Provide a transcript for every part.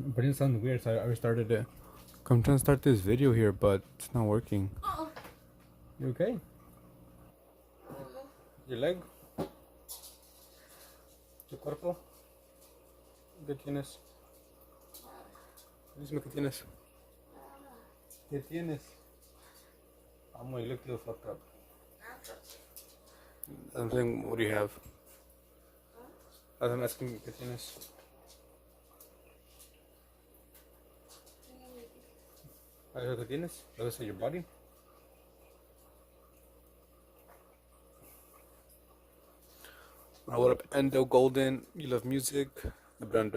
But it sounds weird, so I restarted it. I'm trying to start this video here, but it's not working. You okay? Your leg? Tu cuerpo? ¿Qué tienes? Dime qué tienes. ¿Qué tienes? I'm gonna look you fucked up. I'm saying, what do you have? I'm asking, ¿qué tienes? ¿Qué tienes? ¿Lo your body? What up, Endo Golden? You love music? I've been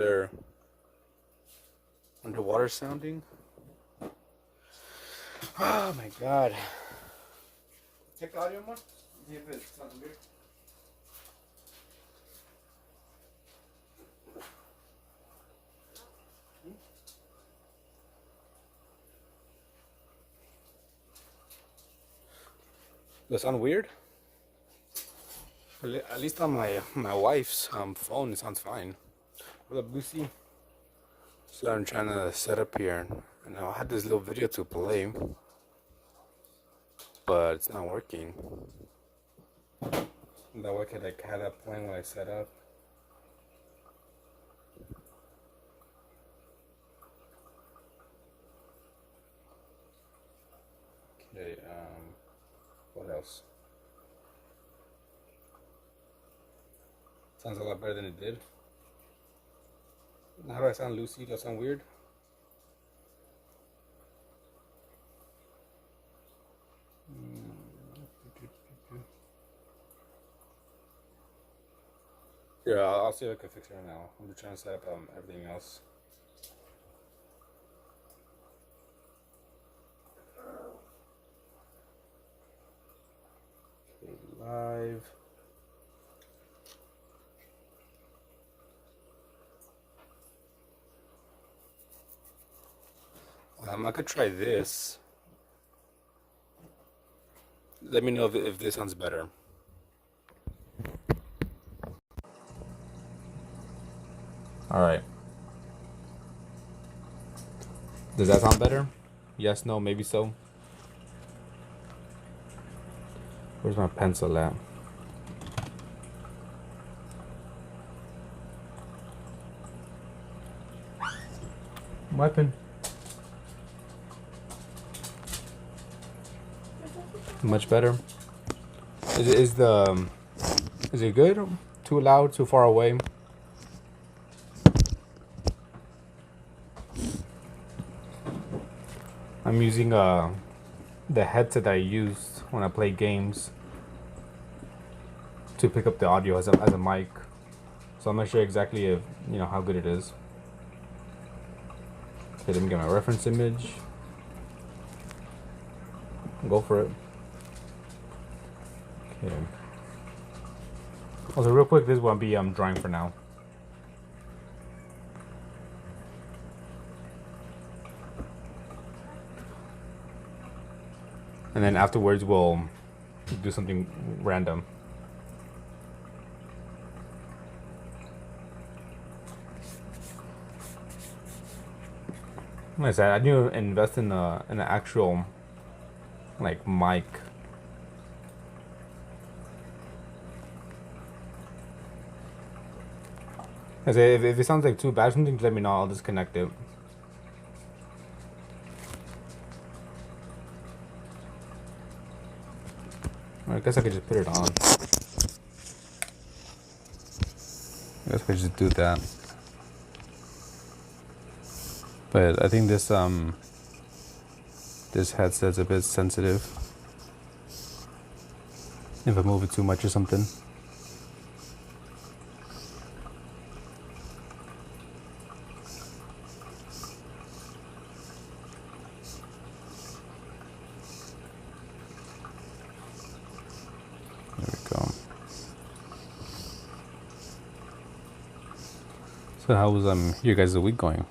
underwater sounding. Oh my god. Check the audio more. See if it sounds weird. Does it sound weird? At least on my wife's phone, it sounds fine. What up, Lucy? So I'm trying to set up here, and I had this little video to play, but it's not working. That way I could like have that playing when I set up. Okay, what else? Sounds a lot better than it did. How do I sound, Lucy? Do I sound weird? Yeah, I'll see if I can fix it right now. I'm just trying to set up everything else. Okay, live. I could try this. Let me know if this sounds better. All right. Does that sound better? Yes, no, maybe so. Where's my pencil at? Weapon. Much better. Is it good? Too loud? Too far away? I'm using the headset I use when I play games to pick up the audio as a mic. So I'm not sure exactly if how good it is. Okay, let me get my reference image. Go for it. Okay. Also, real quick, this will be drawing for now. And then afterwards, we'll do something random. Like I said, I need to invest in an actual like mic. I say if it sounds like too bad, something, let me know. I'll disconnect it. I guess I could just put it on. I guess I could just do that. But I think this headset's a bit sensitive. If I move it too much or something. There we go. So how was your guys' week going?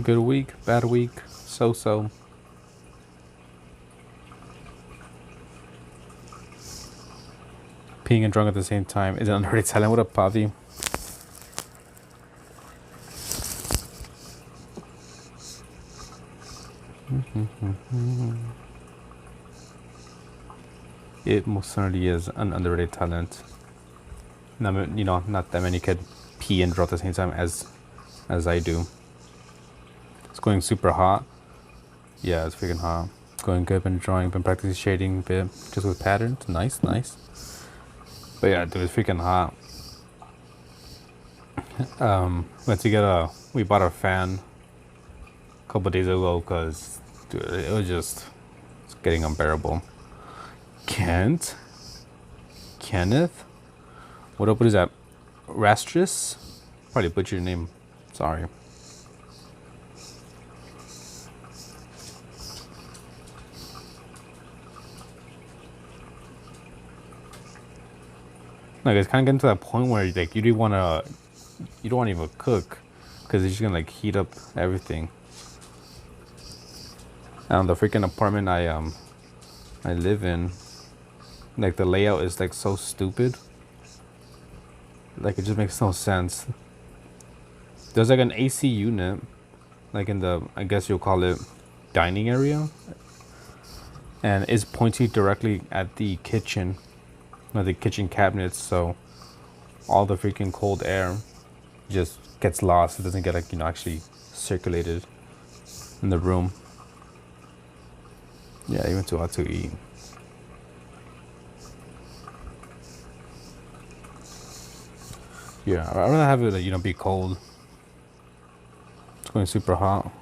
Good week, bad week, so-so. Peeing and drunk at the same time is an underrated talent. What up, Pavi? It most certainly is an underrated talent. You know, not that many could pee and draw at the same time as I do. It's going super hot. Yeah, it's freaking hot. Going good, been drawing, been practicing shading a bit, just with patterns. Nice, nice. But yeah, dude, it's freaking hot. We bought a fan a couple days ago because, dude, it was just it's getting unbearable. Kenneth? What up, what is that? Rastris? Probably butchered your name. Sorry. Like, it's kind of getting to that point where like you don't want to even cook because it's just gonna like heat up everything. And the freaking apartment I live in, like the layout is like so stupid. Like it just makes no sense. There's like an AC unit, like in the, I guess you'll call it dining area, and it's pointing directly at the kitchen, the kitchen cabinets. So all the freaking cold air just gets lost. It doesn't get like, you know, actually circulated in the room. Yeah, even too hot to eat. Yeah, I'd rather have it, you know, be cold. It's going super hot.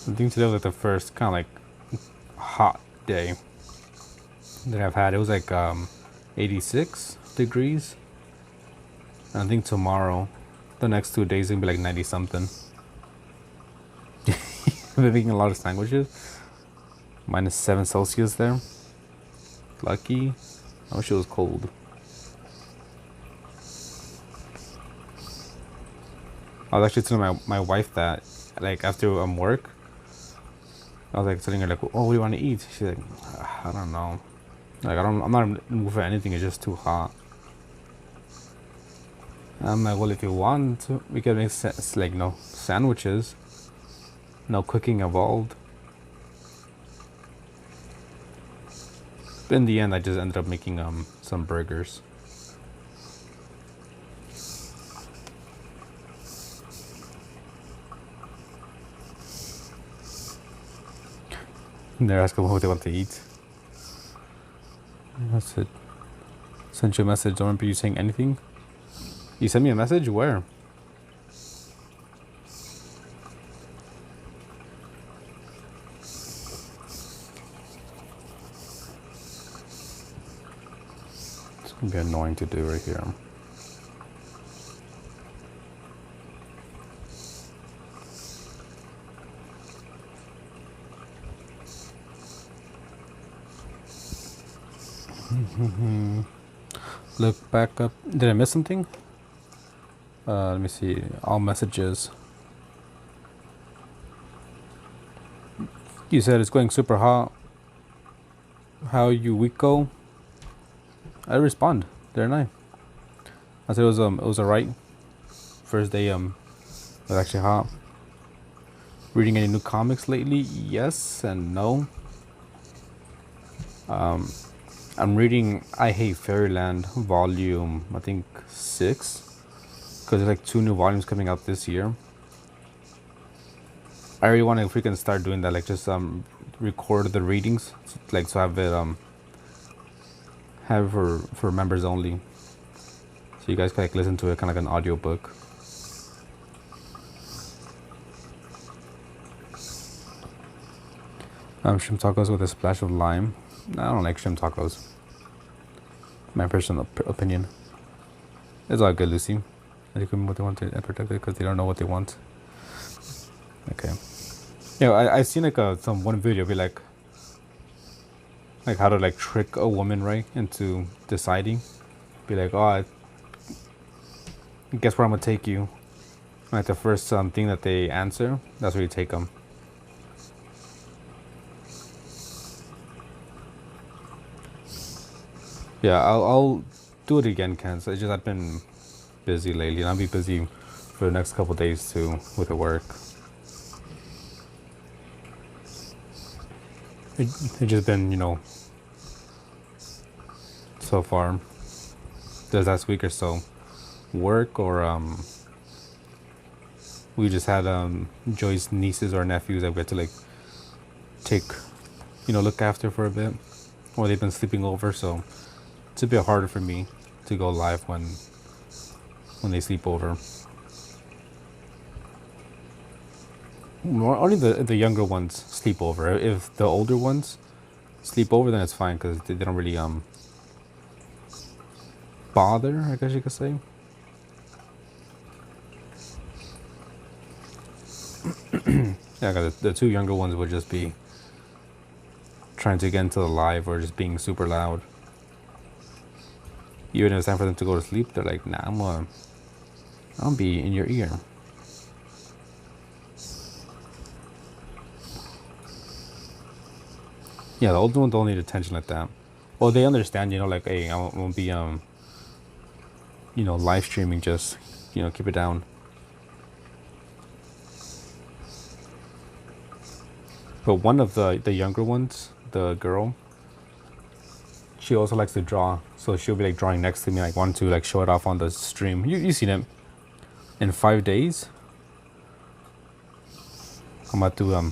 I think today was like the first kind of like hot day that I've had. It was like 86 degrees. And I think tomorrow, the next 2 days, gonna be like 90 something. I've been making a lot of sandwiches. -7 Celsius there. Lucky. I wish it was cold. I was actually telling my wife that, like, after work, I was like telling her like, oh, what do you want to eat? She's like, I don't know. Like I'm not in the mood for anything. It's just too hot. I'm like, well, if you want, we can make like no sandwiches. No cooking involved. But in the end, I just ended up making some burgers. And they're asking what they want to eat. That's it. Sent you a message. Don't remember you saying anything. You sent me a message? Where? It's gonna be annoying to do right here. Look back up. Did I miss something? Let me see. All messages. You said it's going super hot. How you week go? I respond, didn't I? I said it was alright. First day it was actually hot. Reading any new comics lately? Yes and no. I'm reading I Hate Fairyland volume, I think 6, because there's like 2 new volumes coming out this year. I really want to freaking start doing that, like just record the readings, like so have it have for members only, so you guys can like listen to it kind of like an audiobook. Shrimp tacos with a splash of lime. I don't like shrimp tacos. My personal opinion. It's all good, Lucy. They can what they want to protect it because they don't know what they want. Okay. Yeah, I seen like some one video be like how to like trick a woman right into deciding. Be like, oh, guess where I'm gonna take you. Like the first thing that they answer, that's where you take them. Yeah, I'll do it again, Ken. So it's just I've been busy lately, and I'll be busy for the next couple days too with the work. It's just been, so far this last week or so, work or we just had Joy's nieces or nephews that we had to like take, look after for a bit, or they've been sleeping over, so it's a bit harder for me to go live when they sleep over. Only the younger ones sleep over. If the older ones sleep over, then it's fine because they don't really bother, I guess you could say. Yeah, 'cause the two younger ones would just be trying to get into the live or just being super loud. Even if it's time for them to go to sleep, they're like, "Nah, I'll be in your ear." Yeah, the older ones don't need attention like that. Well, they understand, like, hey, I won't be live streaming. Just, keep it down. But one of the younger ones, the girl, she also likes to draw, so she'll be like drawing next to me, like want to like show it off on the stream. You seen it. In 5 days, I'm about to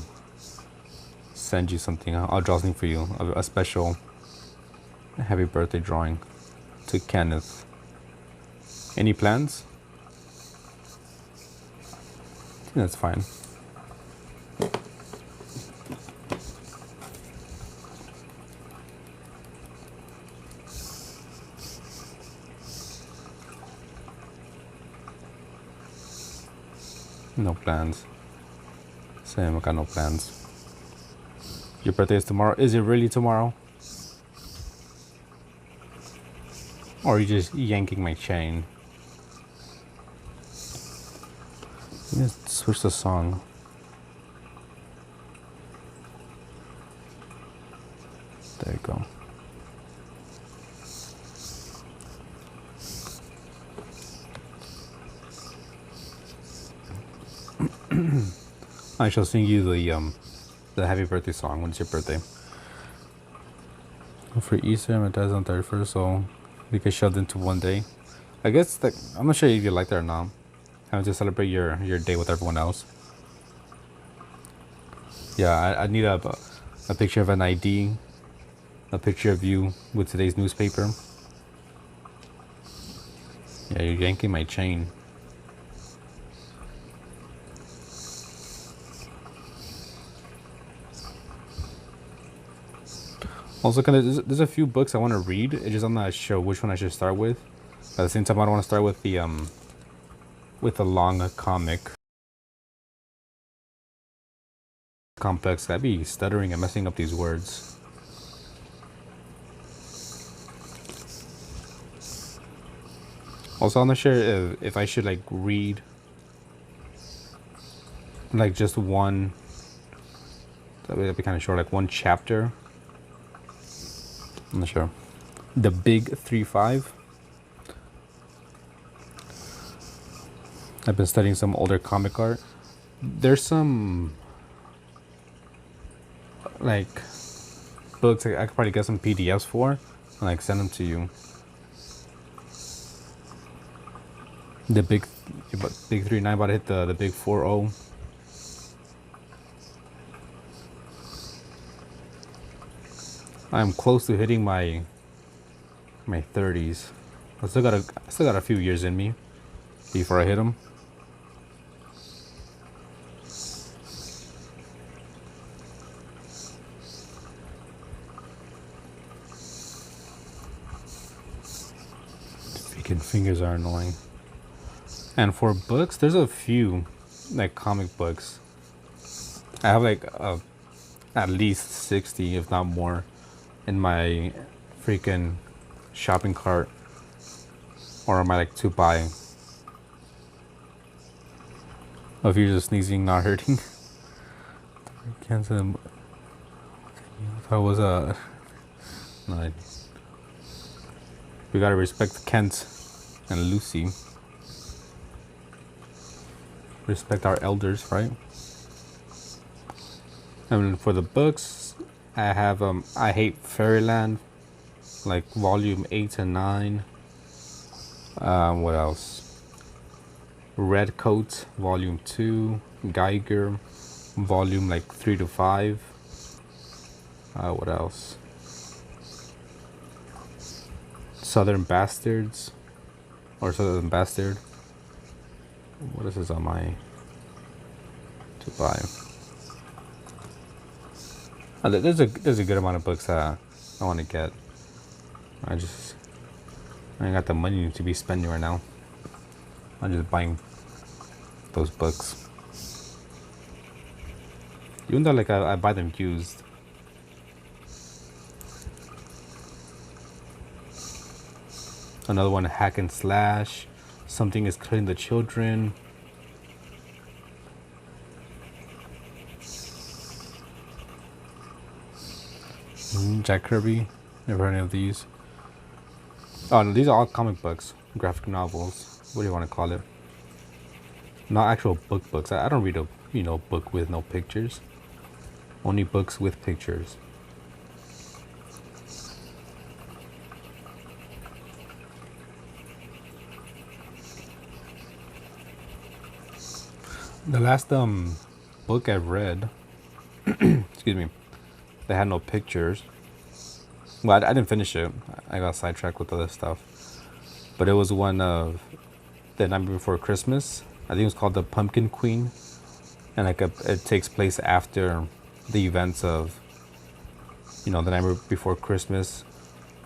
send you something. I'll draw something for you, a special happy birthday drawing to Kenneth. Any plans? I think that's fine. No plans. Same, I got no plans. Your birthday is tomorrow. Is it really tomorrow? Or are you just yanking my chain? Let me switch the song. There you go. I shall sing you the happy birthday song. When it's your birthday? For Easter, my dad's on 31st, so we get shoved into one day. I guess that I'm not sure if you like that or not. Having to celebrate your day with everyone else. Yeah, I need a picture of an ID, a picture of you with today's newspaper. Yeah, you're yanking my chain. Also, there's a few books I want to read. It's just I'm not sure which one I should start with. At the same time, I don't want to start with the long comic complex. I'd be stuttering and messing up these words. Also, I'm not sure if I should like read like just one. That'd be kind of short, like one chapter. I'm not sure. The Big 3-5. I've been studying some older comic art. There's some like books I could probably get some PDFs for and like send them to you. The big 3-9 about to hit the big 4-0. I'm close to hitting my 30s. I still got a few years in me before I hit them. Freaking fingers are annoying. And for books, there's a few like comic books. I have like at least 60, if not more, in my freaking shopping cart or am I like to buy? Oh, if you're just sneezing, not hurting. Cancel. That was a. No, We gotta respect Kent and Lucy. Respect our elders, right? And for the books, I have I Hate Fairyland, like volume 8 and 9. What else? Red Coat, volume 2. Geiger, volume like 3 to 5. What else? Southern Bastards, or Southern Bastard. What is this on my to buy? There's a good amount of books that I want to get. I ain't got the money to be spending right now. I'm just buying those books. Even though like I buy them used. Another one, Hack and Slash. Something is Killing the Children. Jack Kirby. Never heard any of these. Oh no, these are all comic books, graphic novels. What do you want to call it? Not actual books. I don't read a book with no pictures. Only books with pictures. The last book I've read, excuse me, they had no pictures. Well, I didn't finish it. I got sidetracked with other stuff. But it was one of The Night Before Christmas. I think it was called The Pumpkin Queen, and it takes place after the events of, The Night Before Christmas,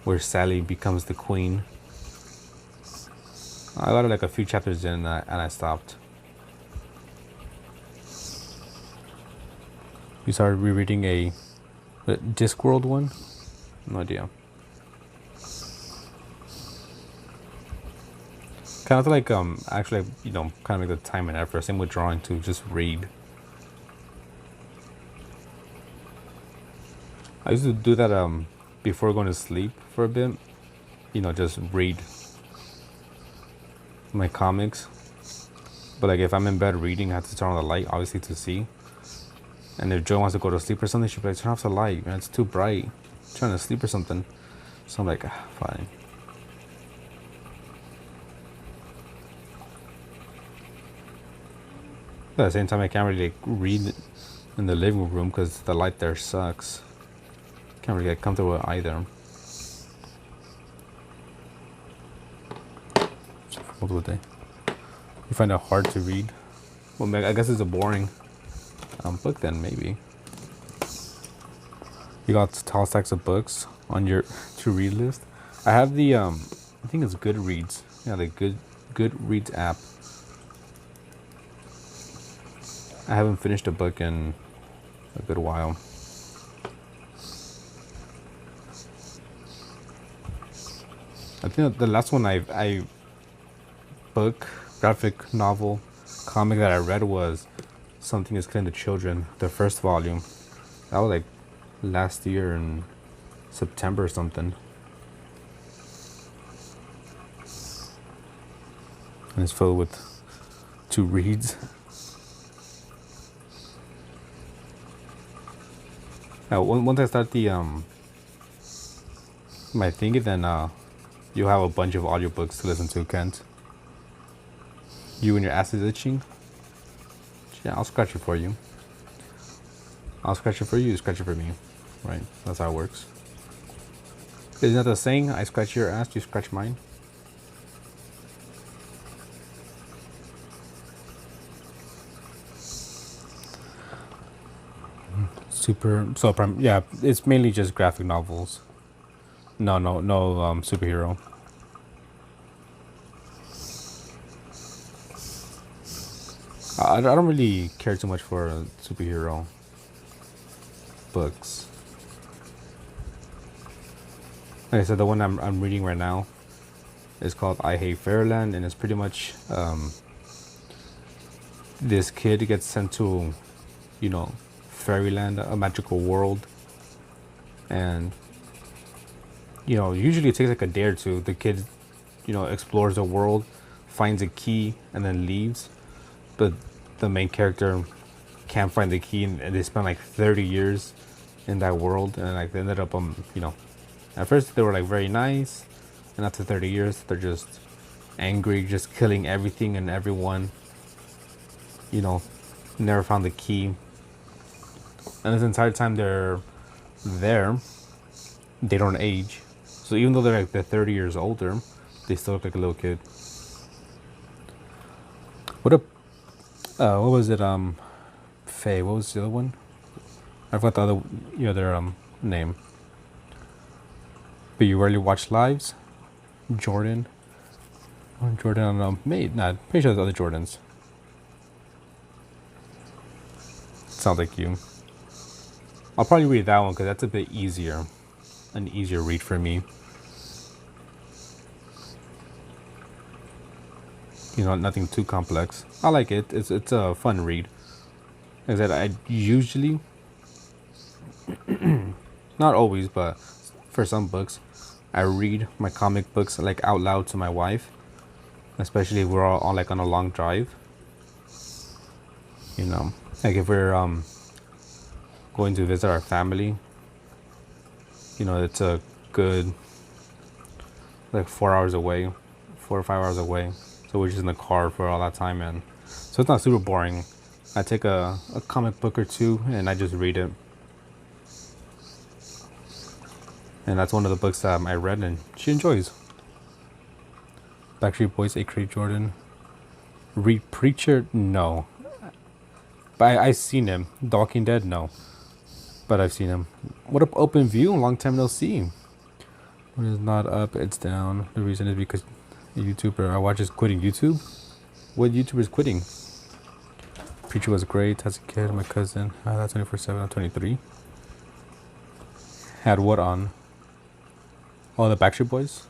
where Sally becomes the queen. I got like a few chapters in, and I stopped. You started rereading a Discworld one? No idea. Kind of like actually, kind of like the time and effort. Same with drawing too. Just read. I used to do that before going to sleep for a bit. Just read my comics. But like if I'm in bed reading, I have to turn on the light, obviously, to see. And if Joy wants to go to sleep or something, she'll be like, turn off the light, man, it's too bright. I'm trying to sleep or something. So I'm like, fine. But at the same time, I can't really like, read in the living room because the light there sucks. Can't really get comfortable with either. What would they? You find it hard to read? Well, I guess it's a boring book then, good. You got tall stacks of books on your to read list. I have the I think it's Goodreads. Yeah, the Goodreads app. I haven't finished a book in a good while. I think the last one I book, graphic novel, comic that I read was Something is Killing the Children, the first volume. That was like last year in September or something. And it's filled with 2 reads. Now, once I start the my thingy, then you'll have a bunch of audiobooks to listen to, Kent. You and your ass is itching? Yeah, I'll scratch it for you. I'll scratch it for you, you scratch it for me. Right, that's how it works. Isn't that the saying? I scratch your ass, you scratch mine? Yeah, it's mainly just graphic novels. No superhero. I don't really care too much for superhero books. Like I said, the one I'm reading right now is called I Hate Fairyland, and it's pretty much this kid gets sent to, fairyland, a magical world, and Usually it takes like a day or two. The kid, explores the world, finds a key, and then leaves. But the main character can't find the key, and they spend like 30 years in that world, and like they ended up, at first they were like very nice, and after 30 years, they're just angry, just killing everything and everyone. You know, never found the key, and this entire time they're there, they don't age. So even though they're 30 years older, they still look like a little kid. What a what was it? Faye. What was the other one? I forgot their name. But you rarely watch lives. Jordan. Jordan. Pretty sure there's other Jordans. Sounds like you. I'll probably read that one because that's a bit easier, an easier read for me. Nothing too complex. I like it. It's a fun read. Like I said, I usually, not always, but for some books, I read my comic books like out loud to my wife, especially if we're all on like on a long drive. Like if we're going to visit our family, it's a good like 4 hours away, 4 or 5 hours away. So we're just in the car for all that time, and so it's not super boring. I take a comic book or two and I just read it. And that's one of the books that I read and she enjoys. Backstreet Boys, A. Jordan. Read Preacher? No. But I seen him. The Walking Dead? No. But I've seen him. What up, Open View? Long time no see. When it's not up, it's down. The reason is because a YouTuber I watch is quitting YouTube. What YouTuber is quitting? Preacher was great as a kid. My cousin, that's 24/7. I'm 23. Had what on? Oh, the Backstreet Boys.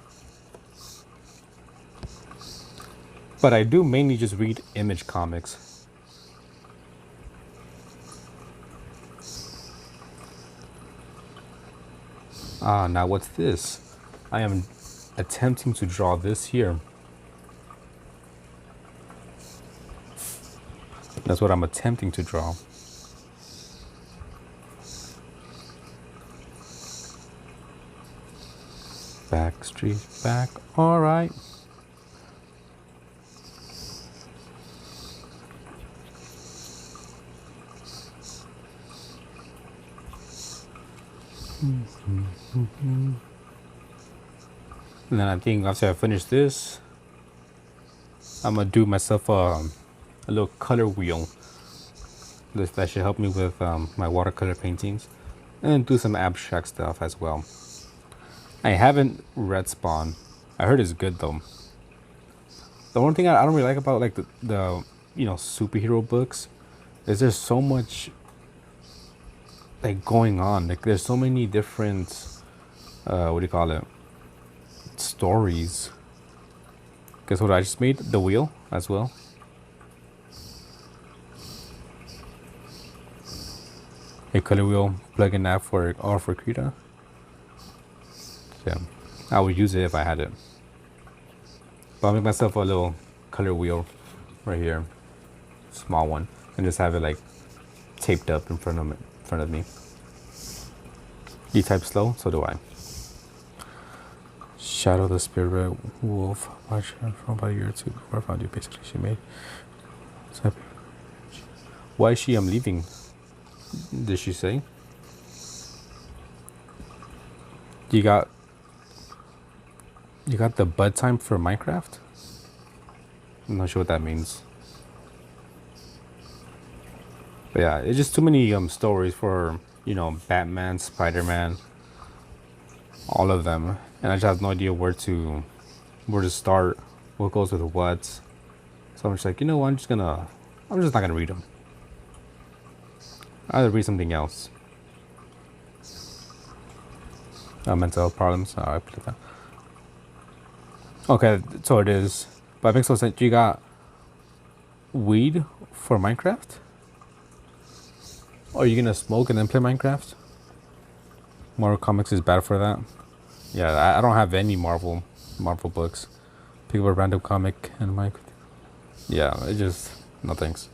But I do mainly just read Image comics. Now what's this? I am attempting to draw this here. That's what I'm attempting to draw. Backstreet back. All right. And then I think after I finish this, I'm gonna do myself a little color wheel. That should help me with my watercolor paintings, and do some abstract stuff as well. I haven't read Spawn. I heard it's good though. The only thing I don't really like about like the superhero books is there's so much like going on. Like there's so many different what do you call it? Stories. Guess what I just made? The wheel as well. A color wheel plug-in app for Krita. Yeah, I would use it if I had it. But I'll make myself a little color wheel right here, small one, and just have it like taped up in front of me. You type slow, so do I. Shadow the Spirit Wolf. Watch her from about a year or two before I found you. Basically, she made. Why is she leaving? Did she say? You got the bud time for Minecraft? I'm not sure what that means. But yeah, it's just too many stories for Batman, Spider-Man, all of them, and I just have no idea where to start, what goes with what. So I'm just like, I'm just not gonna read them. I'll read something else. Mental health problems. I put it down. Okay, so it is. But it makes no sense. You got weed for Minecraft? Or are you gonna smoke and then play Minecraft? More comics is bad for that. Yeah, I don't have any Marvel books. Pick up a random comic and my. Yeah, it just no thanks.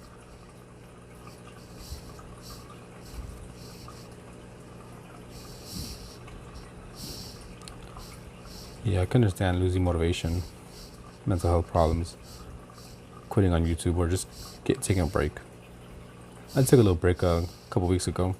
Yeah, I can understand losing motivation, mental health problems, quitting on YouTube, or just taking a break. I took a little break a couple weeks ago.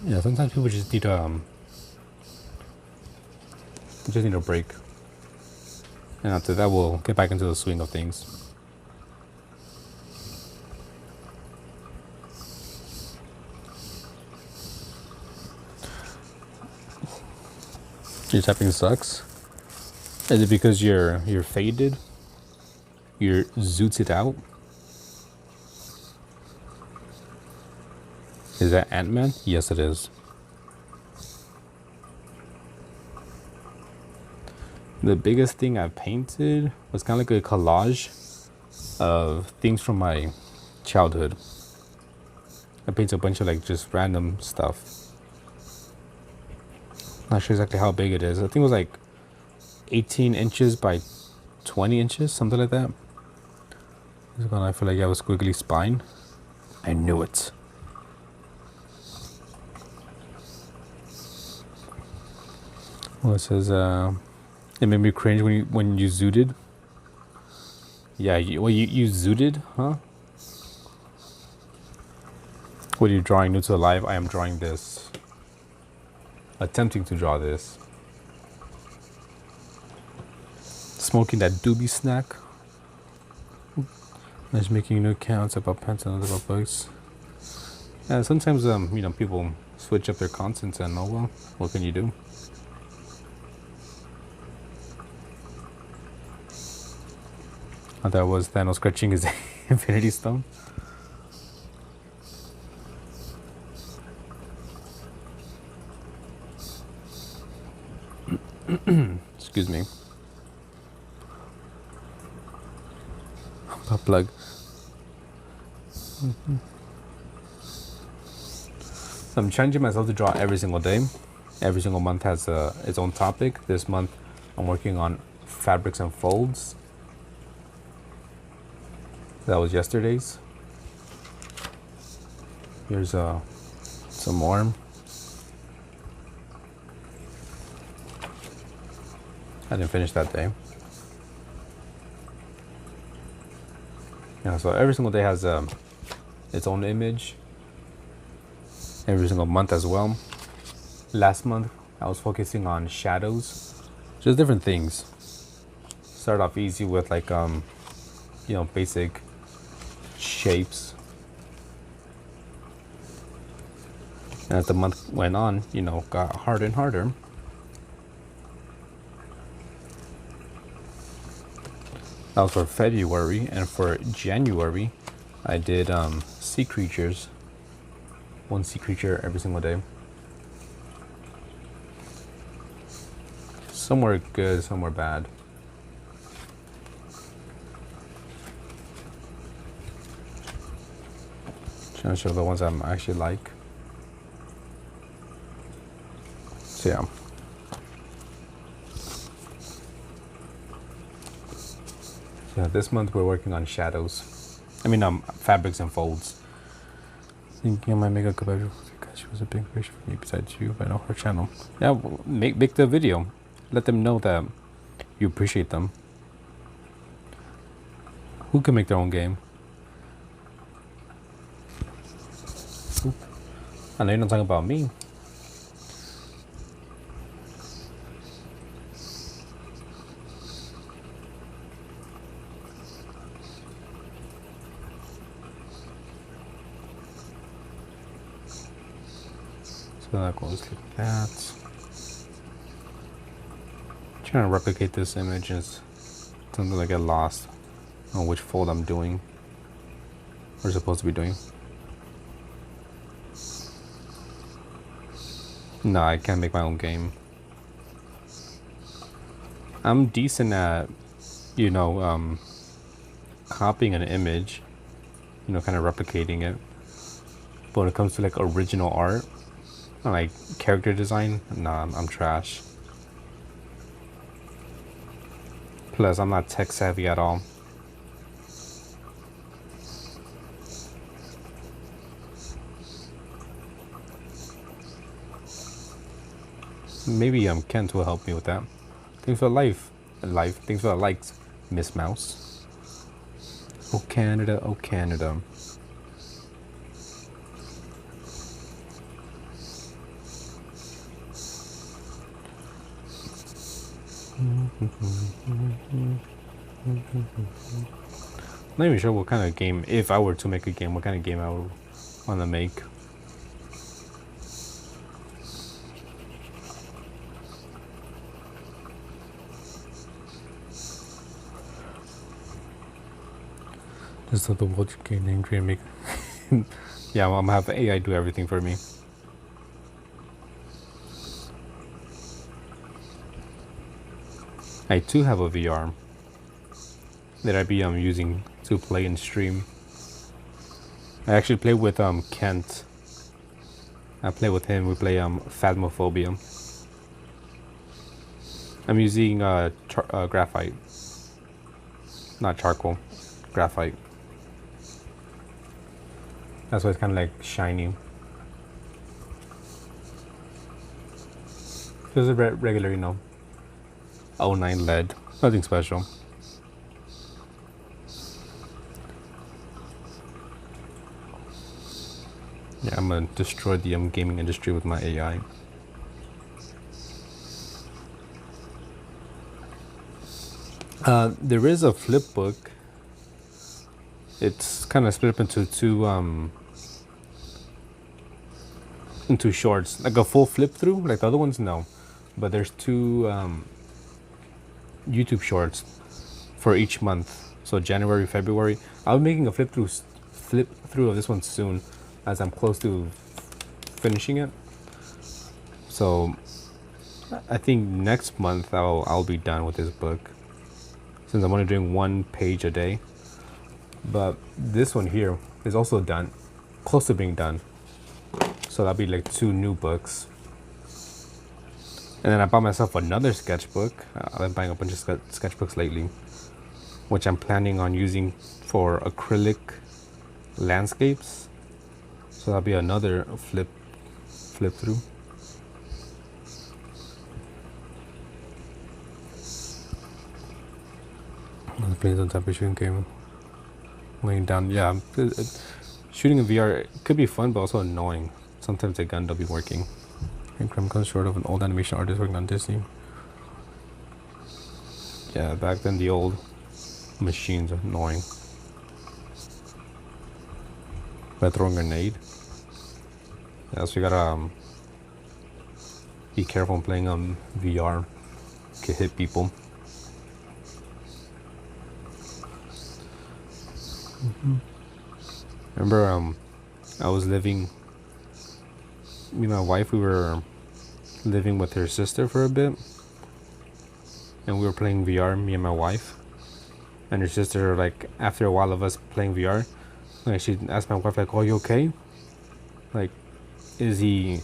Yeah, sometimes people just need a break, and after that, we'll get back into the swing of things. Your tapping sucks. Is it because you're faded? You're zooted out? Is that Ant-Man? Yes, it is. The biggest thing I painted was kind of like a collage of things from my childhood. I painted a bunch of like just random stuff. Not sure exactly how big it is. I think it was like 18 inches by 20 inches, something like that. This one I feel like I have a squiggly spine. I knew it. Well, it says, it made me cringe when you zooted. Yeah, you zooted, huh? What are you drawing? New to life? I am drawing this. Attempting to draw this. Smoking that doobie snack. Just making new accounts about pants and other books. Yeah, sometimes people switch up their contents and oh well, what can you do? Oh, that was Thanos scratching his Infinity Stone. Excuse me. Butt plug. So I'm challenging myself to draw every single day. Every single month has its own topic. This month I'm working on fabrics and folds. That was yesterday's. Here's some more. I didn't finish that day. Yeah, so every single day has its own image. Every single month as well. Last month I was focusing on shadows, just different things. Start off easy with like basic shapes. And as the month went on, got harder and harder. That was for February, and for January, I did sea creatures. One sea creature every single day. Some were good, some were bad. Trying to show the ones I actually like. So yeah. Yeah, this month we're working on shadows. Fabrics and folds. Thinking I might make a good video because she was a big fish for me besides you, but I know her channel. Yeah, make the video. Let them know that you appreciate them. Who can make their own game? Oop. I know you're not talking about me. So that goes like that. Trying to replicate this image is something I get lost on which fold I'm doing or supposed to be doing. No, I can't make my own game. I'm decent at, you know, copying an image, you know, kind of replicating it. But when it comes to like original art, like character design, nah, I'm trash. Plus, I'm not tech savvy at all. Maybe Kent will help me with that. Thanks for life. Thanks for the likes, Miss Mouse. Oh Canada, oh Canada. Not even sure what kind of game, if I were to make a game, what kind of game I would want to make. Just let the watch game name create make. Yeah, I'm gonna have AI do everything for me. I too have a VR that I'd be using to play and stream. I actually play with Kent. I play with him. We play Phasmophobia. I'm using graphite, not charcoal, graphite. That's why it's kind of like shiny. This is a regular, you know, 09 LED. Nothing special. Yeah, I'm gonna destroy the gaming industry with my AI. There is a flip book. It's kind of split up into two shorts, like a full flip through. Like the other ones, no, but there's two YouTube shorts for each month. So January, February. I'll be making a flip through of this one soon, as I'm close to finishing it. So I think next month I'll be done with this book, since I'm only doing 1 page a day. But this one here is also done, close to being done. So that'll be like 2 new books. And then I bought myself another sketchbook. I've been buying a bunch of sketchbooks lately, which I'm planning on using for acrylic landscapes. So that'll be another flip through. I'm playing some type of shooting game. Laying down, yeah. Shooting in VR could be fun, but also annoying. Sometimes the gun don't be working. And Crumb comes short of an old animation artist working on Disney. Yeah, back then the old machines are annoying. By throwing a grenade. Yeah, so you gotta be careful when playing VR. Could hit people. Remember, I was living. Me and my wife, we were living with her sister for a bit, and we were playing VR. Me and my wife, and her sister. Like after a while of us playing VR, like she asked my wife, like, "Oh, you okay? Like, are you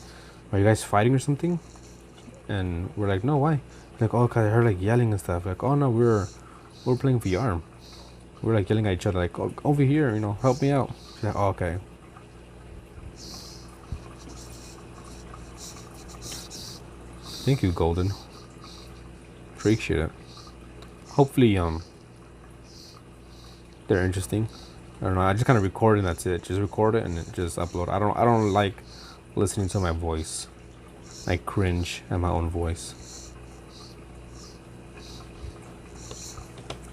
guys fighting or something?" And we're like, "No, why?" Like, "Oh, cause I heard like yelling and stuff." Like, "Oh no, we're playing VR." We're like yelling at each other, like, "Oh, over here, you know, help me out." She's like, "Oh, okay." Thank you, Golden. Appreciate it. Hopefully, they're interesting. I don't know. I just kind of record and that's it. Just record it and just upload. I don't like listening to my voice. I cringe at my own voice.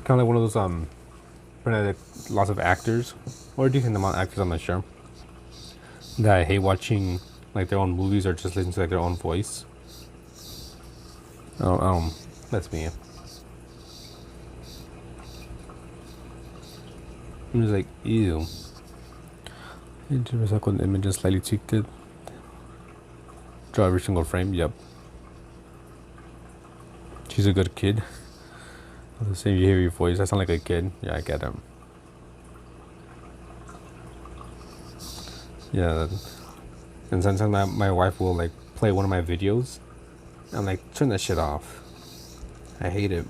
Kind of like one of those like lots of actors, or a decent amount of actors, I'm not sure, that I hate watching like their own movies or just listening to like their own voice. That's me. I'm just like, ew. It just like when the image is slightly tweaked it. Draw every single frame, yep. She's a good kid. The same, you hear your voice. I sound like a kid. Yeah, I get it. Yeah, and sometimes my wife will like play one of my videos. I'm like, turn that shit off. I hate it.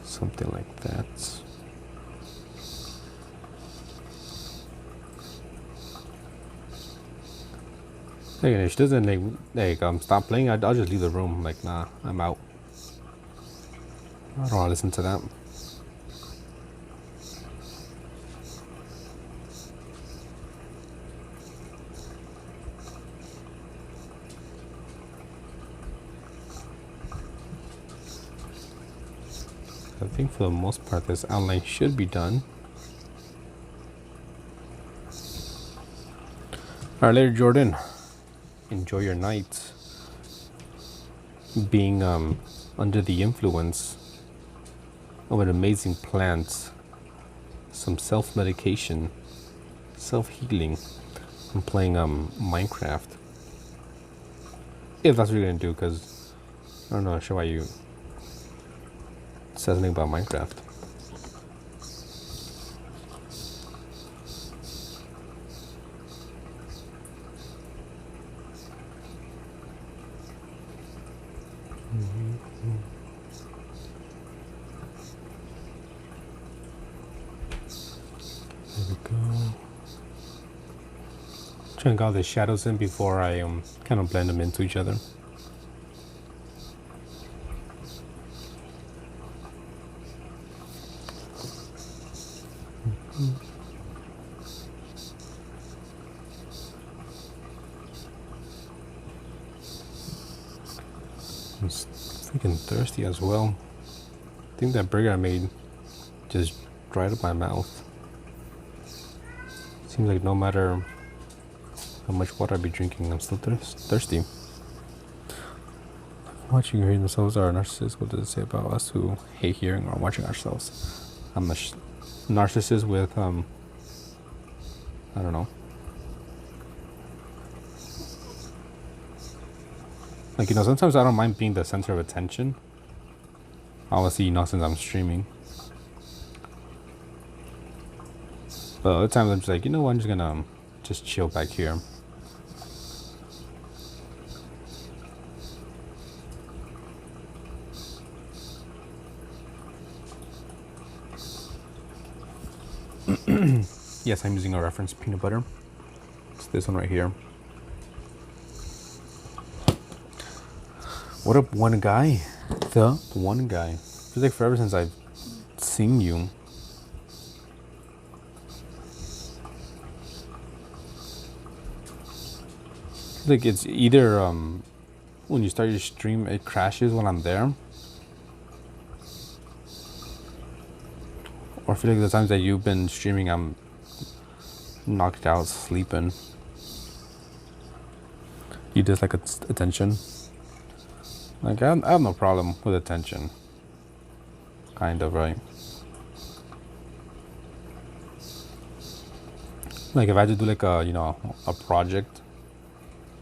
Something like that. Like, if she doesn't stop playing, I'll just leave the room. I'm like, nah, I'm out. I don't want to listen to that. I think for the most part, this outline should be done. All right, later, Jordan. Enjoy your night. Being under the influence of an amazing plant, some self-medication, self-healing, and playing Minecraft. If that's what you're gonna do, because I don't know, I'm sure why you said something about Minecraft. There we go. Trying to get all the shadows in before I kind of blend them into each other. I'm freaking thirsty as well. I think that burger I made just dried up my mouth. Seems like no matter how much water I be drinking, I'm still thirsty. Watching or hearing themselves are narcissists. What does it say about us who hate hearing or watching ourselves? I'm a narcissist with I don't know. Like, sometimes I don't mind being the center of attention. Obviously, since I'm streaming. But other times I'm just like, what, I'm just gonna just chill back here. Yes, I'm using a reference peanut butter. It's this one right here. What up, one guy? The one guy. Feels like forever since I've seen you. Like, it's either when you start your stream, it crashes when I'm there, or I feel like the times that you've been streaming, I'm knocked out sleeping. You dislike attention. Like, I have no problem with attention. Kind of, right? Like, if I had to do like a project,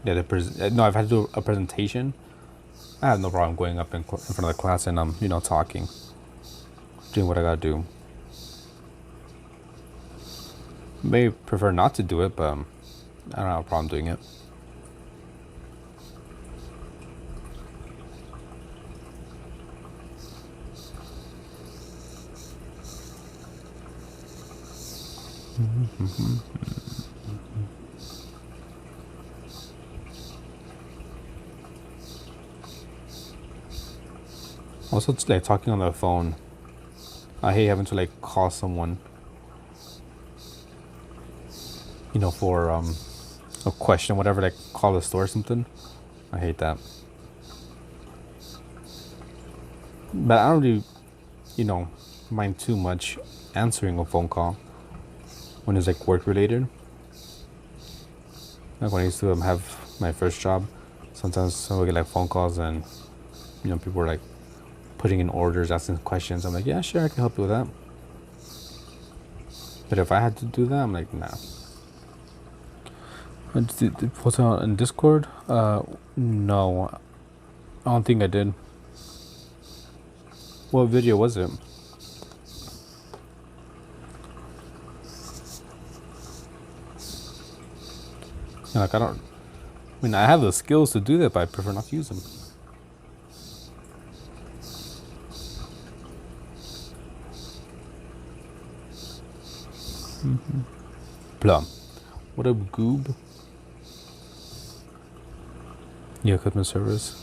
if I had to do a presentation, I have no problem going up in front of the class and talking, doing what I gotta do. May prefer not to do it, but I don't have a problem doing it. Also, it's like talking on the phone. I hate having to like call someone, for a question, whatever, like call the store or something. I hate that. But I don't really, mind too much answering a phone call when it's like work related. Like when I used to have my first job, sometimes I would get like phone calls and people were like putting in orders, asking questions. I'm like, yeah, sure, I can help you with that. But if I had to do that, I'm like, nah. Did you post it on Discord? No, I don't think I did. What video was it? Like, I mean, I have the skills to do that, but I prefer not to use them. Plum. What up, Goob? Yeah, customer service.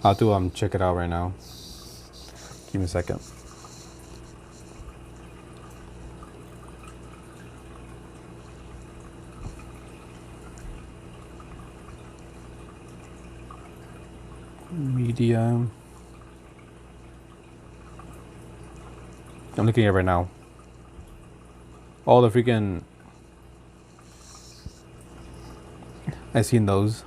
I'll do check it out right now. Give me a second. Media. I'm looking at it right now. All the freaking. I seen those.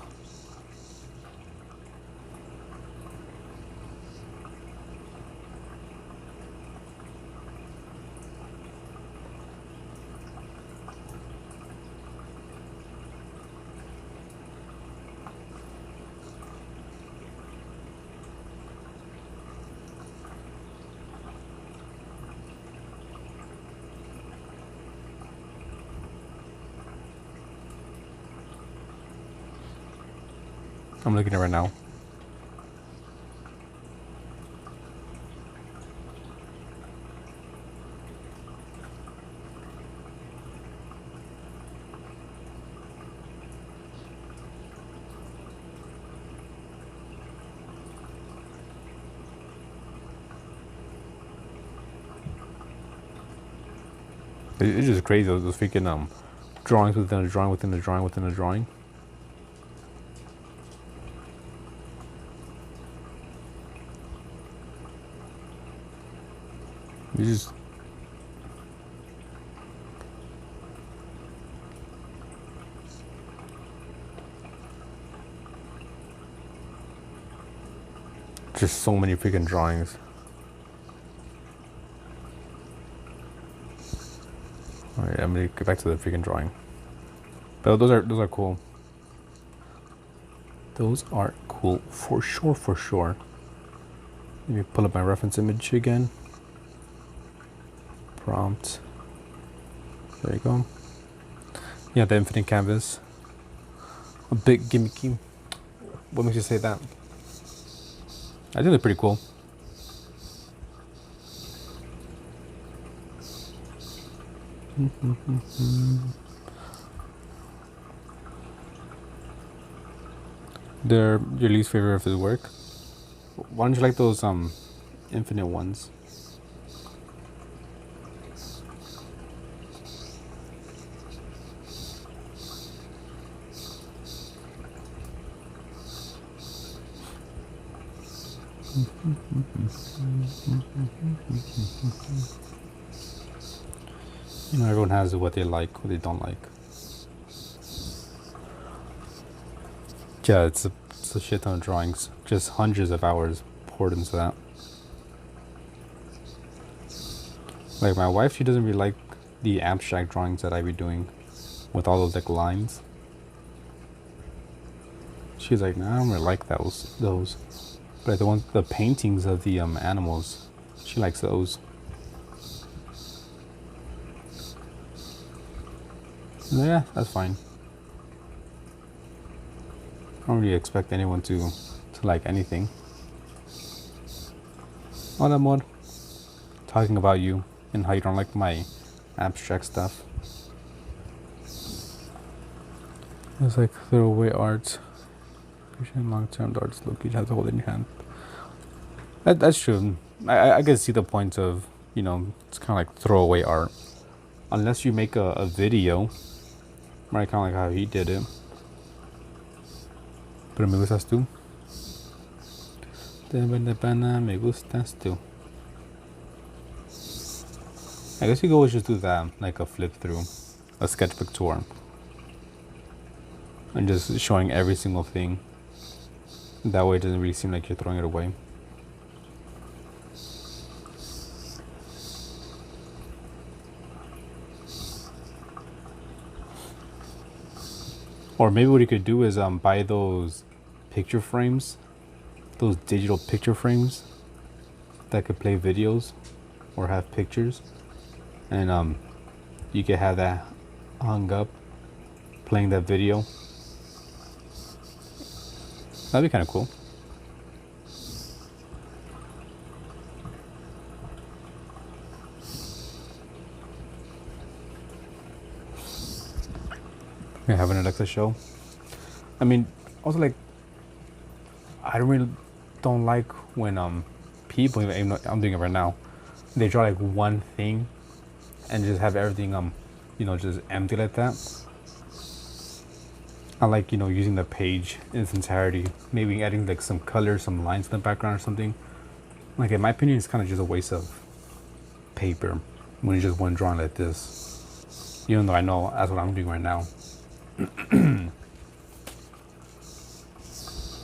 I'm looking at it right now. It's just crazy, those freaking drawings within a drawing within a drawing within a drawing. You just so many freaking drawings. Alright, I'm gonna get back to the freaking drawing. But those are cool. Those are cool for sure, for sure. Let me pull up my reference image again. Prompt. There you go. Yeah, the infinite canvas. A bit gimmicky. What makes you say that? I think they're pretty cool. They're your least favorite of his work. Why don't you like those infinite ones? You know, everyone has what they like, what they don't like. Yeah, it's a shit ton of drawings. Just hundreds of hours poured into that. Like my wife, she doesn't really like the abstract drawings that I be doing with all those like lines. She's like, nah, I don't really like those. But the paintings of the animals, she likes those. Yeah, that's fine. I don't really expect anyone to like anything. Hola, amor. Talking about you and how you don't like my abstract stuff. It's like throwaway art. Long-term arts look you have to hold in your hand. That's true. I can see the point of, you know, it's kind of like throwaway art. Unless you make a video, right? Kind of like how he did it. Pero me gustas tú. De pana, me gustas tú. I guess you could always just do that, like a flip through, a sketchbook tour. and just showing every single thing. That way it doesn't really seem like you're throwing it away. Or maybe what you could do is buy those picture frames, those digital picture frames that could play videos or have pictures, and you could have that hung up playing that video. That'd be kind of cool. Yeah, have an Alexa show. I mean, also like, I really don't like when people, even though I'm doing it right now, they draw like one thing and just have everything just empty like that. I like using the page in its entirety, maybe adding like some color, some lines in the background or something. Like in my opinion, it's kind of just a waste of paper when you just one drawing like this. Even though I know that's what I'm doing right now.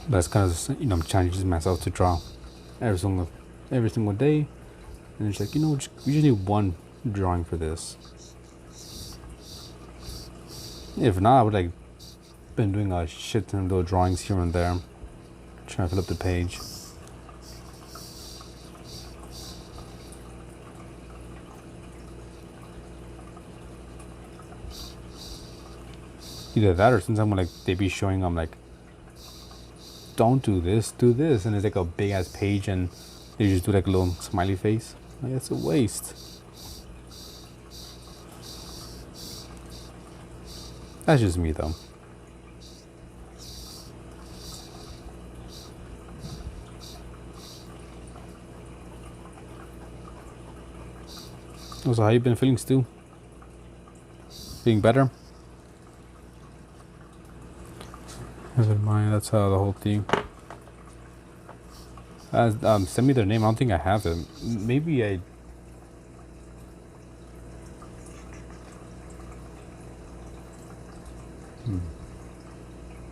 That's kind of I'm challenging myself to draw every single day, and it's like we just need one drawing for this. If not, I would like been doing a shit ton of little drawings here and there, trying to fill up the page. Either that or sometimes when like they be showing them like, don't do this, do this, and it's like a big ass page and they just do like a little smiley face. Like, that's a waste. That's just me though. So how you been feeling, Stu? Feeling better? Never mind, that's how the whole thing. Send me their name. I don't think I have it. Maybe I.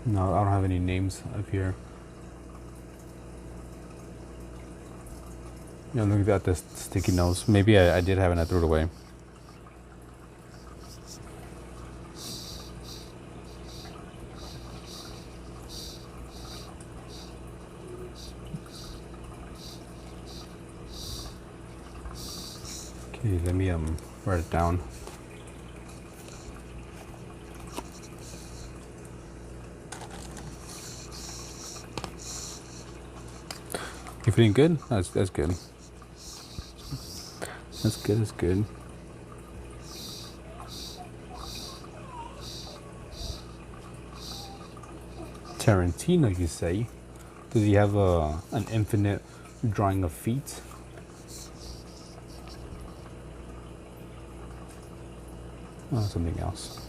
No, I don't have any names up here. Yeah, look at this sticky notes. Maybe I did have it and I threw it away. Okay, let me write it down. You feeling good? That's good. That's good. That's good. Tarantino, you say? Does he have an infinite drawing of feet? Oh, something else.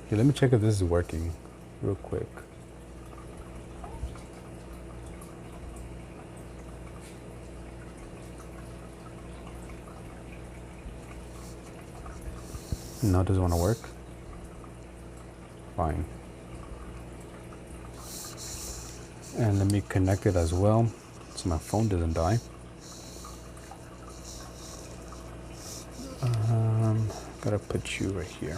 Okay, let me check if this is working real quick. No, it doesn't want to work. Fine. And let me connect it as well so my phone doesn't die. Gotta put you right here.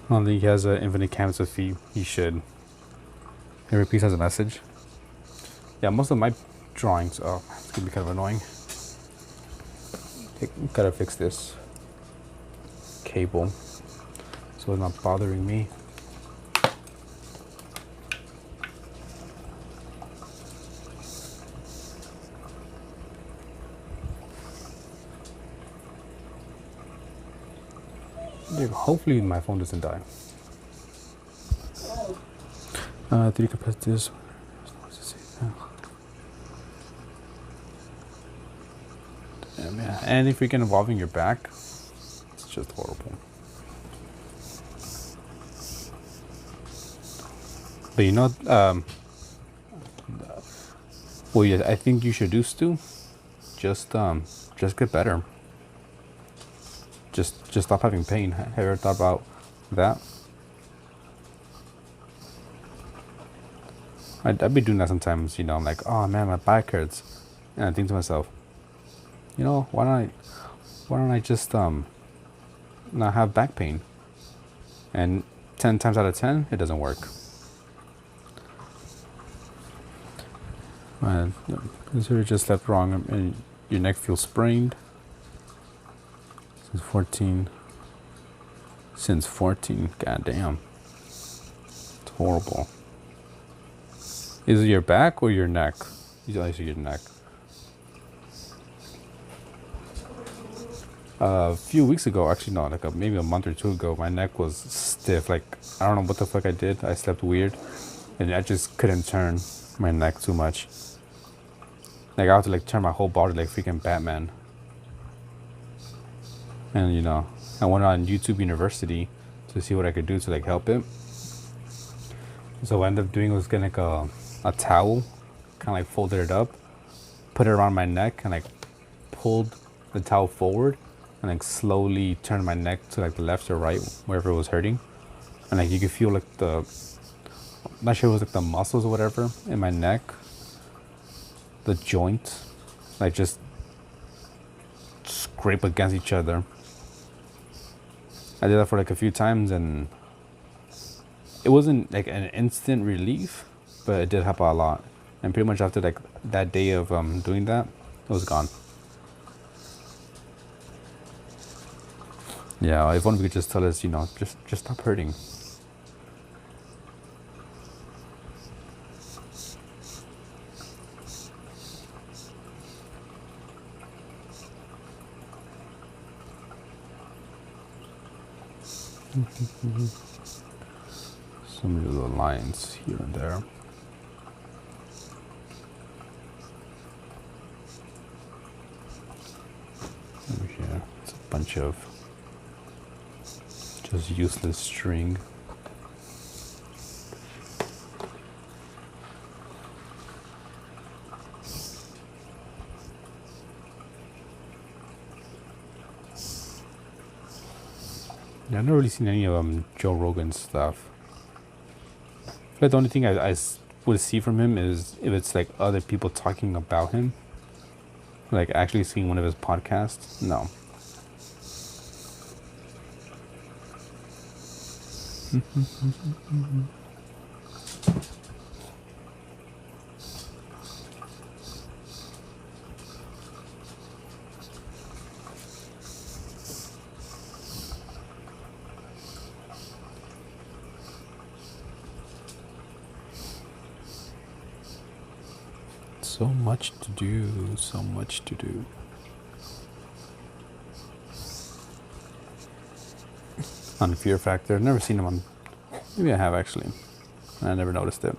I don't think he has an infinite canvas of feet. He should. Every piece has a message. Yeah, most of my drawings. Oh, it's gonna be kind of annoying. Gotta fix this cable so it's not bothering me. Hopefully my phone doesn't die. 3 capacitors. Damn, yeah. And if you're freaking involving your back, it's just horrible. But what I think you should do, Stu, just get better. Just stop having pain. Have you ever thought about that? I'd be doing that sometimes, you know. I'm like, oh man, my back hurts, and I think to myself, you know, why don't I just not have back pain? And 10 times out of 10, it doesn't work. And this really just left wrong, and your neck feels sprained. Since 14, goddamn, it's horrible. Is it your back or your neck? I see your neck. A few weeks ago, actually no, like maybe a month or two ago, my neck was stiff. Like I don't know what the fuck I did. I slept weird, and I just couldn't turn my neck too much. Like I had to like turn my whole body like freaking Batman. And you know, I went on YouTube University to see what I could do to like help it. So what I ended up doing was getting like a towel, kind of like folded it up, put it around my neck, and like pulled the towel forward, and like slowly turned my neck to like the left or right, wherever it was hurting. And like you could feel like I'm not sure it was like the muscles or whatever in my neck, the joint, like just scrape against each other. I did that for like a few times, and it wasn't like an instant relief, but it did help a lot. And pretty much after like that day of doing that, it was gone. Yeah, if one could just tell us, you know, just stop hurting. Some little lines here and there. Over here, it's a bunch of just useless string. Yeah, I've never really seen any of Joe Rogan's stuff. But the only thing I would see from him is if it's like other people talking about him. Like actually seeing one of his podcasts. No. So much to do, so much to do. On Fear Factor, I've never seen him on. Maybe I have actually. I never noticed it.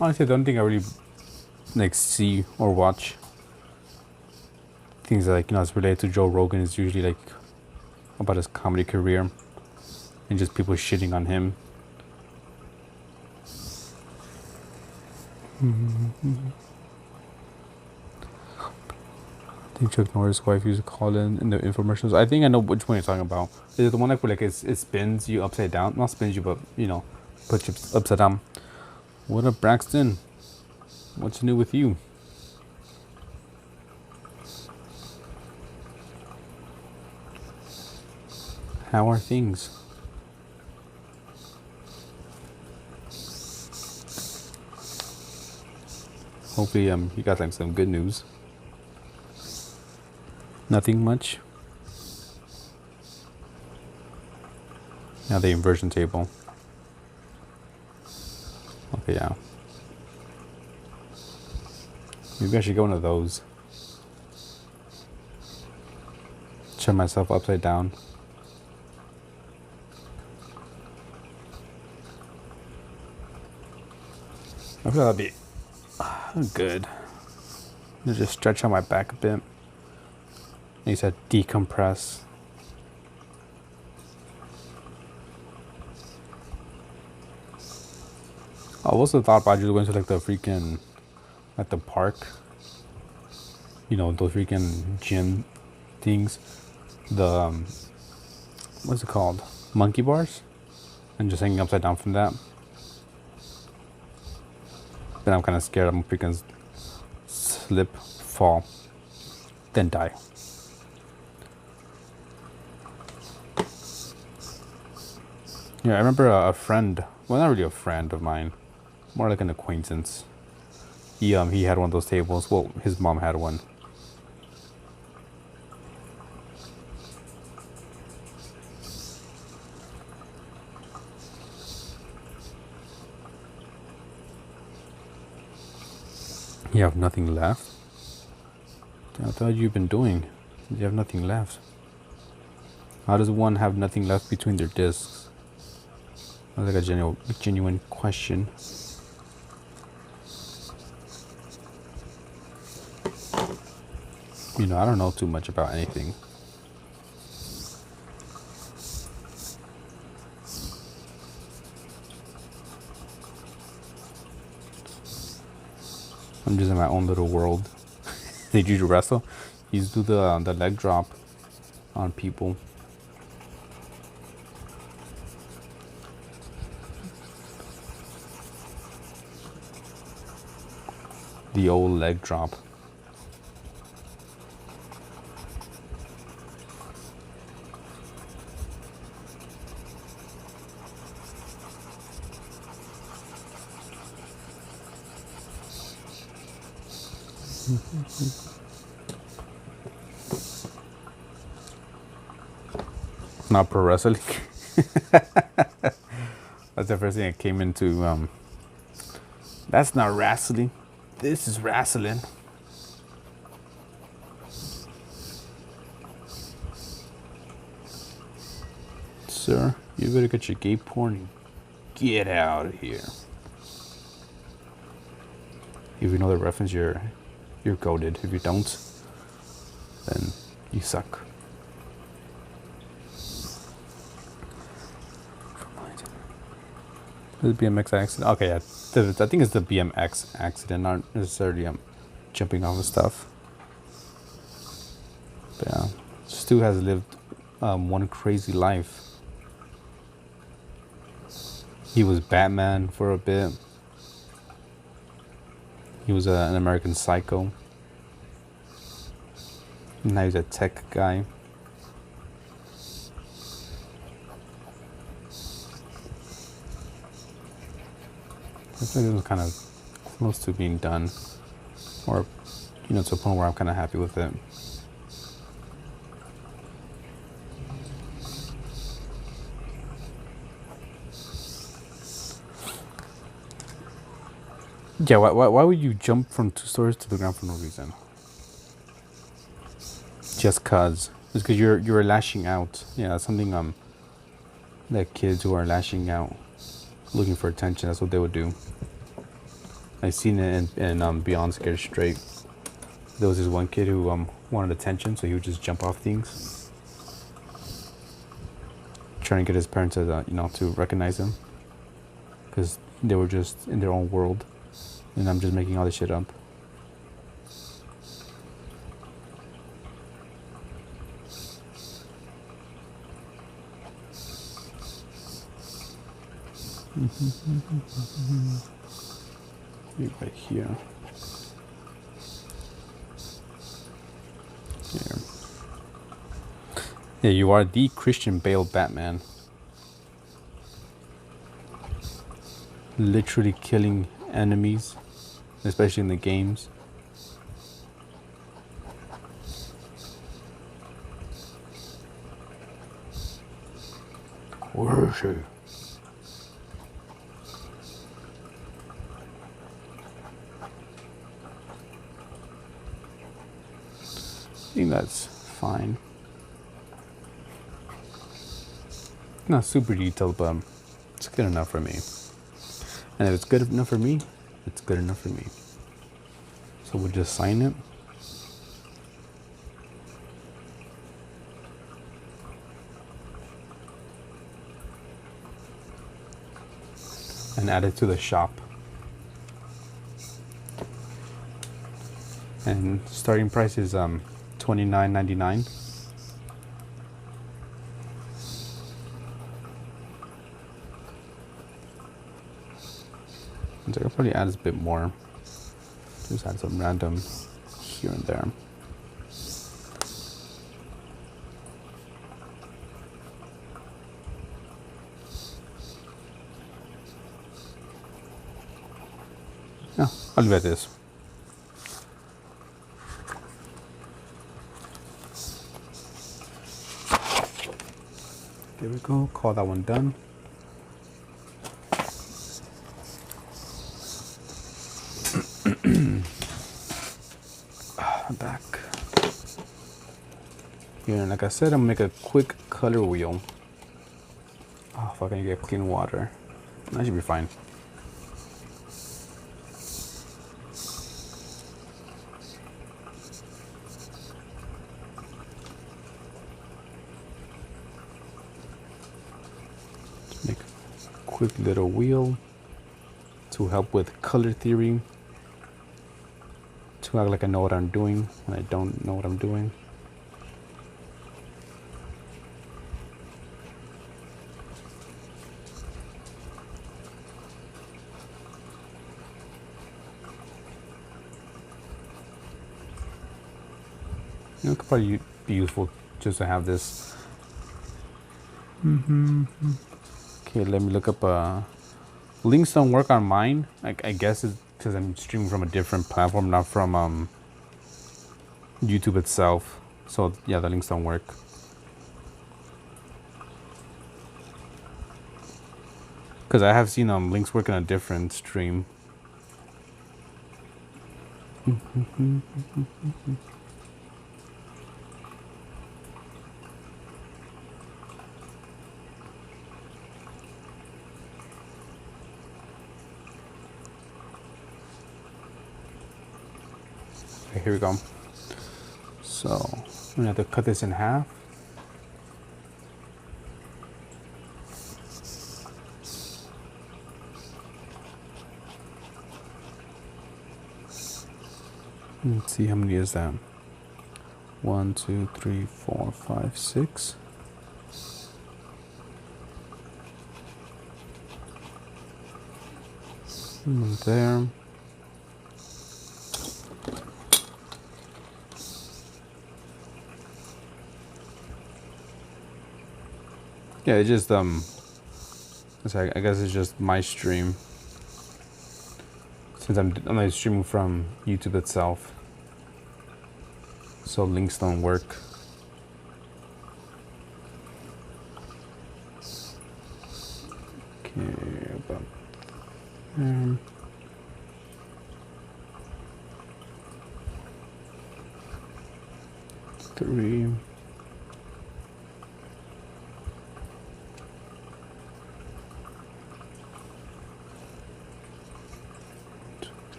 Honestly, I don't think I really like see or watch things like, you know, it's related to Joe Rogan. Is usually like about his comedy career and just people shitting on him. I think Chuck Norris' wife used to call in the infomercials. I think I know which one you're talking about. Is it the one like where like it spins you upside down? Not spins you, but you know, puts you upside down. What up, Braxton? What's new with you? How are things? Hopefully, you got like some good news. Nothing much. Now the inversion table. Okay, yeah. Maybe I should go into those. Turn myself upside down. I feel that'd be good. Just stretch out my back a bit. You said decompress. I also thought about just going to like the freaking, like the park. You know, those freaking gym things. The, what's it called? Monkey bars? And just hanging upside down from that. Then I'm kind of scared I'm freaking slip, fall, then die. Yeah, I remember a friend, well, not really a friend of mine, more like an acquaintance. He had one of those tables. Well, his mom had one. You have nothing left? I thought you've been doing. You have nothing left. How does one have nothing left between their discs? That's like a genuine question. You know, I don't know too much about anything. I'm just in my own little world. Did you wrestle? You used to do the leg drop on people. The old leg drop. Not pro wrestling. That's the first thing that came into. That's not wrestling. This is wrestling. Sir, you better get your gay porn and get out of here. If you know the reference, you're goated. If you don't, then you suck. The BMX accident. Okay, yeah. I think it's the BMX accident, not necessarily jumping off of stuff. But yeah, Stu has lived one crazy life. He was Batman for a bit. He was an American Psycho. Now he's a tech guy. I think it was kind of close to being done, or to a point where I'm kind of happy with it. Yeah, why would you jump from 2 stories to the ground for no reason? Just cause. It's because you're lashing out. Yeah, that's something that kids who are lashing out, looking for attention, that's what they would do. I've seen it in Beyond Scared Straight. There was this one kid who wanted attention, so he would just jump off things, trying to get his parents to to recognize him, because they were just in their own world, and I'm just making all this shit up. Right here. Here. Yeah, you are the Christian Bale Batman. Literally killing enemies, especially in the games. Where is she? I think that's fine. Not super detailed, but it's good enough for me. And if it's good enough for me, it's good enough for me. So we'll just sign it. And add it to the shop. And starting price is $29.99. So I'll probably add a bit more. Just add some random here and there. Yeah, I'll leave it at this. There we go, call that one done. I'm back. Here, and like I said, I'm gonna make a quick color wheel. Oh, if I can get clean water, that should be fine. Make a quick little wheel to help with color theory, to act like I know what I'm doing when I don't know what I'm doing. You know, it could probably be useful just to have this. Okay, let me look up. Links don't work on mine. I guess it's because I'm streaming from a different platform, not from YouTube itself. So yeah, the links don't work. Because I have seen links work in a different stream. Okay, here we go. So I'm gonna have to cut this in half. Let's see how many is that. 1, 2, 3, 4, 5, 6. And there. Yeah, it just I guess it's just my stream, since I'm not streaming from YouTube itself, so links don't work. Okay, about there. Three.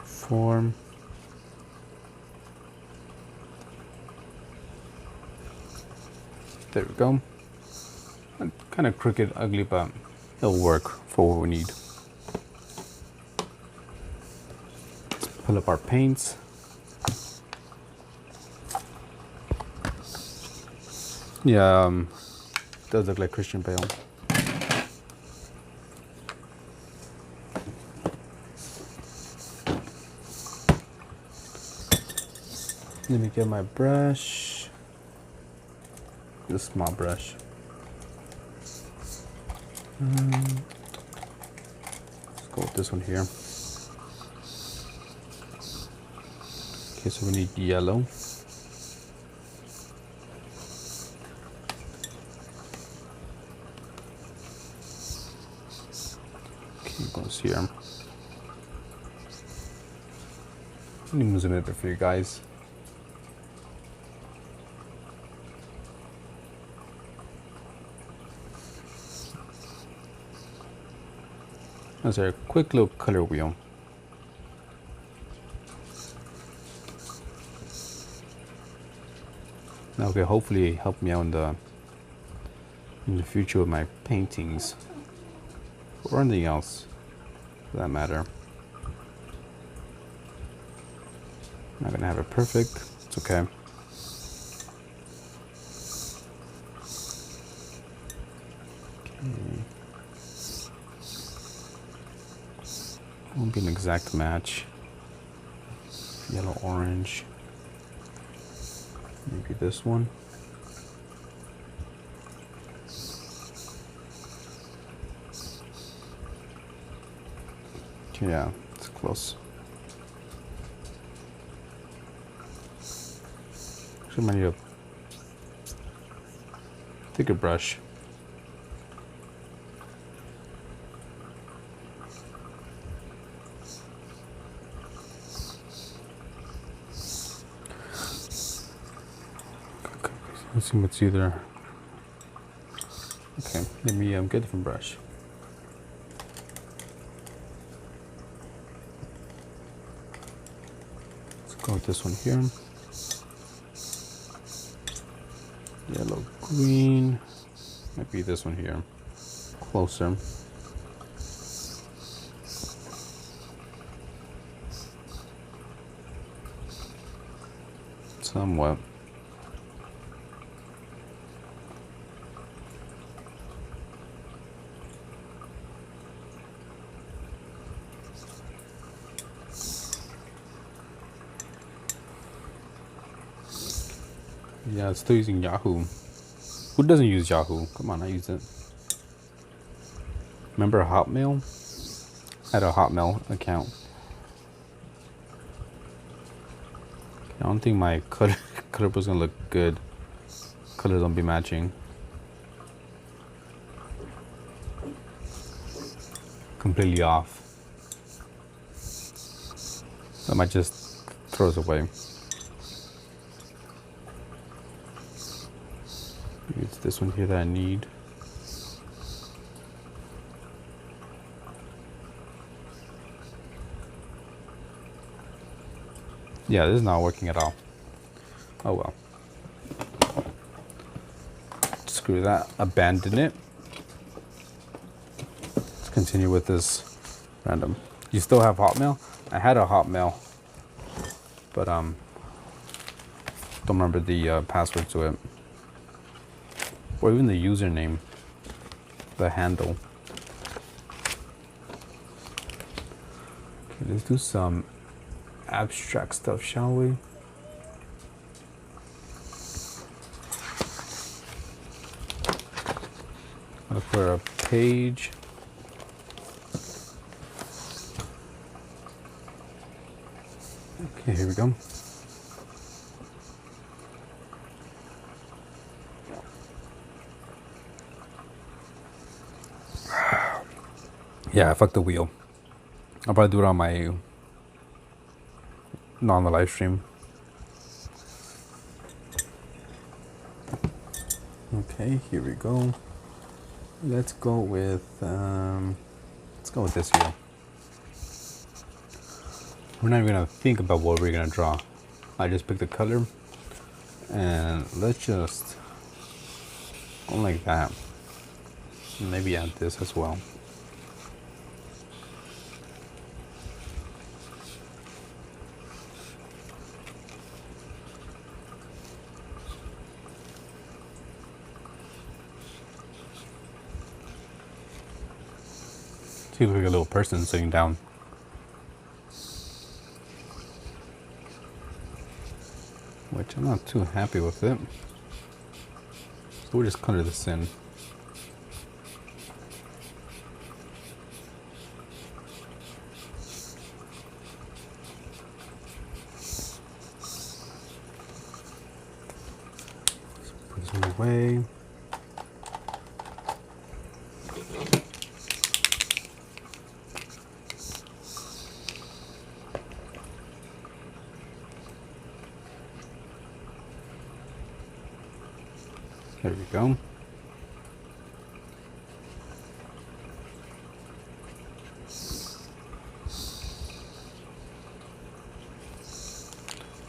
Form. There we go. Kind of crooked, ugly, but it'll work for what we need. Let's pull up our paints. Yeah, does look like Christian Bale. Let me get my brush. This small brush. Let's go with this one here. Okay, so we need yellow. Okay, goes here. Let me zoom it for you guys. That's our quick little color wheel. Now, okay, hopefully help me out in the future with my paintings or anything else for that matter. Not gonna have it perfect. It's okay. Won't be an exact match. Yellow, orange. Maybe this one. Yeah, it's close. Actually, might need a thicker brush. Let's see what's either. Okay, let me get a different brush. Let's go with this one here. Yellow, green. Might be this one here. Closer. Somewhat. Yeah, it's still using Yahoo. Who doesn't use Yahoo? Come on, I use it. Remember Hotmail? I had a Hotmail account. I don't think my color was gonna look good. Colors don't be matching. Completely off. I might just throw it away. It's this one here that I need. Yeah, this is not working at all. Oh well. Screw that. Abandon it. Let's continue with this random. You still have Hotmail? I had a Hotmail, but don't remember the password to it, or even the username, the handle. Okay, let's do some abstract stuff, shall we? Look for a page. Okay, here we go. Yeah, I fucked the wheel. I'll probably do it on my, not on the live stream. Okay, here we go. Let's go with this wheel. We're not even gonna think about what we're gonna draw. I just pick the color and let's just go like that. Maybe add this as well. See, like a little person sitting down. Which I'm not too happy with it. So we'll just color this in. Put this one away. There we go.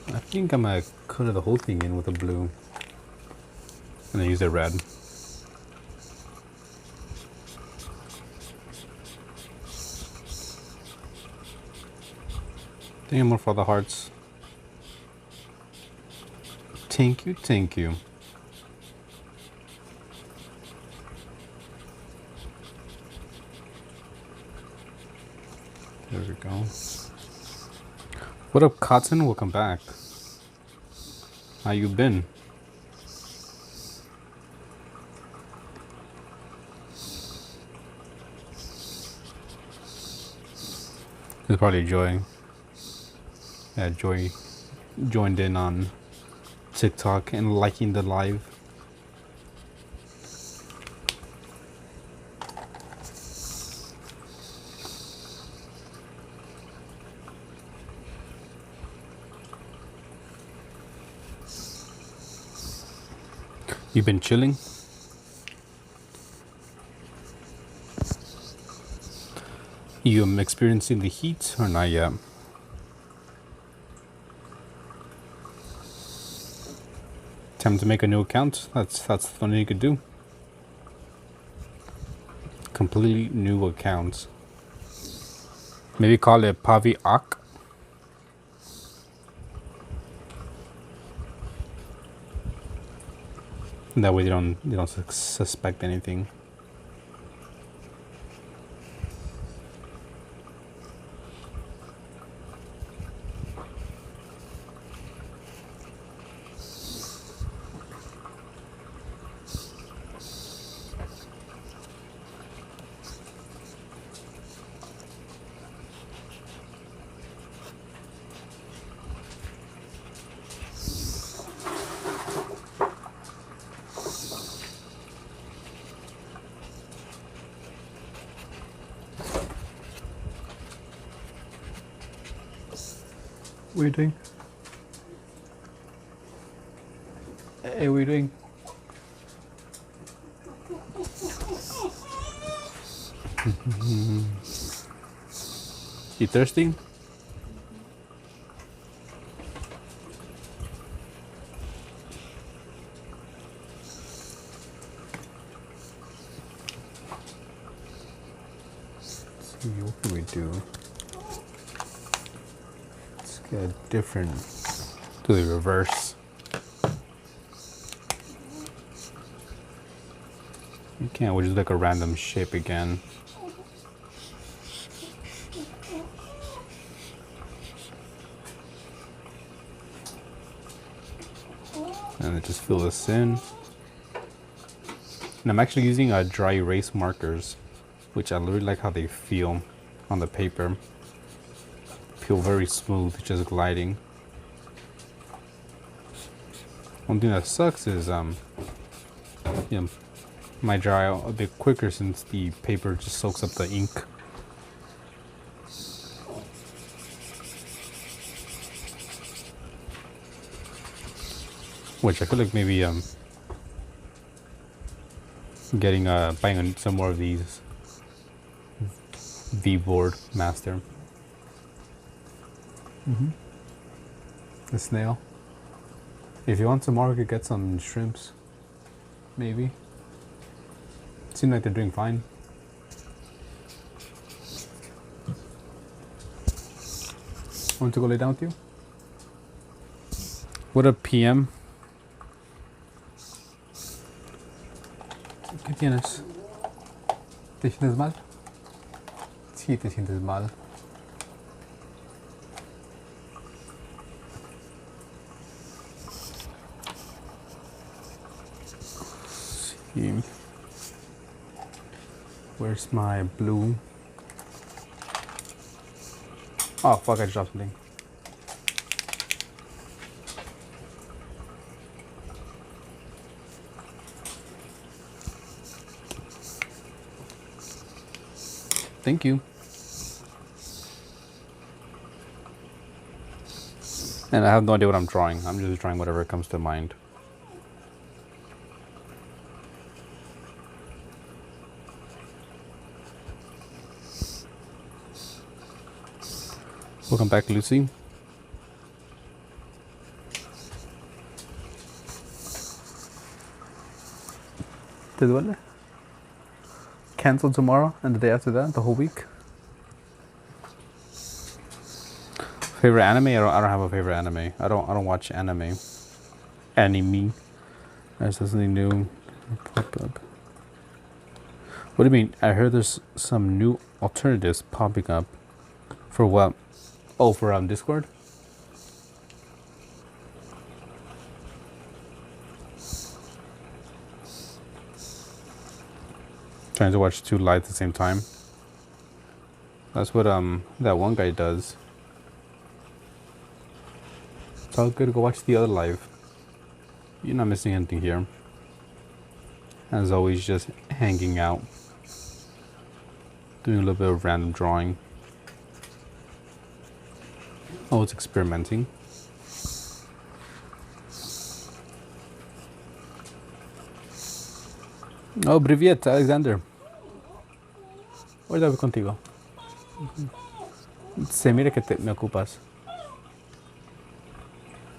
I think I'm gonna color the whole thing in with a blue and then use a red. I think I'm more for the hearts. Thank you, thank you. There we go. What up, Cotton? Welcome back. How you been? It's probably Joy. Yeah, Joy joined in on TikTok and liking the live. You been chilling? You experiencing the heat or not yet? Time to make a new account. That's the thing you could do. Completely new account. Maybe call it Pavi Ak. That way they don't suspect anything. What are you doing? Hey, what are you doing? You thirsty? Let's see, what can we do? Let's get different. Do the reverse. You can't, which is like a random shape again. And then just fill this in. And I'm actually using dry erase markers, which I really like how they feel on the paper. Feel very smooth, just gliding. One thing that sucks is you know, might dry out a bit quicker since the paper just soaks up the ink. Which I feel like maybe buying some more of these V-board master. The snail. If you want some more, we could get some shrimps. Maybe. Seem like they're doing fine. Want to go lay down with you? What up, PM? ¿Qué tienes? ¿Te sientes mal? Sí, te sientes mal. See. Where's my blue? Oh fuck, I dropped something. Thank you. And I have no idea what I'm drawing. I'm just drawing whatever comes to mind. Welcome back, Lucy. ¿Te duele? Cancel tomorrow and the day after that, the whole week. Favorite anime? I don't have a favorite anime. I don't watch anime. Anime. There's something new. Pop up. What do you mean? I heard there's some new alternatives popping up. For what? Oh, for Discord? Trying to watch two live at the same time. That's what that one guy does. It's all good to go watch the other live. You're not missing anything here. As always, just hanging out. Doing a little bit of random drawing. Oh, it's experimenting. Oh, привет, Alexander. Ahorita voy contigo. Se mira que me ocupas.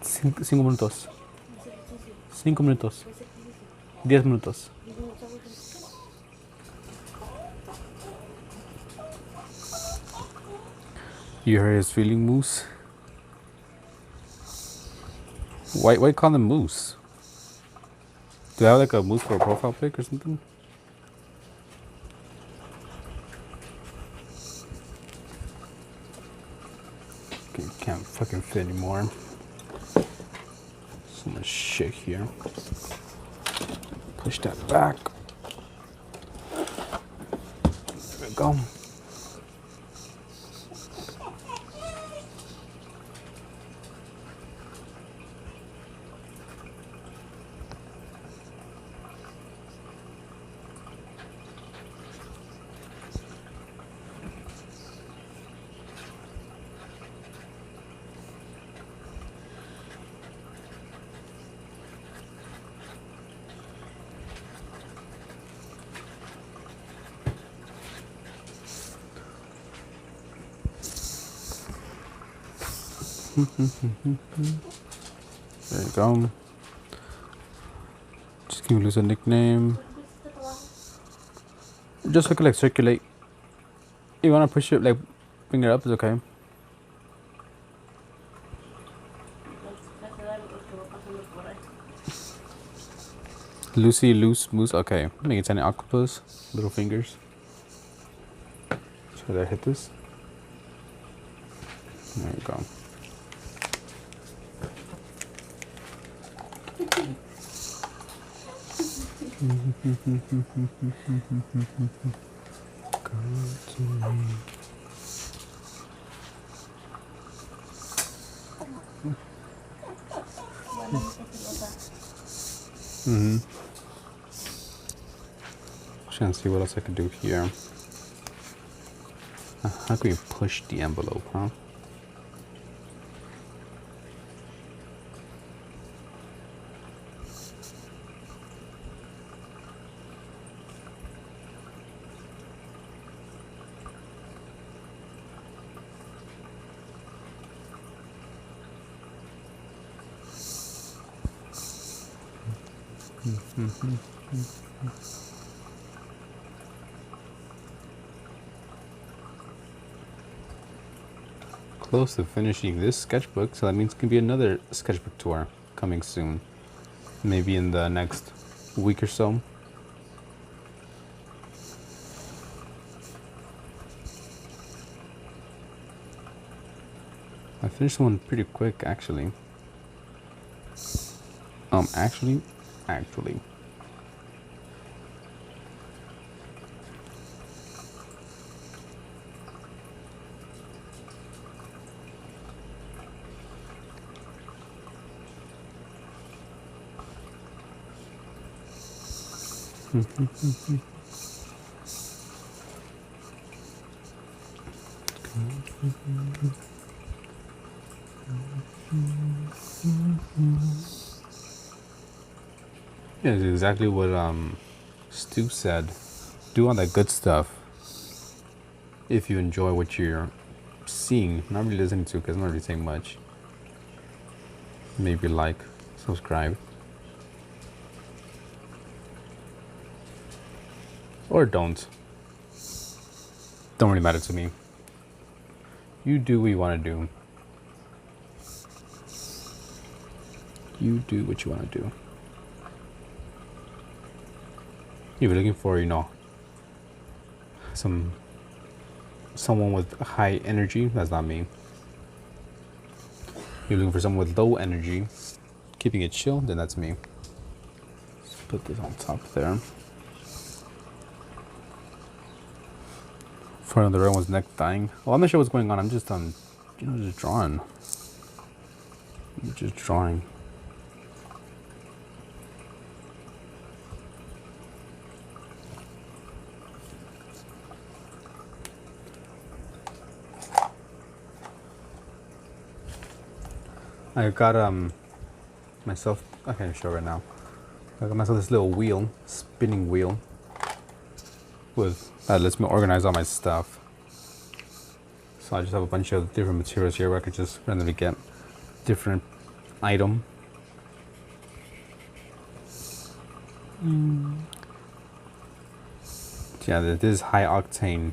5 minutos. 5 minutos. 10 minutos. You heard his feeling moose? Why call them moose? Do I have like a moose for a profile pic or something? Okay, can't fucking fit anymore. So much shit here. Push that back. There we go. There you go. Just can lose a nickname. Just so it can like circulate. You wanna push it, like bring it up, it's okay. Lucy, loose, moose, okay. Make it tiny octopus, little fingers. Should I hit this? There you go. Trying to see what else I could do here. How can we push the envelope, huh? Close to finishing this sketchbook, so that means it can be another sketchbook tour coming soon. Maybe in the next week or so. I finished one pretty quick, actually. Actually. Yeah, it's exactly what Stu said. Do all that good stuff if you enjoy what you're seeing. Not really listening to, because I'm not really saying much. Maybe like, subscribe. Or don't. Don't really matter to me. You do what you want to do. You do what you want to do. You're looking for, someone with high energy. That's not me. You're looking for someone with low energy, keeping it chill. Then that's me. Let's put this on top there. Front of the red one's neck dying. Well, I'm not sure what's going on. I'm just just drawing. I'm just drawing. I got myself. I can't show right now. I got myself this little wheel, spinning wheel. That lets me organize all my stuff. So I just have a bunch of different materials here where I could just randomly get different item. Yeah, this is high octane.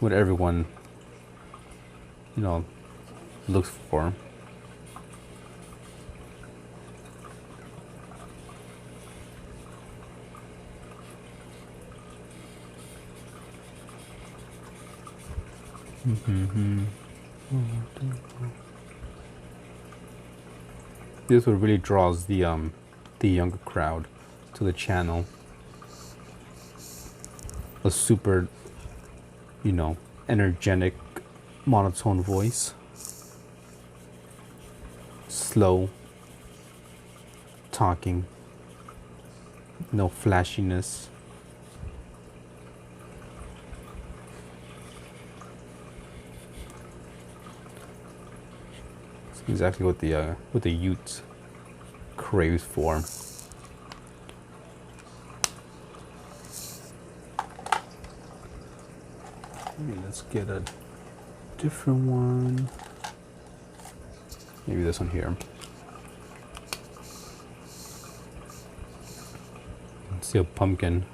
What everyone, looks for. This what really draws the younger crowd to the channel. A super, energetic, monotone voice. Slow talking. No flashiness. It's exactly what the youth craves for. Let's get a different one. Maybe this one here. Let's see a pumpkin.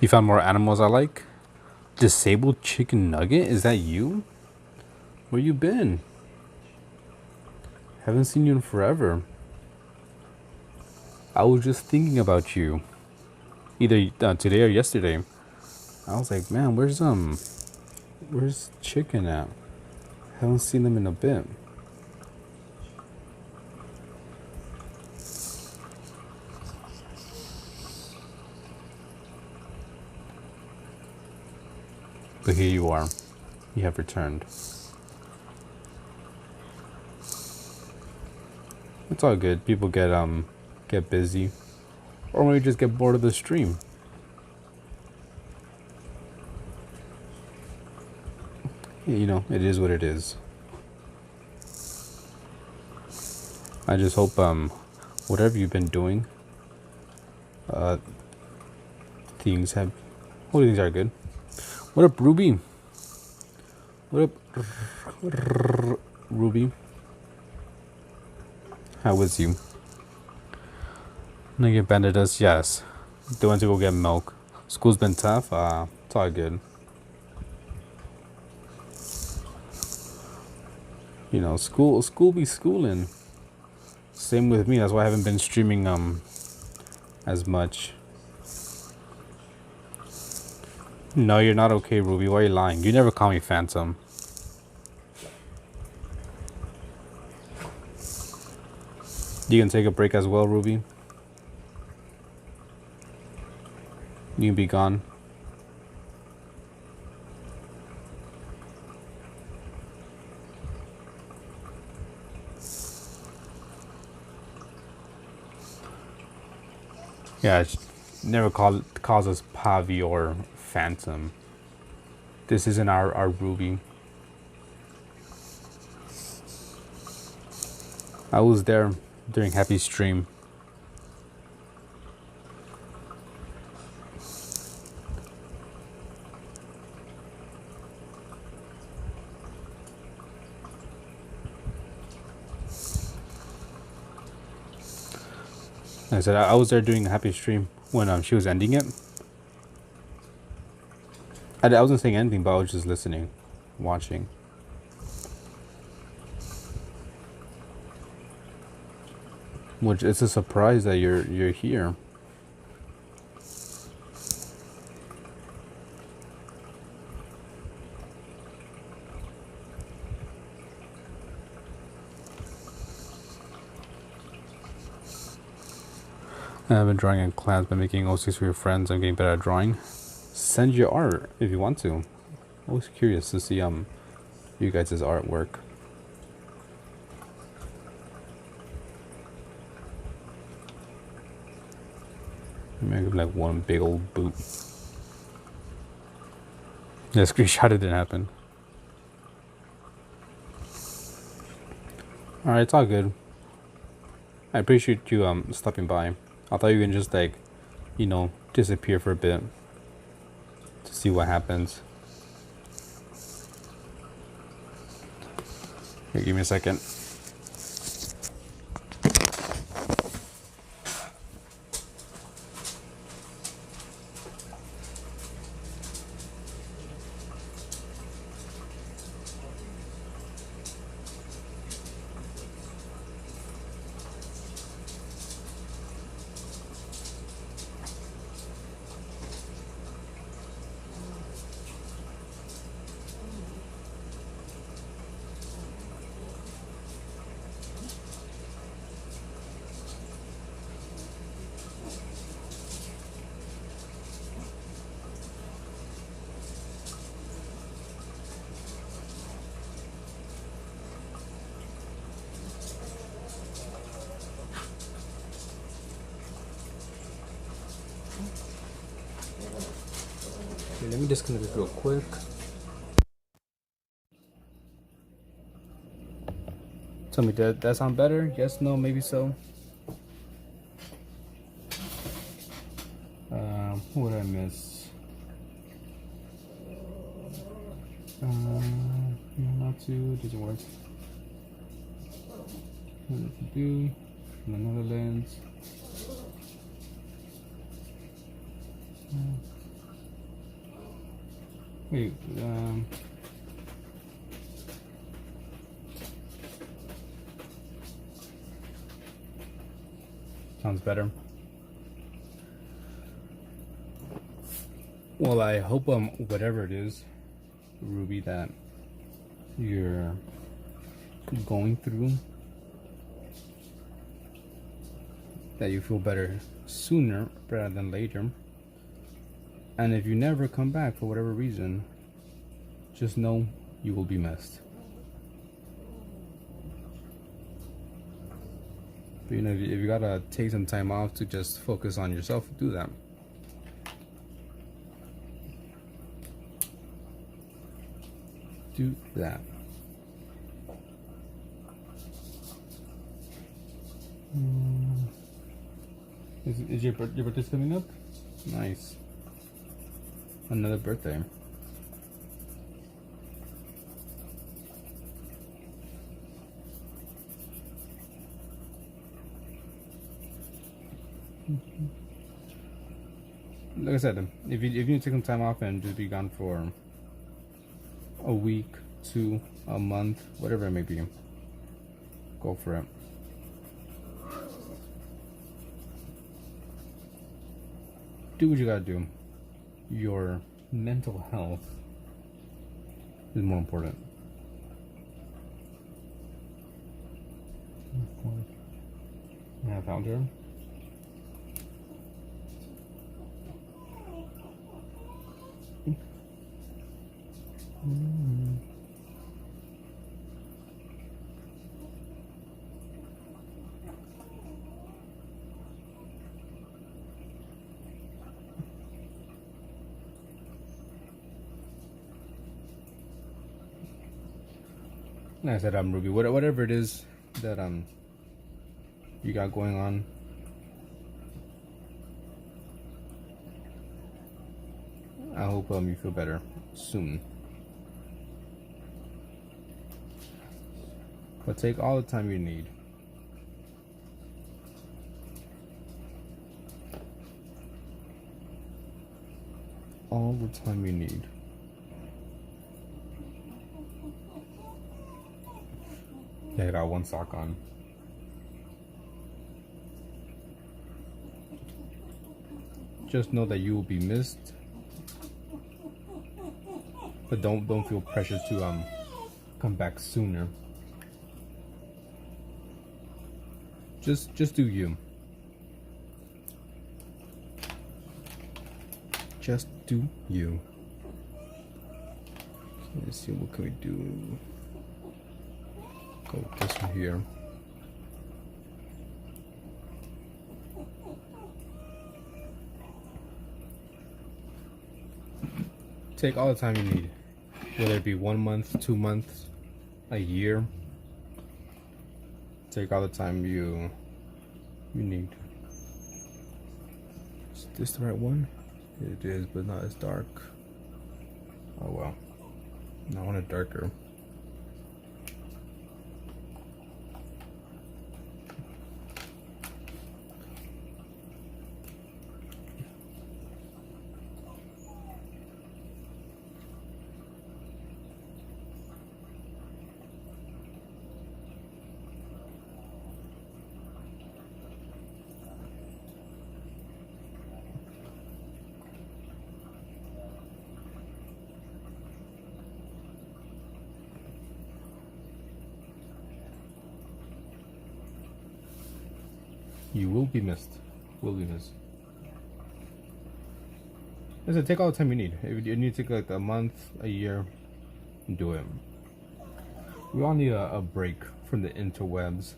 You found more animals I like? Disabled chicken nugget? Is that you? Where you been? Haven't seen you in forever. I was just thinking about you. Either today or yesterday. I was like, man, where's chicken at? Haven't seen them in a bit. But here you are. You have returned. It's all good. People get busy. Or maybe just get bored of the stream. It is what it is. I just hope whatever you've been doing, things are good. What up, Ruby? What up, Ruby? How was you? Nigga bandit us, yes. They went to go get milk. School's been tough. It's all good. School be schooling. Same with me. That's why I haven't been streaming as much. No, you're not okay, Ruby. Why are you lying? You never call me Phantom. You can take a break as well, Ruby. You can be gone. Yeah, never calls us Pavi or Phantom. This isn't our Ruby. I was there during Happy Stream. I said I was there doing a Happy Stream when she was ending it. I wasn't saying anything, but I was just listening, watching. Which it's a surprise that you're here. I've been drawing in class by making OCs for your friends. I'm getting better at drawing. Send your art if you want to. Always curious to see you guys' artwork. Maybe like one big old boot. Yeah, screenshot it didn't happen. Alright, it's all good. I appreciate you stopping by. I thought you were gonna just like, you know, disappear for a bit to see what happens. Here, give me a second. Let me disconnect this real quick. Tell me, did that sound better? Yes, no, maybe so. What did I miss? Not to, doesn't work. What to do? From another lens. Wait, sounds better. Well, I hope whatever it is, Ruby, that you're going through, that you feel better sooner rather than later. And if you never come back for whatever reason, just know you will be missed. But you know, if you gotta take some time off to just focus on yourself, do that. Do that. Is your birthday coming up? Nice. Another birthday. Like I said, if you need to take some time off and just be gone for a week, 2, a month, whatever it may be, go for it. Do what you gotta do. Your mental health is more important. Yeah, I found her. Like I said, Ruby, whatever it is that you got going on, I hope you feel better soon. But take all the time you need. All the time you need. Yeah, I got one sock on. just know that you will be missed. But don't feel pressure to come back sooner. Just do you. Just do you. Okay, let's see, what can we do? Go with this one here. Take all the time you need, whether it be 1 month, 2 months, a year. Take all the time you need. Is this the right one? It is, but not as dark. Oh well. I want it darker. You will be missed. Will be missed. Listen, take all the time you need. If you need to take like a month, a year, do it. We all need a break from the interwebs.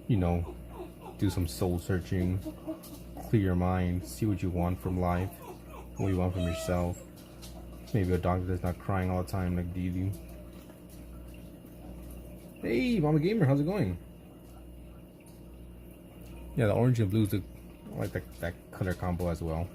You know, do some soul searching, clear your mind, see what you want from life, what you want from yourself. Maybe a doctor that's not crying all the time like Dee. Hey, Mama Gamer, how's it going? Yeah, the orange and blues look like that color combo as well.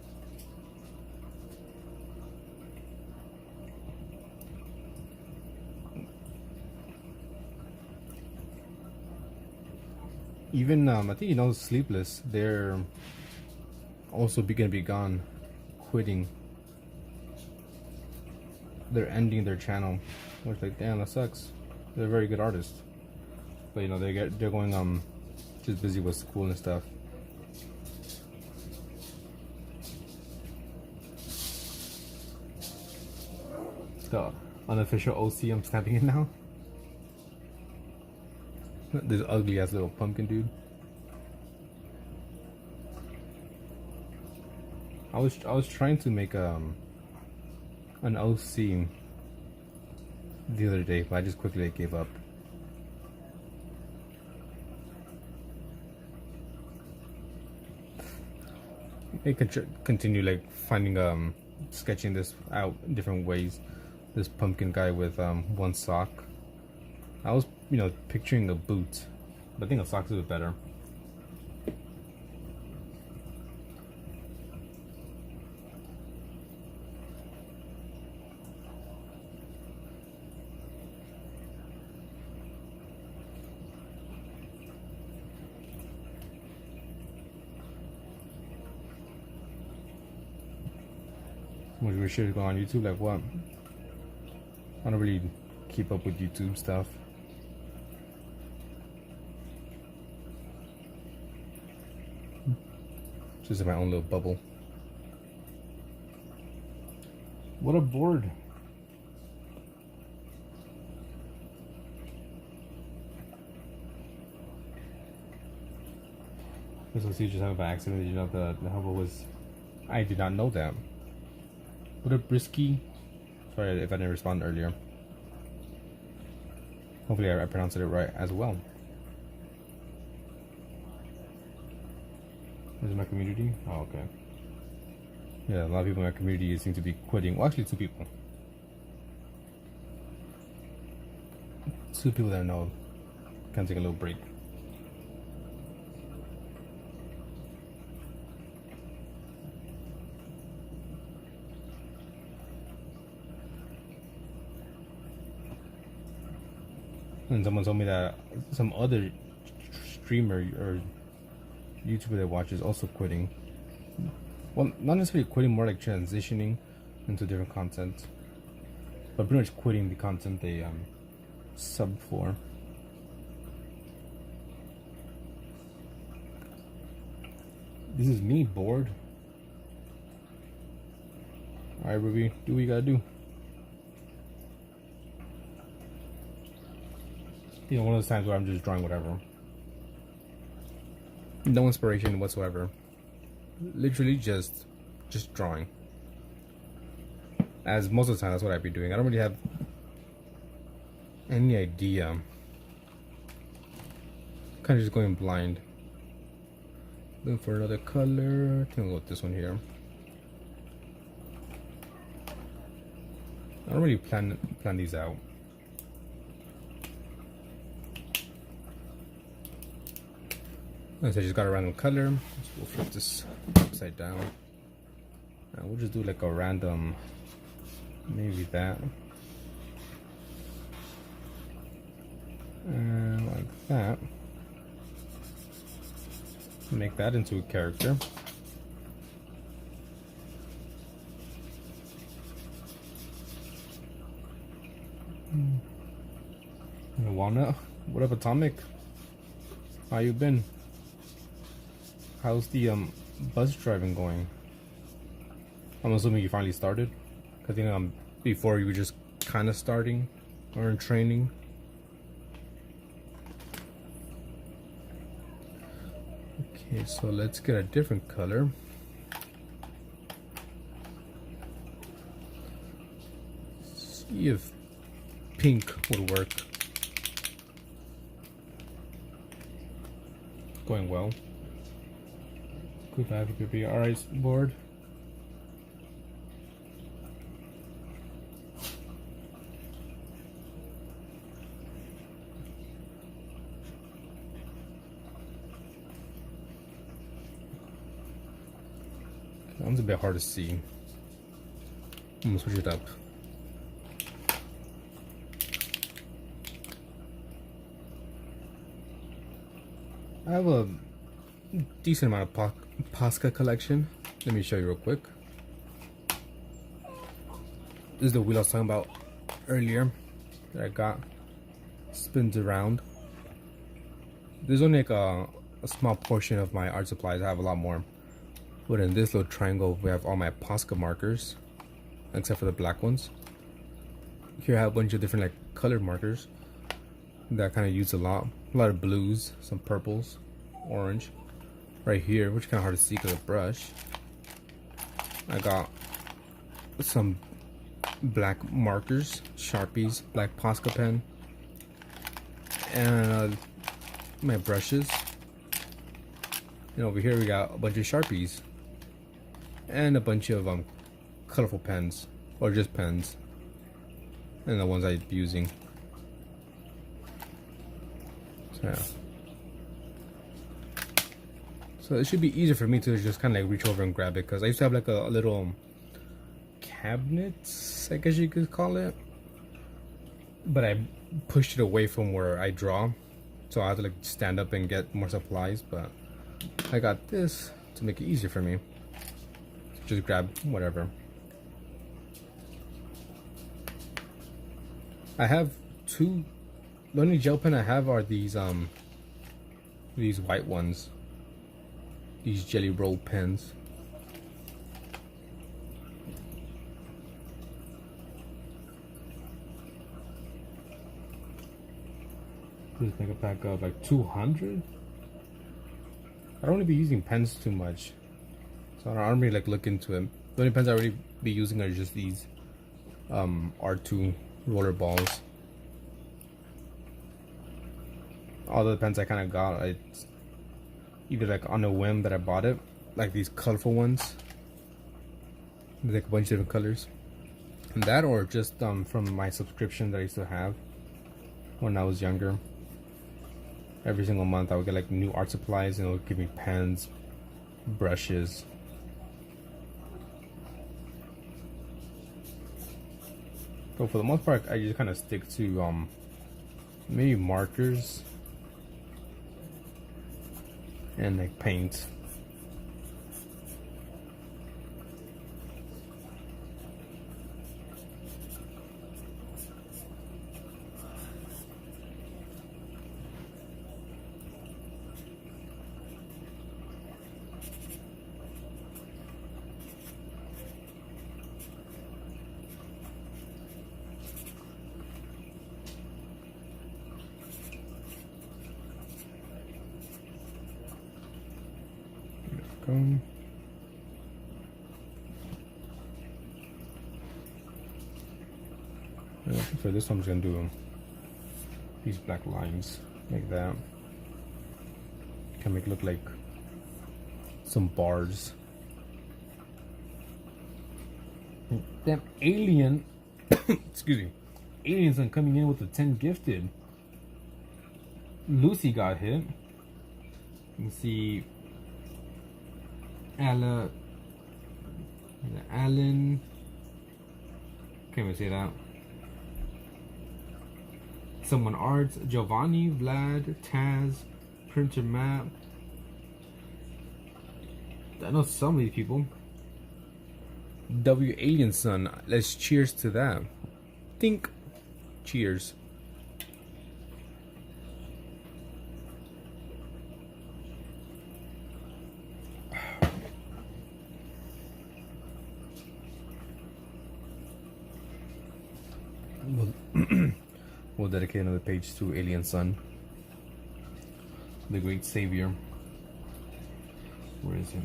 Even I think Sleepless, they're also gonna be gone, quitting. They're ending their channel, which like damn, that sucks. They're a very good artist, but they're going just busy with school and stuff. The unofficial OC, I'm snapping it now. This ugly ass little pumpkin dude. I was trying to make an OC the other day, but I just quickly gave up. I could continue like finding sketching this out in different ways. This pumpkin guy with one sock. I was picturing a boot, but I think a sock's a bit better. What we should go on YouTube, like what? I don't really keep up with YouTube stuff. Just in my own little bubble. What a board. This was just happened by accident. The hobo was. I did not know that. What a brisky. Sorry if I didn't respond earlier. Hopefully I pronounced it right as well. This is my community? Oh, okay. Yeah, a lot of people in my community seem to be quitting. Well, actually 2 people. 2 people that I know can take a little break. And someone told me that some other streamer or YouTuber that watches also quitting. Well, not necessarily quitting, more like transitioning into different content, but pretty much quitting the content they sub for. This is me bored. Alright, Ruby, do what you gotta do. You know, one of those times where I'm just drawing whatever. No inspiration whatsoever. Literally just drawing. As most of the time, that's what I'd be doing. I don't really have any idea. Kind of just going blind. Looking for another color. I think I'll go with this one here. I don't really plan these out. So I just got a random color. So we'll flip this upside down. And we'll just do like a random, maybe that. And like that. Make that into a character. Walnut, what up, Atomic? How you been? How's the bus driving going? I'm assuming you finally started. I think before you were just kind of starting or in training. Okay, so let's get a different color. See if pink would work. Going well. Good vibe, could be alright, board. That one's a bit hard to see. I'm gonna switch it up. I have a decent amount of Posca collection. Let me show you real quick. This is the wheel I was talking about earlier that I got. Spins around. There's only like a small portion of my art supplies. I have a lot more. But in this little triangle, we have all my Posca markers, except for the black ones. Here I have a bunch of different like colored markers that I kind of use a lot. A lot of blues, some purples, orange. Right here, which is kind of hard to see because of the brush, I got some black markers, Sharpies, black Posca pen, and my brushes. And over here we got a bunch of Sharpies and a bunch of colorful pens, or just pens, and the ones I'm using. So yeah. So it should be easier for me to just kind of like reach over and grab it, because I used to have like a little cabinet, I guess you could call it, but I pushed it away from where I draw, so I have to like stand up and get more supplies. But I got this to make it easier for me. Just grab whatever. I have the only gel pen I have are these white ones. These jelly roll pens. Please make a pack of like 200. I don't really be using pens too much, so I don't really like look into it. The only pens I really be using are just these R2 roller balls. All the pens I kind of got, it's either like on a whim that I bought it, like these colorful ones, like a bunch of different colors, and that, or just from my subscription that I used to have when I was younger. Every single month I would get like new art supplies, and it would give me pens, brushes. But for the most part, I just kind of stick to maybe markers and like paint. go. For this one, I'm just gonna do these black lines like that. Can make it look like some bars. Damn alien! Excuse me. Aliens are coming in with the 10 gifted. Lucy got hit. You can see Alan. Can't even say that. Someone Arts, Giovanni, Vlad, Taz, Printer Map. I know some of these people. W Alien Son. Let's cheers to that. Think. Cheers. We'll dedicate another page to Alien Son, the great savior. Where is it?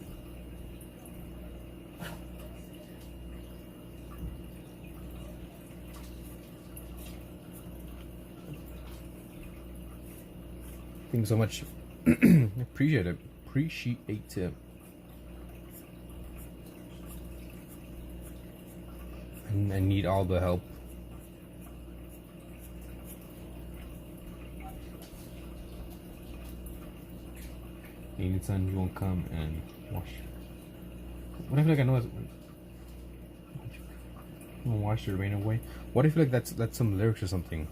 Thanks so much. Appreciate it. Appreciate it. And I need all the help. Alien Son, you won't come and wash. What I feel like I know is wash your rain away. What I feel like that's some lyrics or something.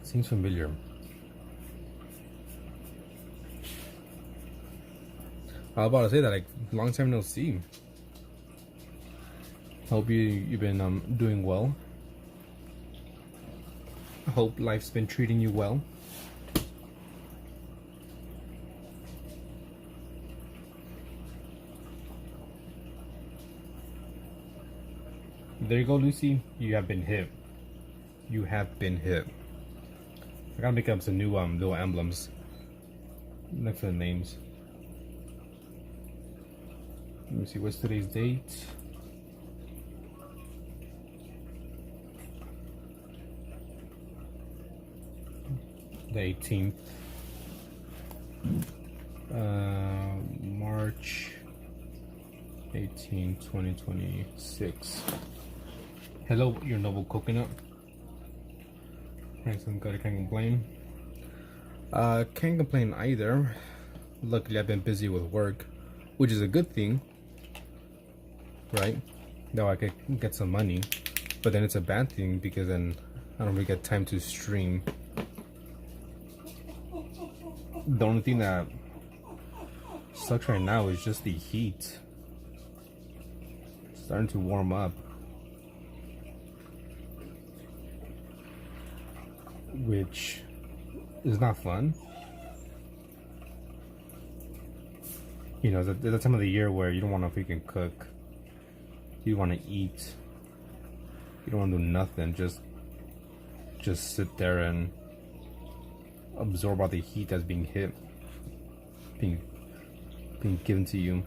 Seems familiar. I was about to say that, like, long time no see. Hope you've been doing well. I hope life's been treating you well. There you go, Lucy. You have been hit. You have been hit. I gotta make up some new little emblems next to the names. Let me see, what's today's date? The 18th. March 18, 2026. Hello, your noble coconut. Thanks, I'm good. I can't complain. Can't complain either. Luckily, I've been busy with work, which is a good thing, right? Now I could get some money, but then it's a bad thing because then I don't really get time to stream. The only thing that sucks right now is just the heat. It's starting to warm up, which is not fun. You know, there's a time of the year where you don't want to freaking cook. You want to eat. You don't want to do nothing. Just sit there and absorb all the heat that's being hit, being given to you.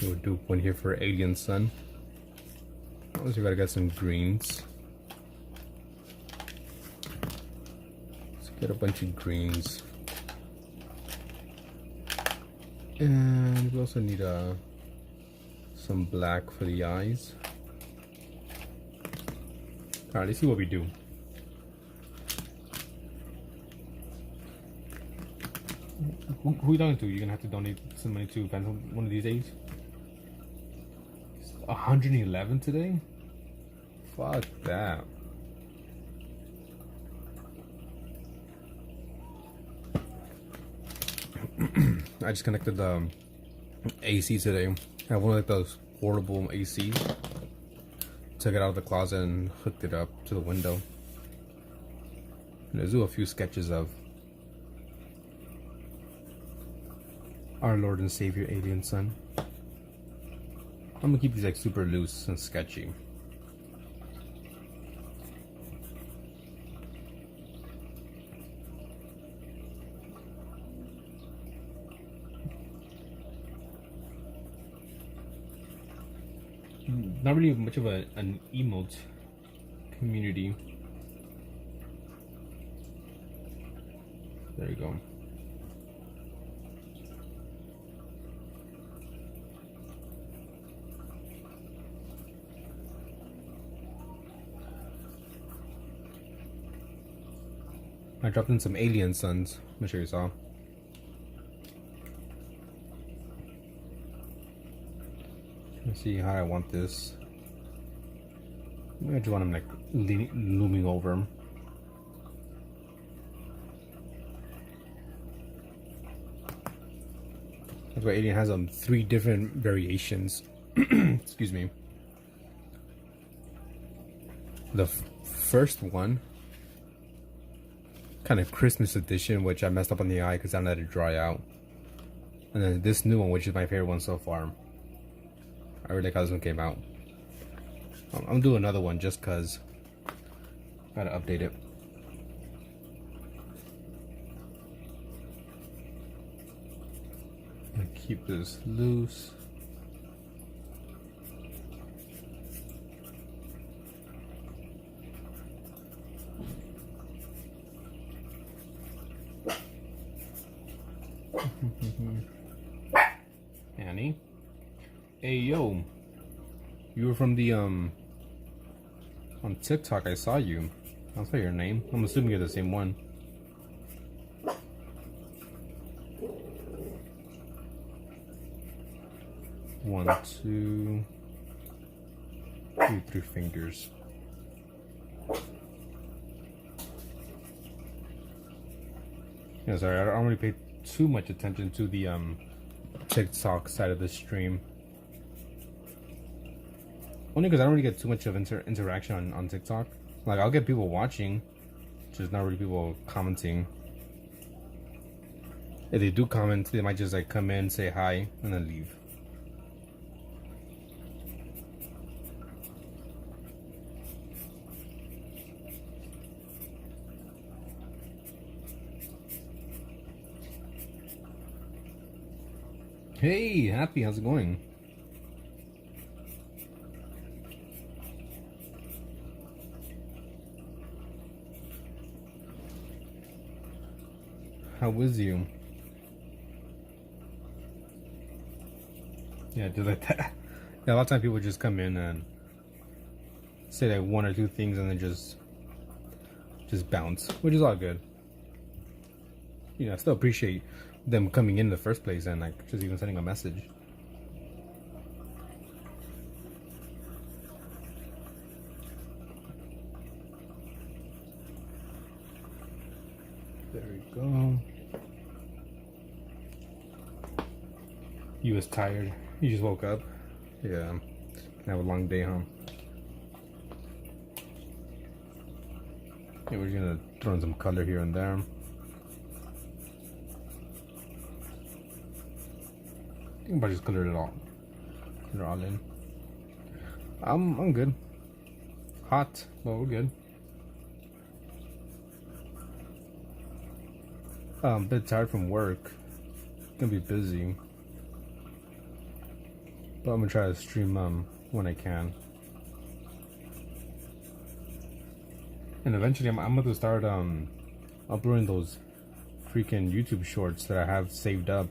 We'll do one here for Alien Son. Also, we gotta get some greens. Let's get a bunch of greens. And we also need some black for the eyes. Alright, let's see what we do. Who you talking to? You're gonna have to donate some money to Pencil one of these days. 111 today? Fuck that. I just connected the AC today. I have one of like those portable ACs. Took it out of the closet and hooked it up to the window. And let's do a few sketches of our Lord and Savior Alien Son. I'm gonna keep these like super loose and sketchy. not really much of an emote community. There you go. I dropped in some alien suns. I'm sure you saw. Let's see how I want this. I just want them like looming over them. That's why alien has 3 different variations. Excuse me. The first one, kind of Christmas edition, which I messed up on the eye because I let it dry out. And then this new one, which is my favorite one so far. I really like how this one came out. I'm gonna do another one just cause gotta update it. I'm gonna keep this loose. Annie. Hey yo. You were from the on TikTok. I saw you. I'll say your name. I'm assuming you're the same one. One, two, three fingers. Yeah, sorry, I don't really pay too much attention to the TikTok side of the stream. Only because I don't really get too much of interaction on TikTok. Like, I'll get people watching, just not really people commenting. If they do comment, they might just like come in, say hi, and then leave. Hey, Happy, how's it going? How was you? Yeah, do like that. Yeah, a lot of times people just come in and say like 1 or 2 things and then just bounce, which is all good. You know, I still appreciate them coming in the first place and like just even sending a message. There we go. You was tired. You just woke up. Yeah. Have a long day, huh? Yeah, we're gonna throw in some color here and there. I think I just colored it all. Color all in. I'm good. Hot, but we're good. I'm a bit tired from work. Gonna be busy. But I'm gonna try to stream when I can. And eventually I'm gonna start uploading those freaking YouTube shorts that I have saved up.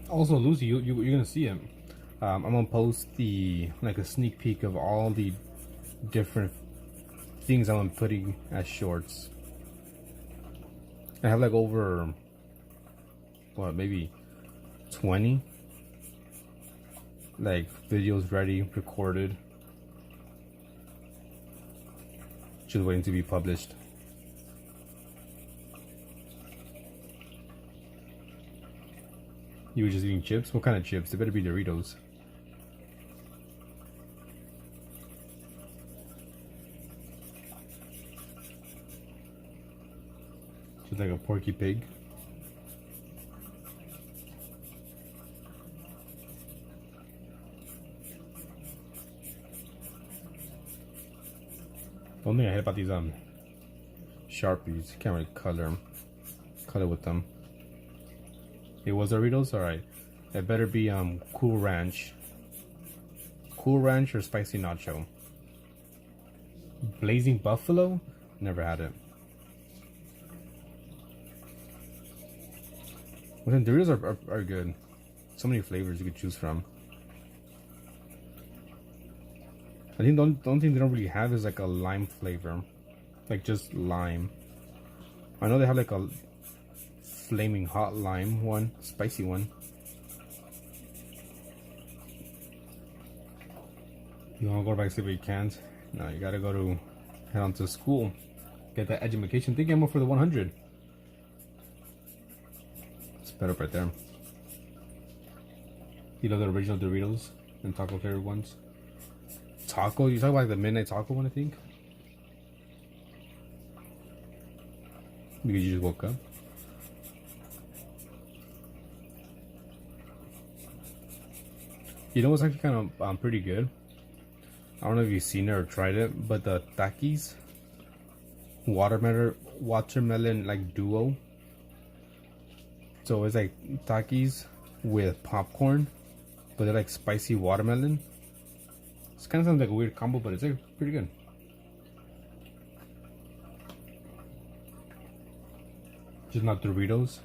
Also, Lucy, you're gonna see it. I'm gonna post like a sneak peek of all the different things I'm putting as shorts. I have like over what, maybe 20 like videos ready, recorded, just waiting to be published. You were just eating chips? What kind of chips? They better be Doritos. Just like a Porky Pig. One thing I hate about these Sharpies, you can't really color with them. It was Doritos? Alright. It better be Cool Ranch. Cool Ranch or Spicy Nacho. Blazing Buffalo? Never had it. Well, then Doritos are good. So many flavors you could choose from. I think the only thing they don't really have is like a lime flavor. Like just lime. I know they have like a flaming hot lime one, spicy one. You wanna go back to sleep but you can't? No, you gotta go to head on to school. Get that education. Think I'm up for the 100. It's better right there. You love the original Doritos and taco flavored ones? Taco? You talk about like the midnight taco one, I think? Because you just woke up. You know what's actually kind of pretty good? I don't know if you've seen it or tried it, but the Takis watermelon like duo. So it's like Takis with popcorn, but they're like spicy watermelon. It kind of sounds like a weird combo, but it's like pretty good. Just not Doritos.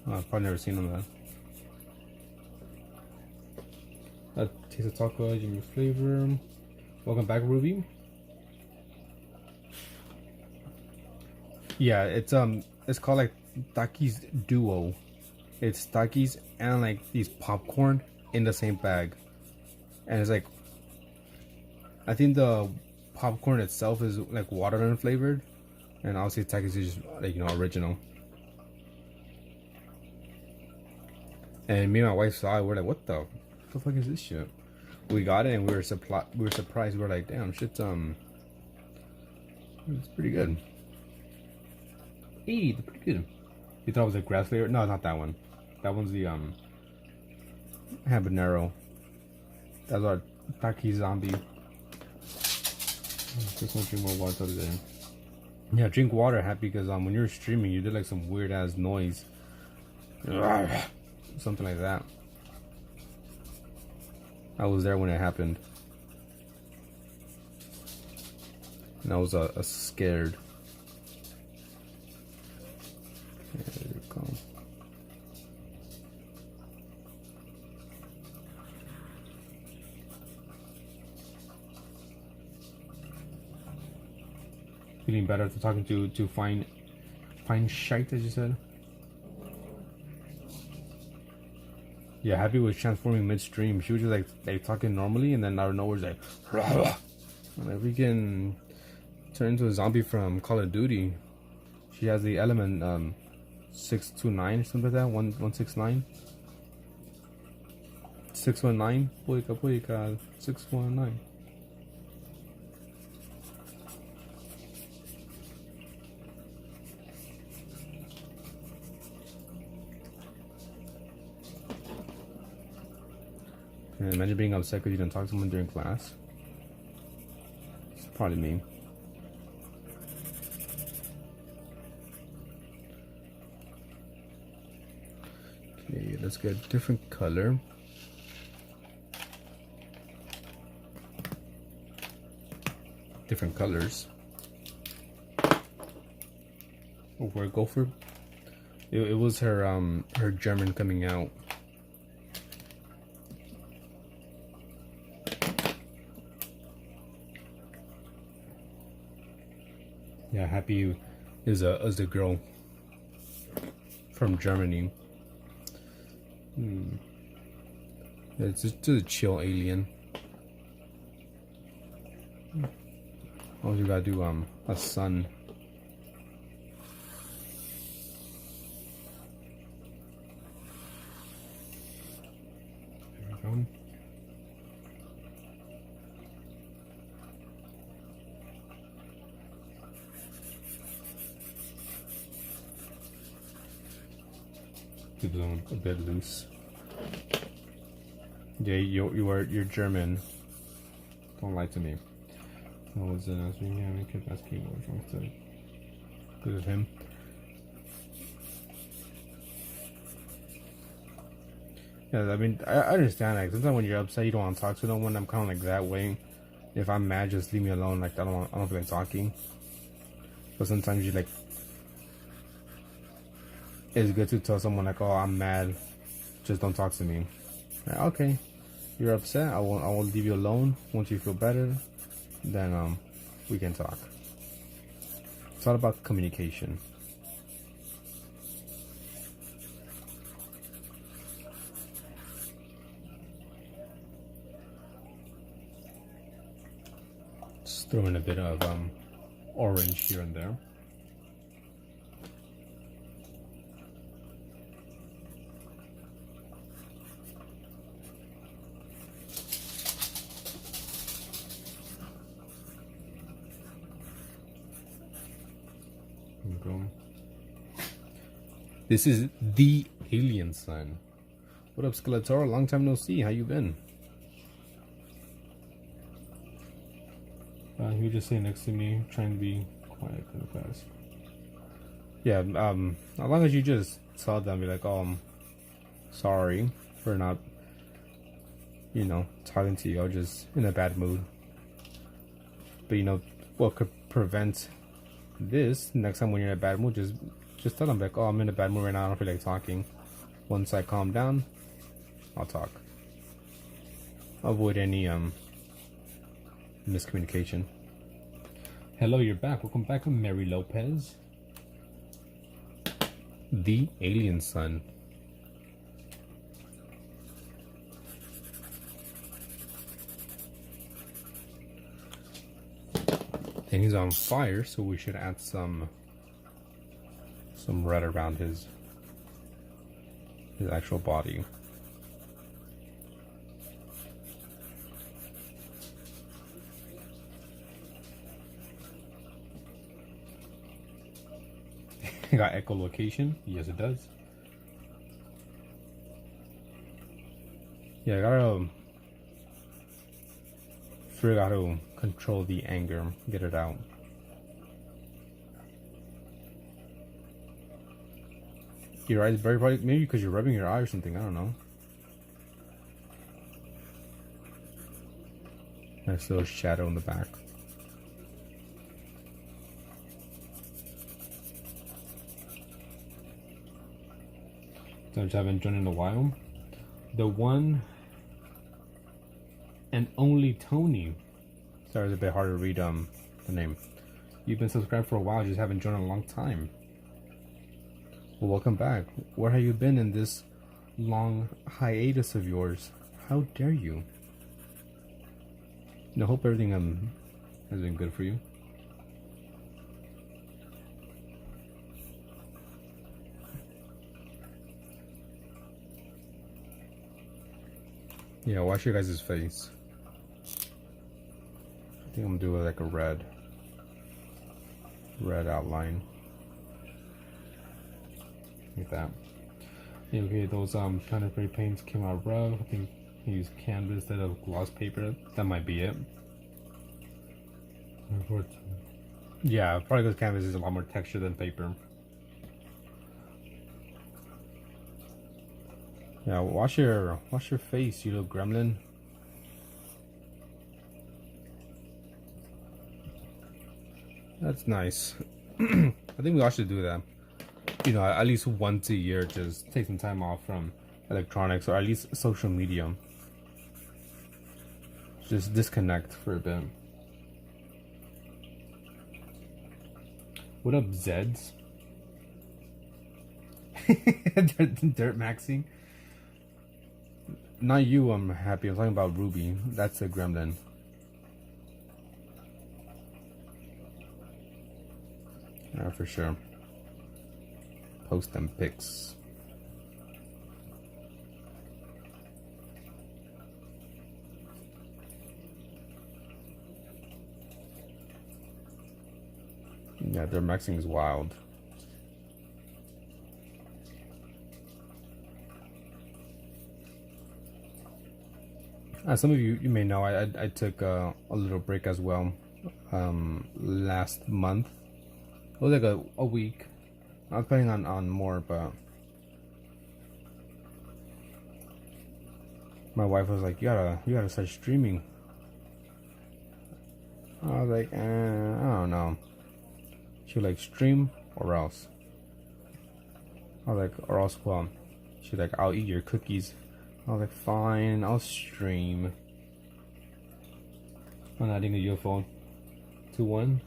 I've probably never seen them that. Taste of taco, give me flavor. Welcome back, Ruby. Yeah, it's called like Takis Duo. It's Takis and like these popcorn in the same bag, and it's like, I think the popcorn itself is like watermelon flavored, and obviously Takis is just like, you know, original. And me and my wife saw it. We're like, what the fuck is this shit? We got it and we were surprised. We were like, damn, shit's it's pretty good. Hey, it's pretty good. You thought it was a grass flavor? No, not that one. That one's the habanero. That's our Taki zombie. Just want to drink more water today. Yeah, drink water, happy, because when you're streaming, you did like some weird ass noise, something like that. I was there when it happened, and I was scared. There you go. Feeling better after talking to fine shite, as you said. Yeah, Happy was transforming midstream. She was just like talking normally, and then out of nowhere, like, like we can turn into a zombie from Call of Duty. She has the element 629, something like that. 169, 619, puika 619. And imagine being upset because you didn't talk to someone during class. It's probably me. Okay, let's get a different color. Different colors. Oh, where go for? It was her German coming out. Yeah, Happy is a girl from Germany. It's just a chill alien. Oh, you gotta do a sun. There we go. Keep them a bit loose. Yeah, you're German. Don't lie to me. What was it? I was reading. I kept asking what was wrong with it. Because of him. Yeah, I mean, I understand. Like sometimes when you're upset, you don't want to talk to no one. I'm kind of like that way. If I'm mad, just leave me alone. Like I don't feel like talking. But sometimes you like, it's good to tell someone like, oh, I'm mad. Just don't talk to me. Like, okay, you're upset. I will leave you alone. Once you feel better, then we can talk. It's all about communication. Just throw in a bit of orange here and there. Boom. This is the alien sun. What up, Skeletor? Long time no see. How you been? He was just sitting next to me, trying to be quiet kind of fast. Yeah, as long as you just tell them, be like, oh, I'm sorry for not, talking to you. I was just in a bad mood. But what could prevent this next time when you're in a bad mood, just tell them like, oh, I'm in a bad mood right now. I don't feel like talking. Once I calm down, I'll talk. Avoid any miscommunication. Hello, you're back. Welcome back, Mary Lopez. The alien sun. And he's on fire, so we should add some red around his actual body. Got echolocation? Yes, it does. Yeah, I gotta figure out how to control the anger, get it out. Your eyes very bright, maybe because you're rubbing your eye or something. I don't know. Nice little shadow in the back. Which I haven't done in a while. The one and only Tony. Sorry, it's a bit hard to read the name. You've been subscribed for a while, just haven't joined in a long time. Well, welcome back. Where have you been in this long hiatus of yours? How dare you? I hope everything has been good for you. Yeah, wash your guys' face. I think I'm gonna do like a red outline. Like that. Yeah, okay, those kind of gray paints came out rough. I think I used canvas instead of gloss paper. That might be it. Yeah, probably because canvas is a lot more texture than paper. Yeah, wash your face, you little gremlin. That's nice. I think we all should do that. At least once a year, just take some time off from electronics or at least social media. Just disconnect for a bit. What up, Zeds? Dirt maxing. Not you, I'm happy. I'm talking about Ruby. That's the gremlin. Yeah, for sure. Post them pics. Yeah, their maxing is wild. As some of you may know, I took a little break as well last month. It was like a week. I was planning on more, but My wife was like, you gotta start streaming. I was like, I don't know. She was like, stream or else. I was like, or else what? She's like, I'll eat your cookies. I was like, fine, I'll stream. I'm adding a UFO to one.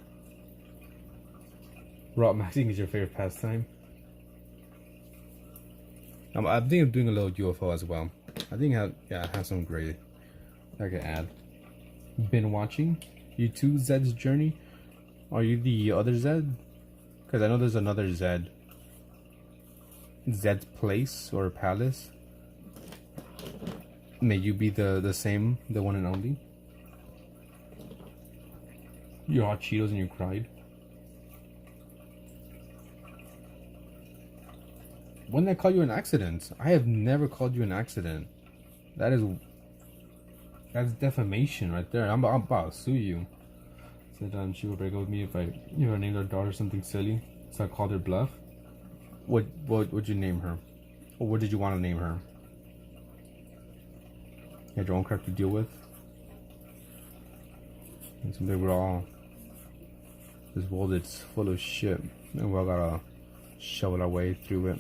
Rock maxing is your favorite pastime. I think I'm doing a little UFO as well. I think I have some great I can add. Been watching you two Zed's journey. Are you the other Zed? Because I know there's another Zed. Zed's place or palace. May you be the same, the one and only. You hot Cheetos and you cried. When did I call you an accident? I have never called you an accident. That's defamation right there. I'm about to sue you. Said she would break up with me if I named our daughter something silly. So I called her bluff. What would you name her? Or what did you want to name her? You had your own crap to deal with. And someday we're all this world it's full of shit. And we all gotta shovel our way through it.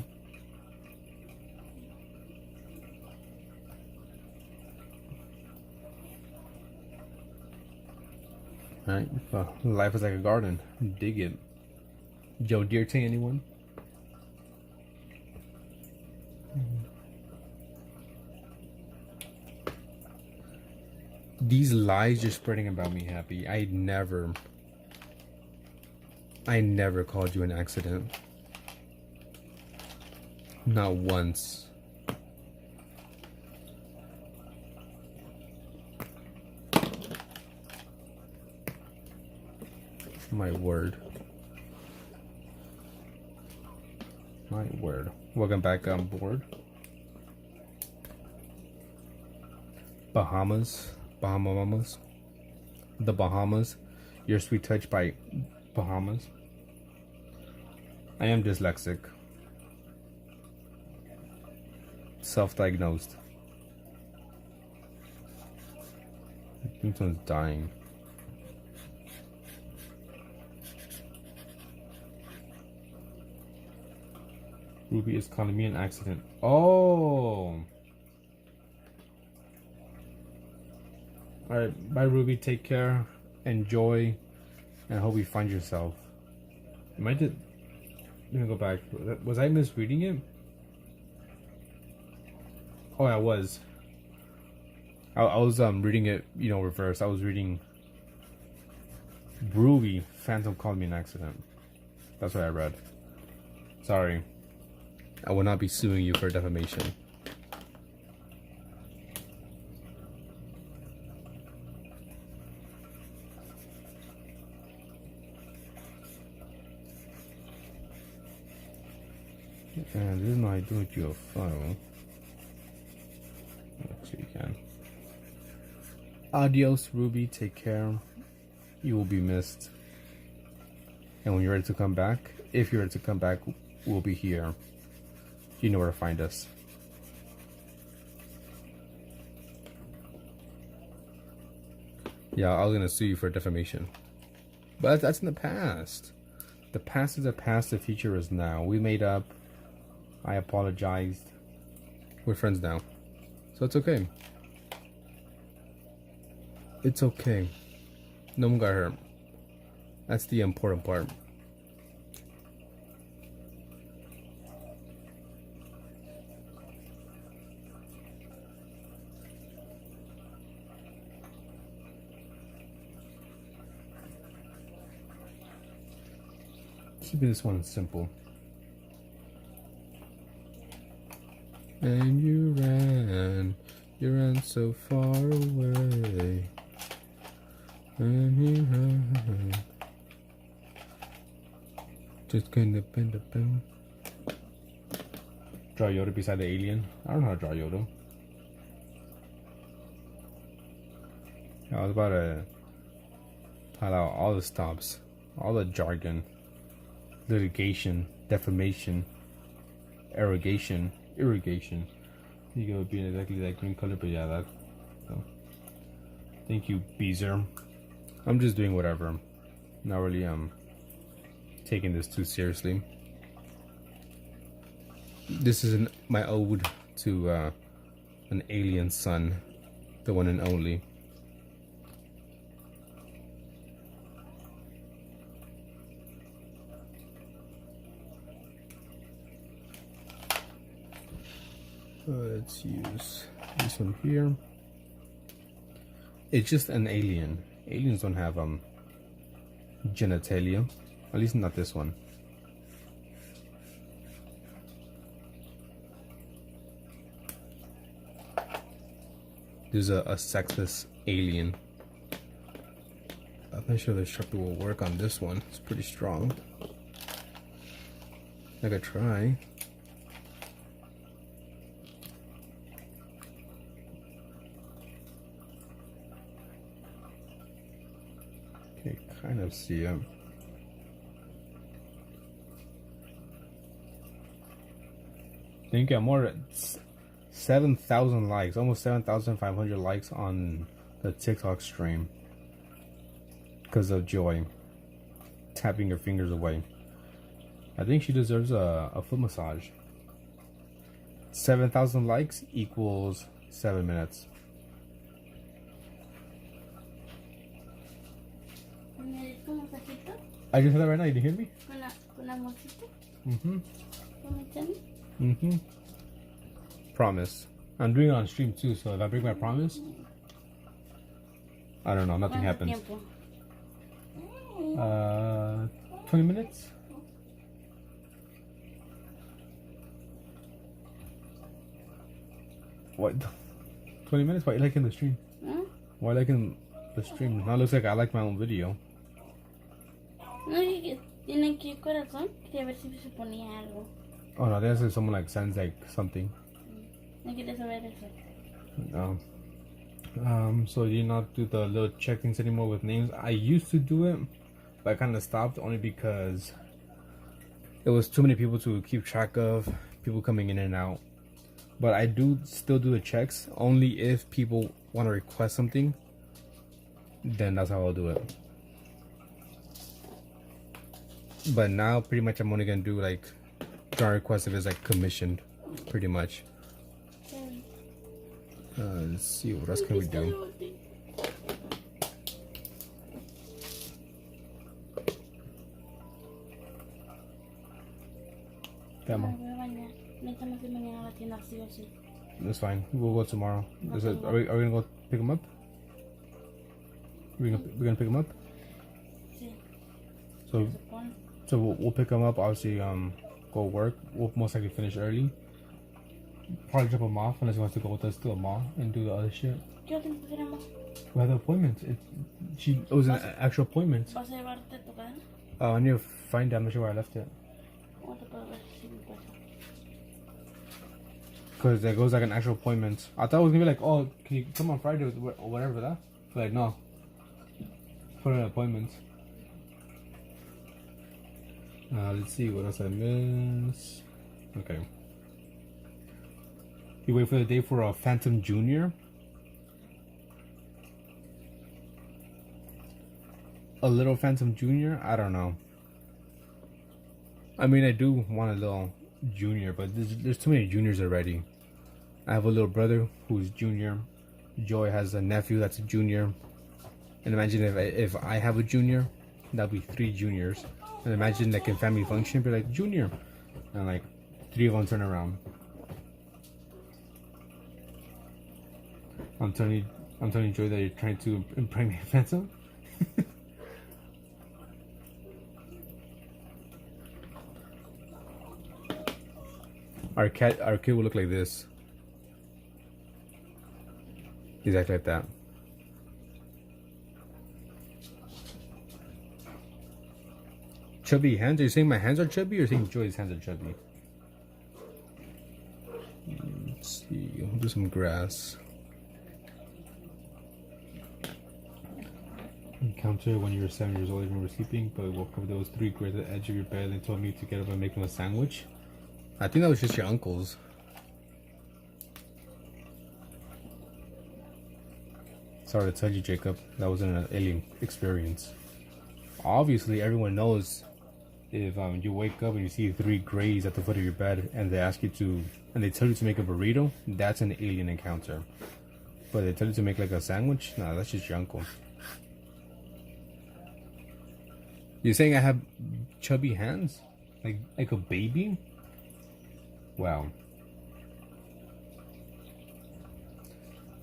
Alright, life is like a garden. Dig it. Joe Deer to anyone? These lies you're spreading about me, Happy. I never called you an accident. Not once. My word. My word. Welcome back on board. Bahamas. Bahamas. The Bahamas. Your Sweet Touch by Bahamas. I am dyslexic. Self-diagnosed. I think someone's dying. Ruby is calling me an accident. Oh! Alright, bye Ruby, take care, enjoy, and I hope you find yourself. Let me go back. Was I misreading it? Oh, I was. I was reading it, reverse. I was reading Ruby, Phantom called me an accident. That's what I read. Sorry. I will not be suing you for defamation. And this is not how you do it, your phone. Let's see if you can. Adios, Ruby. Take care. You will be missed. And when you're ready to come back, if you're ready to come back, we'll be here. You know where to find us. Yeah, I was gonna sue you for defamation. But that's in the past. The past is the past, the future is now. We made up. I apologized. We're friends now. So it's okay. It's okay. No one got hurt. That's the important part. Keeping this one simple. And you ran so far away. And you ran. Just gonna bend up. Draw Yoda beside the alien. I don't know how to draw Yoda. I was about to pull out all the stops, all the jargon, litigation, defamation, irrigation, You go be exactly that green color, but yeah, that. So. Thank you, Beezer. I'm just doing whatever. Not really taking this too seriously. This is my ode to an alien son, the one and only. Let's use this one here. It's just an alien. Aliens don't have genitalia. At least not this one. There's a sexless alien. I'm not sure the Sharpie will work on this one. It's pretty strong. I could try. Okay, kind of see him. Thank you. More 7,000 likes, almost 7,500 likes on the TikTok stream because of Joy tapping her fingers away. I think she deserves a foot massage. 7,000 likes equals 7 minutes. I just said that right now. You didn't hear me? Promise. I'm doing it on stream too, so if I break my promise, I don't know, nothing happens. 20 minutes? What? 20 minutes? Why are you liking the stream? Why are you liking the stream? Now it looks like I like my own video. No, tiene aquí corazón. Quería ver si se ponía algo. Oh no, there's someone like sends like something. No quería saber eso. No. So you not do the little check things anymore with names? I used to do it, but I kind of stopped only because it was too many people to keep track of, people coming in and out. But I do still do the checks only if people want to request something. Then that's how I'll do it. But now pretty much I'm only gonna do like drawing requests if it's like commissioned, pretty much. Let's see, what else can we do? That's fine. We'll go tomorrow. Are we gonna go pick them up? We're gonna pick them up? So we'll pick them up. Obviously, go work. We'll most likely finish early. Probably drop them off unless he wants to go with us to a mall and do the other shit. We have the appointment. It was an actual appointment. I need to find it. I'm not sure where I left it. Because it goes like an actual appointment. I thought it was gonna be like, oh, can you come on Friday or whatever that? But like, no. Put an appointment. Let's see what else I missed. Okay. You wait for the day for a Phantom Junior. A little Phantom Junior? I don't know. I mean, I do want a little junior, but there's too many juniors already. I have a little brother who's junior. Joy has a nephew that's a junior. And imagine if I have a junior, that'd be 3 juniors. And imagine like in family function, be like junior, and like 3 of them turn around. I'm telling Joy that you're trying to impregnate Phantom. Our kid will look like this. Exactly like that. Chubby hands? Are you saying my hands are chubby or are you saying Joy's hands are chubby? Let's see. We'll do some grass. Encounter when you were 7 years old, you were sleeping, but woke up, there was 3 gray at the edge of your bed and told me to get up and make him a sandwich. I think that was just your uncle's. Sorry to tell you, Jacob, that wasn't an alien experience. Obviously, everyone knows if you wake up and you see three grays at the foot of your bed and they ask you to, and they tell you to make a burrito, that's an alien encounter. But they tell you to make like a sandwich? Nah, that's just your uncle. You're saying I have chubby hands? Like a baby? Wow.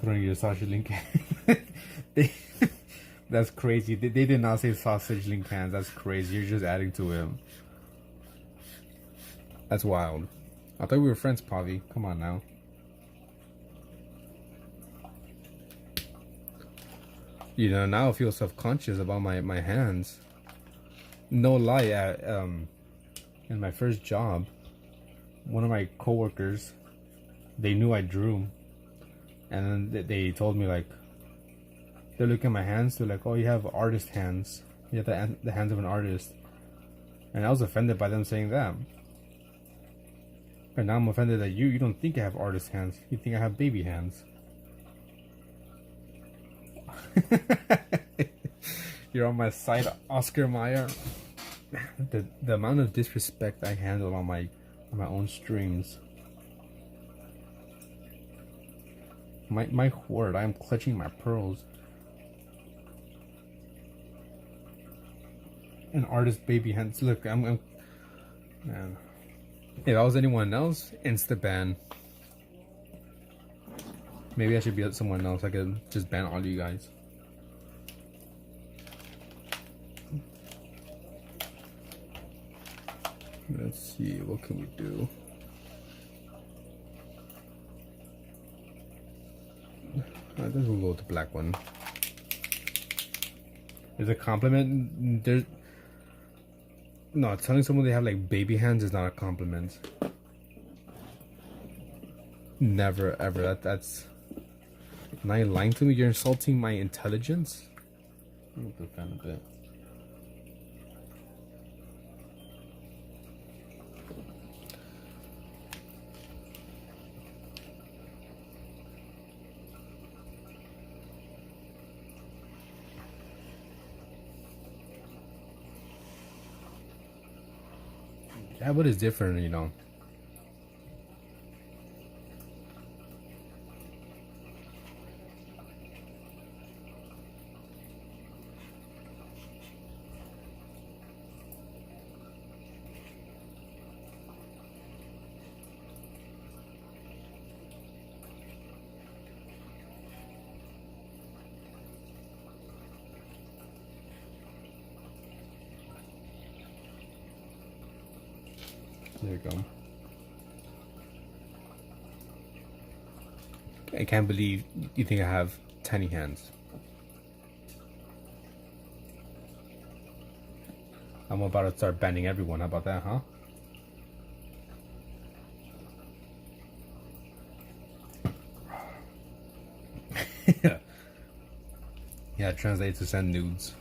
Throwing your sausage link. That's crazy. They did not say sausage link hands. That's crazy. You're just adding to it. That's wild. I thought we were friends, Pavi. Come on now. You know, now I feel self-conscious about my hands. No lie, in my first job, one of my coworkers, they knew I drew, and then they told me, like, they're looking at my hands, they're like, oh, you have artist hands, you have the hands of an artist, and I was offended by them saying that. And now I'm offended that you don't think I have artist hands, you think I have baby hands. You're on my side, Oscar Mayer. The amount of disrespect I handle on my own streams. My word, I am clutching my pearls. An artist baby hands. Look, I'm man. If I was anyone else, insta ban. Maybe I should be someone else. I could just ban all you guys. Let's see, what can we do? I think we'll go with the black one. Is a compliment? There's no, telling someone they have like baby hands is not a compliment. Never ever. That's now you're lying to me. You're insulting my intelligence. I'm gonna put the fan a bit. Yeah, but it's different, you know. There you go. I can't believe you think I have tiny hands. I'm about to start banning everyone. How about that, huh? Yeah, translate to send nudes.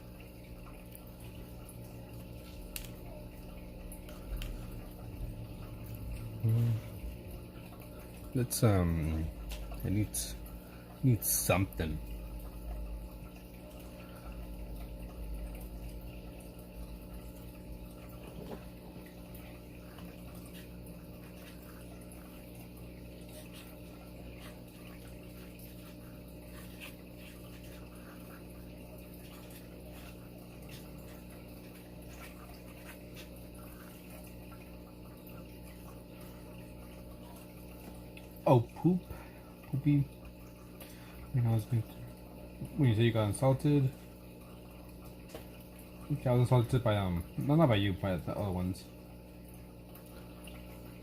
Let's I need something. Oh, poopy. You know, when you say you got insulted. Okay, I was insulted by no, not by you, by the other ones.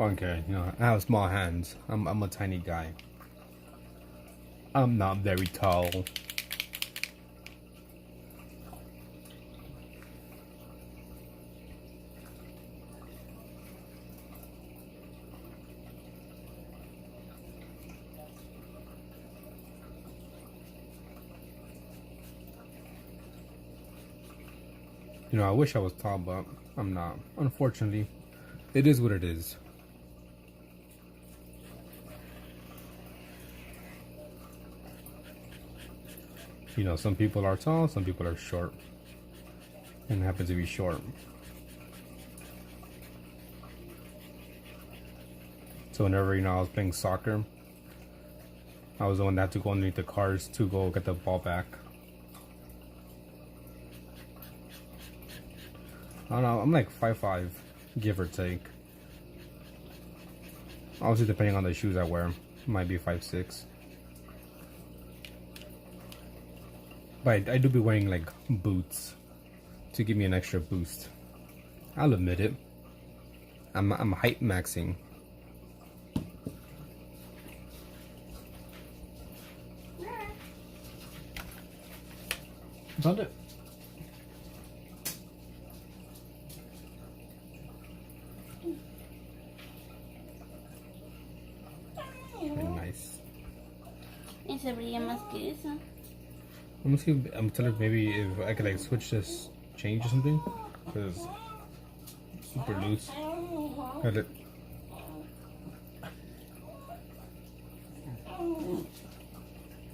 Okay, you know, I have small hands. I'm a tiny guy. I'm not very tall. You know, I wish I was tall, but I'm not. Unfortunately, it is what it is. You know, some people are tall, some people are short. And happen to be short. So whenever, you know, I was playing soccer, I was the one that had to go underneath the cars to go get the ball back. I don't know, I'm like 5'5", give or take. Obviously depending on the shoes I wear, might be 5'6". But I do be wearing like boots to give me an extra boost. I'll admit it. I'm height maxing. Found it. Very nice. Y se brilla más que eso. Let me see. I'm telling her maybe if I could like switch this change or something, because super loose. Got it.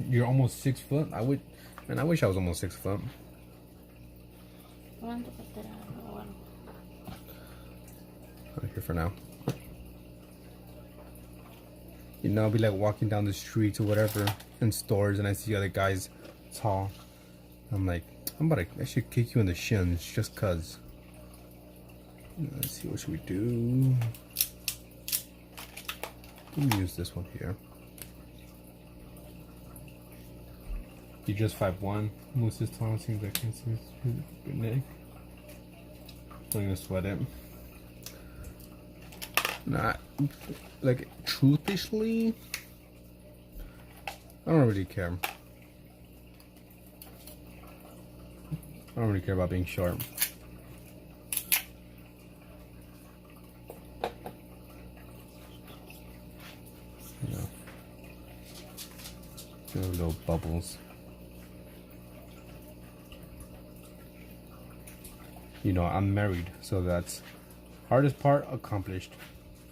You're almost 6 foot. I wish I was almost 6 foot. ¿Cuánto costará? Bueno. I'm here for now. You know, I'll be like walking down the streets or whatever in stores, and I see other guys tall. I'm like, I should kick you in the shins just cause. Let's see, what should we do? Let me use this one here. You just 5'1". Most of his tall seems like his neck. I'm gonna sweat it. Nah, like truthishly, I don't really care. I don't really care about being short. You know, little bubbles. You know, I'm married, so that's hardest part accomplished.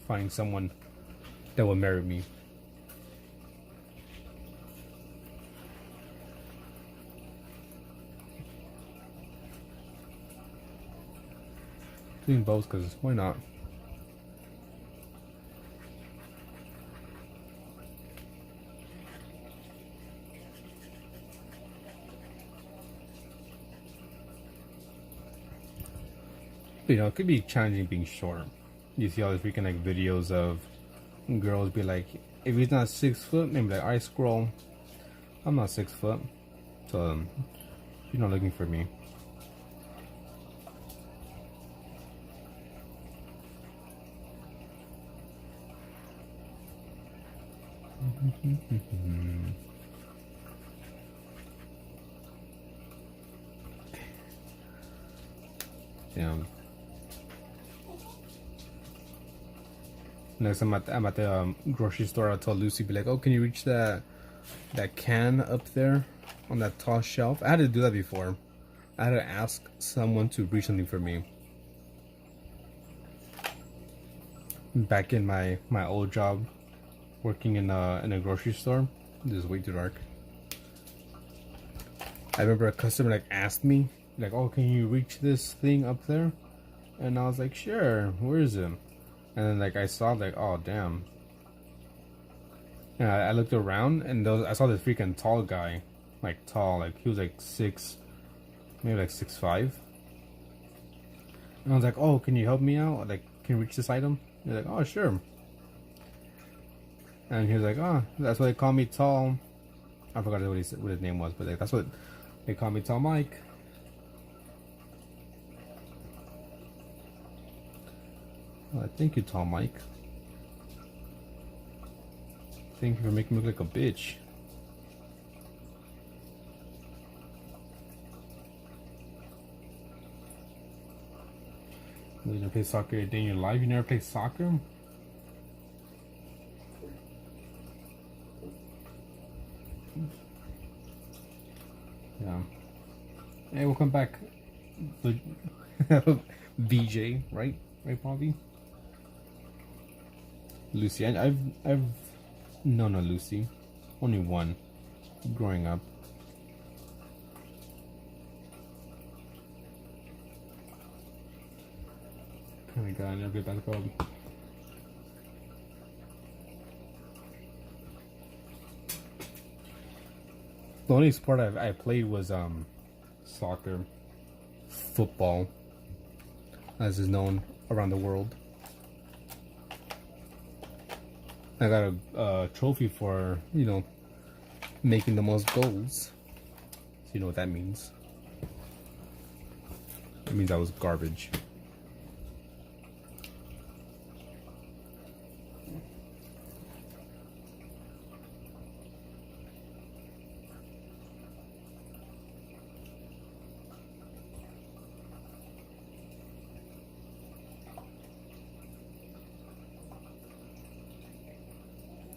Find someone that will marry me. Doing both, because why not? You know, it could be challenging being short. You see all these freaking like videos of girls be like, if he's not 6 foot, maybe like, alright, scroll. I'm not 6 foot, so you're not looking for me. Yeah. Next time I'm at the grocery store, I'll tell Lucy, be like, oh, can you reach that can up there on that tall shelf? I had to do that before. I had to ask someone to reach something for me. Back in my old job, working in a grocery store. This is way too dark. I remember a customer like asked me, like, oh, can you reach this thing up there? And I was like, sure, where is it? And then like I saw like, oh damn. Yeah, I looked around and I saw this freaking tall guy, like tall, like he was like 6, maybe like 6'5". And I was like, oh, can you help me out? Like, can you reach this item? He's like, oh sure. And he was like, oh, that's why they call me Tall. I forgot what his name was, but like, that's what they call me, Tall Mike. Thank you, Tall Mike. Thank you for making me look like a bitch. You never play soccer a day in your life? You never played soccer? Yeah. Hey, welcome back. VJ, right? Right, Bobby? Lucy, I've no Lucy, only one growing up. Oh my god, I never played basketball. The only sport I played was soccer, football, as is known around the world. I got a trophy for, you know, making the most goals. So you know what that means. It means I was garbage.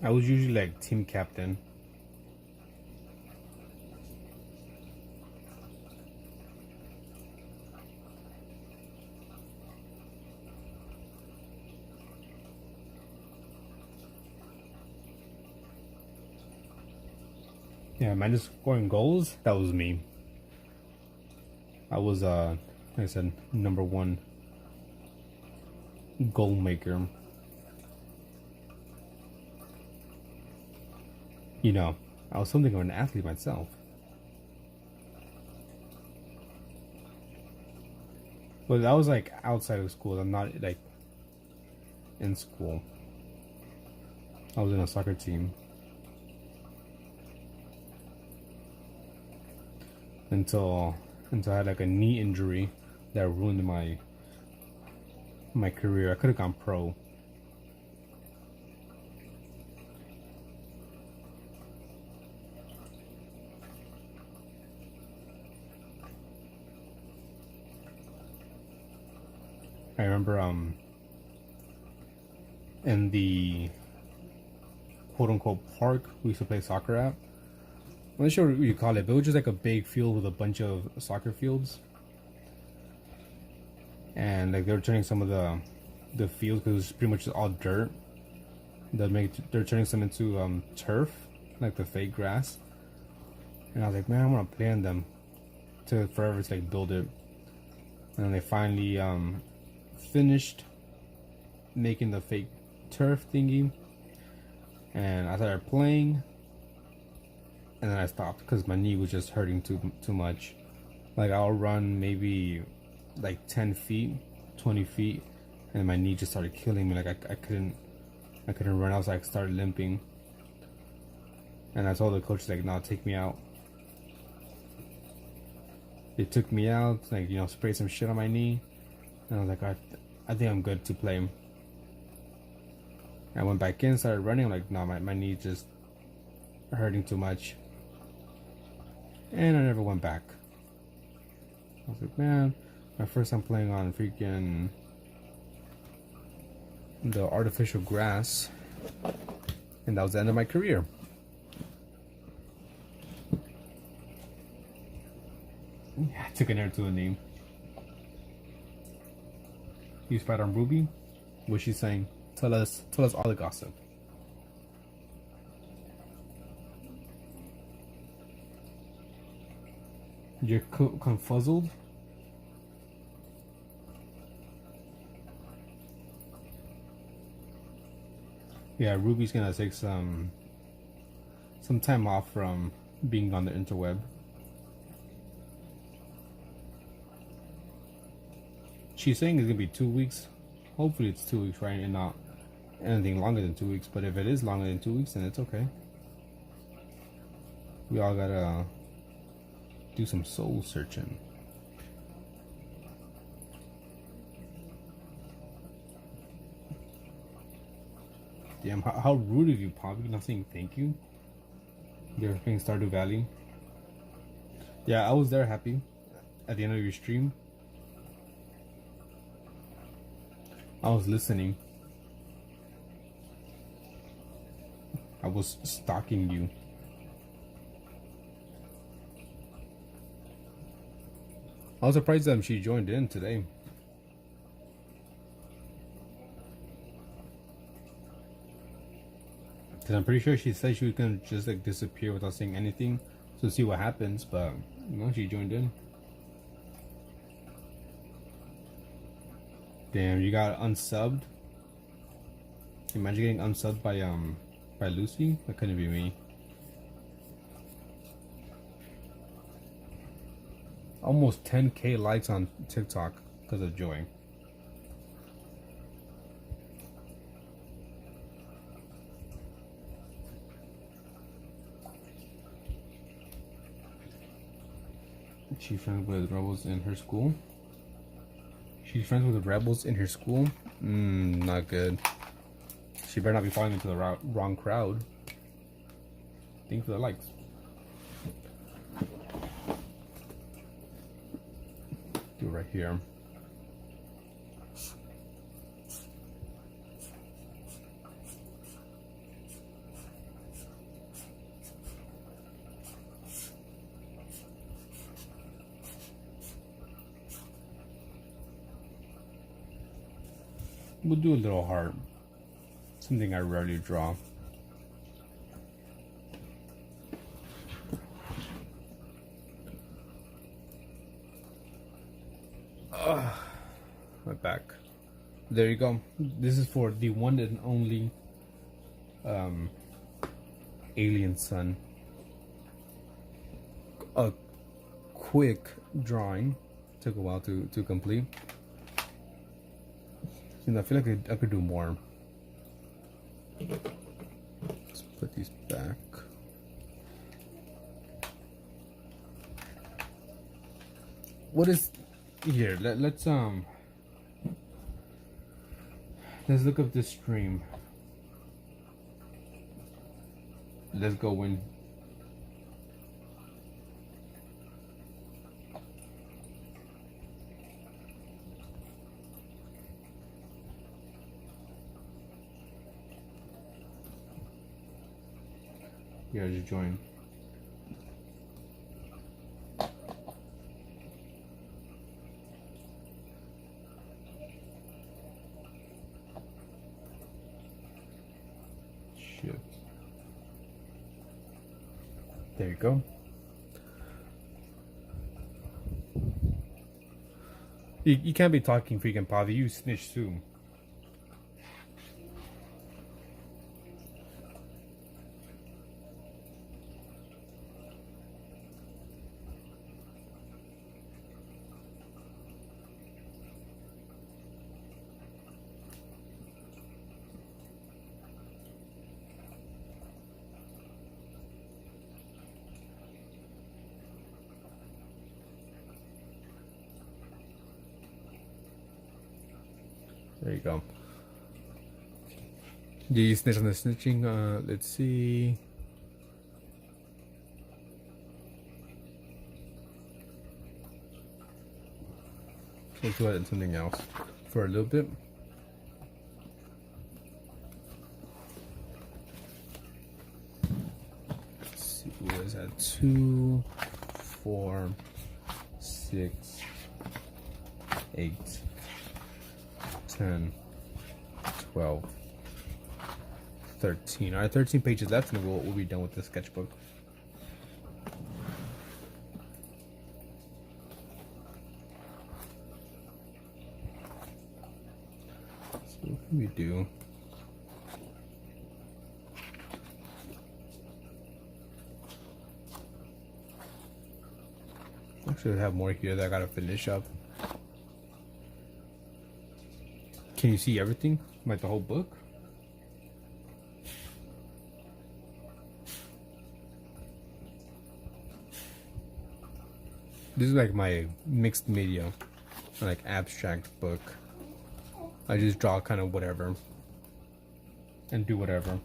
I was usually like team captain. Yeah, minus scoring goals, that was me. I was like I said, #1 goal maker. You know, I was something of an athlete myself. But that was like outside of school. I'm not like in school. I was in a soccer team. Until I had like a knee injury that ruined my career. I could have gone pro. I remember in the quote unquote park we used to play soccer at. I'm not sure what you call it, but it was just like a big field with a bunch of soccer fields. And like they were turning some of the fields, because it was pretty much just all dirt. They're turning some into turf, like the fake grass. And I was like, man, I want to play on them to forever to like build it. And then they finally finished making the fake turf thingy, and I started playing, and then I stopped because my knee was just hurting too much. Like I'll run maybe like 10 feet, 20 feet, and my knee just started killing me. Like I couldn't run. I was like started limping, and I told the coach like, "No, take me out." They took me out, like, you know, sprayed some shit on my knee, and I was like, I think I'm good to play. I went back in, started running. I'm like, no, my knee just hurting too much, and I never went back. I was like, man, my first time playing on freaking the artificial grass, and that was the end of my career. I took an air to the knee. You spied on Ruby? What's she saying? Tell us all the gossip. You're confuzzled? Yeah, Ruby's gonna take some time off from being on the interweb. She's saying it's gonna be 2 weeks. Hopefully it's 2 weeks, right? And not anything longer than 2 weeks. But if it is longer than 2 weeks, then it's okay. We all gotta do some soul searching. Damn, how rude of you, Pop. You're not saying thank you. You're playing Stardew Valley. Yeah, I was there, Happy, at the end of your stream. I was listening. I was stalking you. I was surprised that she joined in today. Because I'm pretty sure she said she was going to just like disappear without saying anything to see what happens, but no, she joined in. Damn, you got unsubbed. Imagine getting unsubbed by Lucy. That couldn't be me. Almost 10K likes on TikTok because of Joy. She's friends with rebels in her school. She's friends with the rebels in her school. Not good. She better not be falling into the wrong crowd. Thanks for the likes. Do it right here. We'll do a little heart. Something I rarely draw. My back. There you go. This is for the one and only alien sun. A quick drawing. Took a while to complete. I feel like I could do more. Let's put these back. What is here? Let's look up this stream. Let's go in. Yeah, just join. Shit. There you go. You can't be talking freaking Pavi, you snitch too. There you go. Did you snitch on the snitching? Let's see. Let's go ahead and something else for a little bit. Let's see, what is that? 2, 4, 6, 8, 10, 12, 13. All right, 13 pages left, and we'll be done with the sketchbook. So what can we do? Actually, I have more here that I gotta finish up. Can you see everything? Like the whole book? This is like my mixed media, like abstract book. I just draw kind of whatever and do whatever.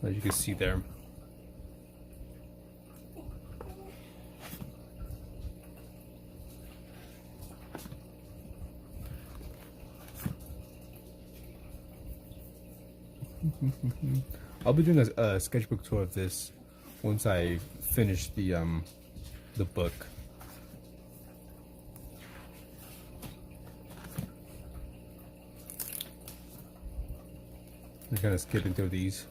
As you can see there. I'll be doing a sketchbook tour of this once I finish the book. I'm kind of skipping through these.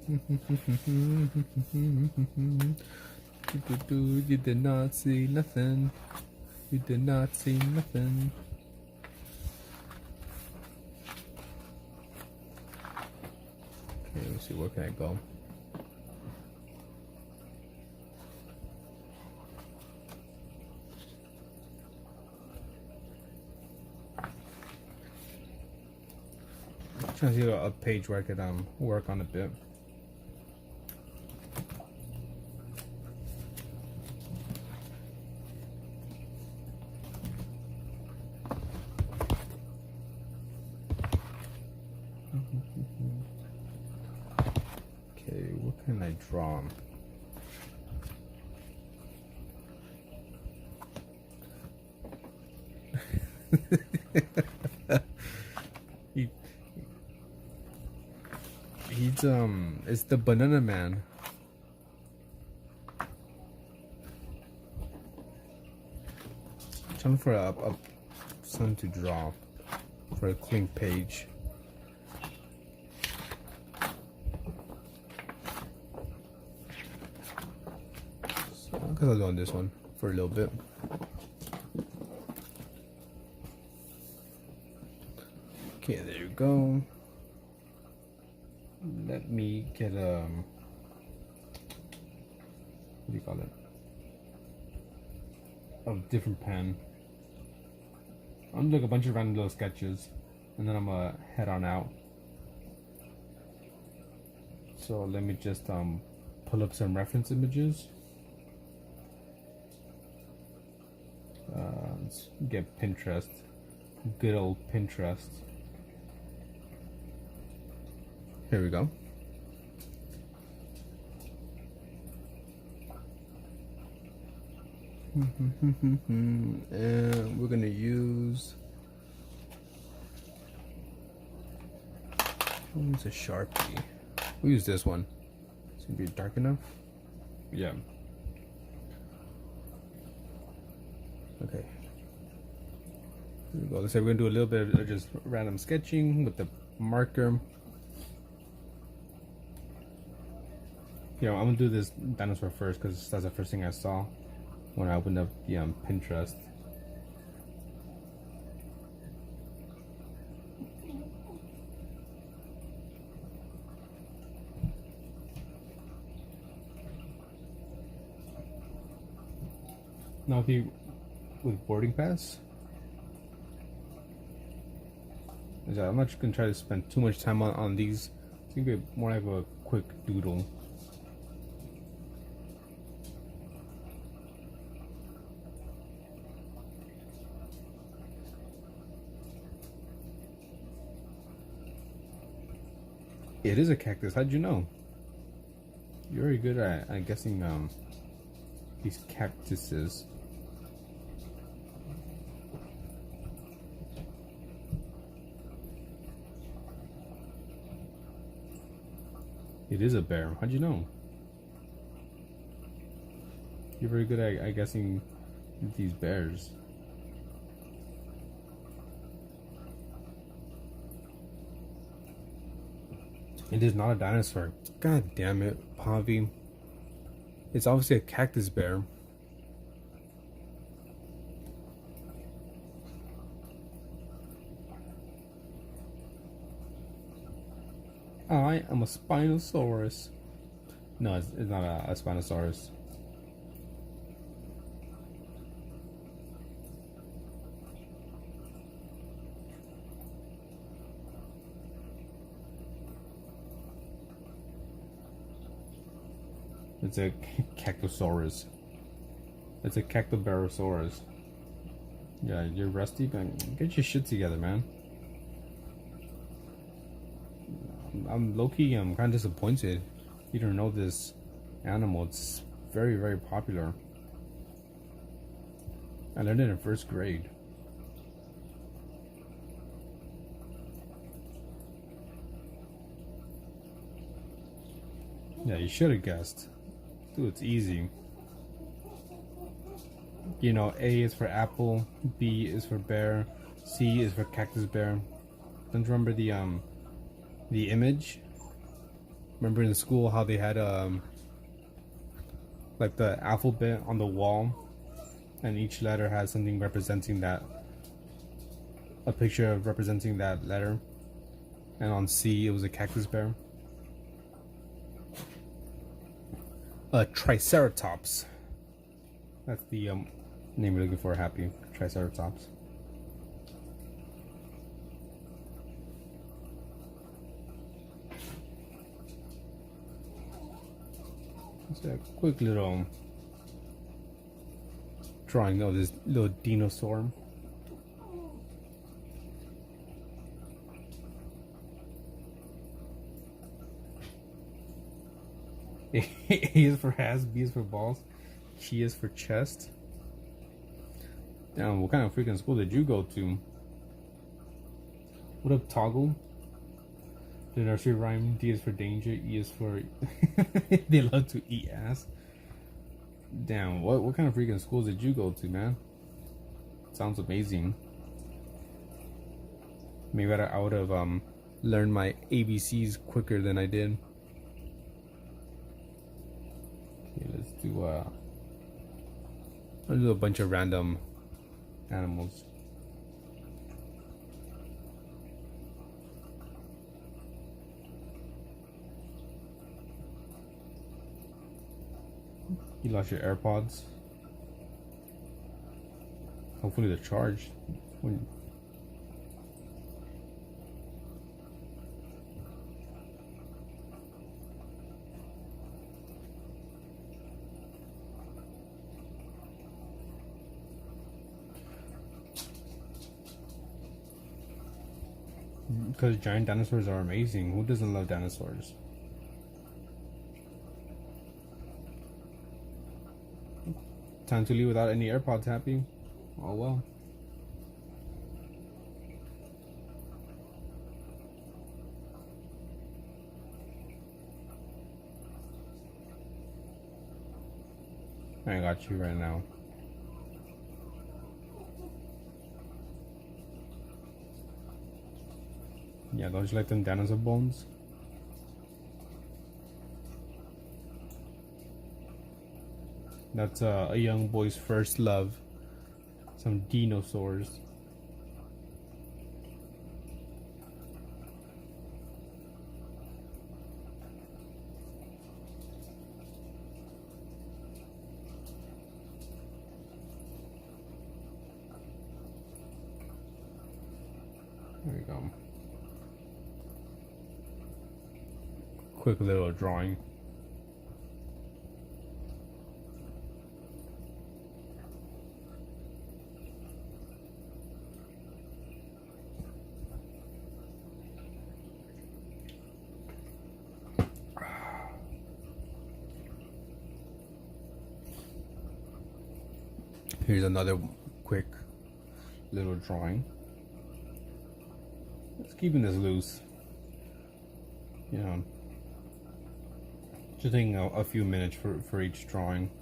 You did not see nothing. You did not see nothing. Okay, let me see, where can I go? I'm trying to see a page where I could work on a bit. Okay, what can I draw? he, it's the banana man. Trying for something to draw for a clean page. So I guess I'll go on this one for a little bit. Okay, there you go. Let me get what do you call it? A different pen. I'm gonna do like a bunch of random little sketches, and then I'm gonna head on out. So let me just pull up some reference images. Let's get Pinterest. Good old Pinterest. Here we go. And we're gonna use a Sharpie. We'll use this one. It's gonna be dark enough. Yeah. Okay. Here we go. Let's say we're gonna do a little bit of just random sketching with the marker. You know, I'm gonna do this dinosaur first because that's the first thing I saw when I opened up the Pinterest. Now, if you with boarding pass, I'm not gonna try to spend too much time on these. It's gonna be more like a quick doodle. It is a cactus. How'd you know? You're very good at guessing these cactuses. It is a bear. How'd you know? You're very good at guessing these bears. It is not a dinosaur. God damn it, Pavi. It's obviously a cactus bear. I am a Spinosaurus. No, it's not a Spinosaurus. It's a Cactosaurus. It's a Cactobarosaurus. Yeah, you're rusty, but get your shit together, man. I'm low-key, I'm kind of disappointed you don't know this animal. It's very, very popular. I learned it in first grade. Yeah, you should have guessed. Dude, it's easy. You know, A is for apple, B is for bear, C is for cactus bear. Don't you remember the image? Remember in school how they had like the alphabet on the wall, and each letter has something representing that, a picture of representing that letter, and on C it was a cactus bear. A triceratops. That's the name we're looking for. Happy triceratops. Just a quick little drawing of this little dinosaur. A is for ass, B is for balls, G is for chest. Damn, what kind of freaking school did you go to? What up, Toggle? The nursery rhyme, D is for danger, E is for they love to eat ass. Damn, what kind of freaking schools did you go to, man? Sounds amazing. Maybe I would have learned my ABCs quicker than I did. Okay, let's do a bunch of random animals. You lost your AirPods. Hopefully they're charged. Because giant dinosaurs are amazing. Who doesn't love dinosaurs? Time to leave without any AirPods, Happy? Oh well. I got you right now. Yeah, don't you like them dinosaur bones? That's a young boy's first love. Some dinosaurs. There we go. Quick little drawing. Here's another quick little drawing. Just keeping this loose. You know, just taking a few minutes for each drawing.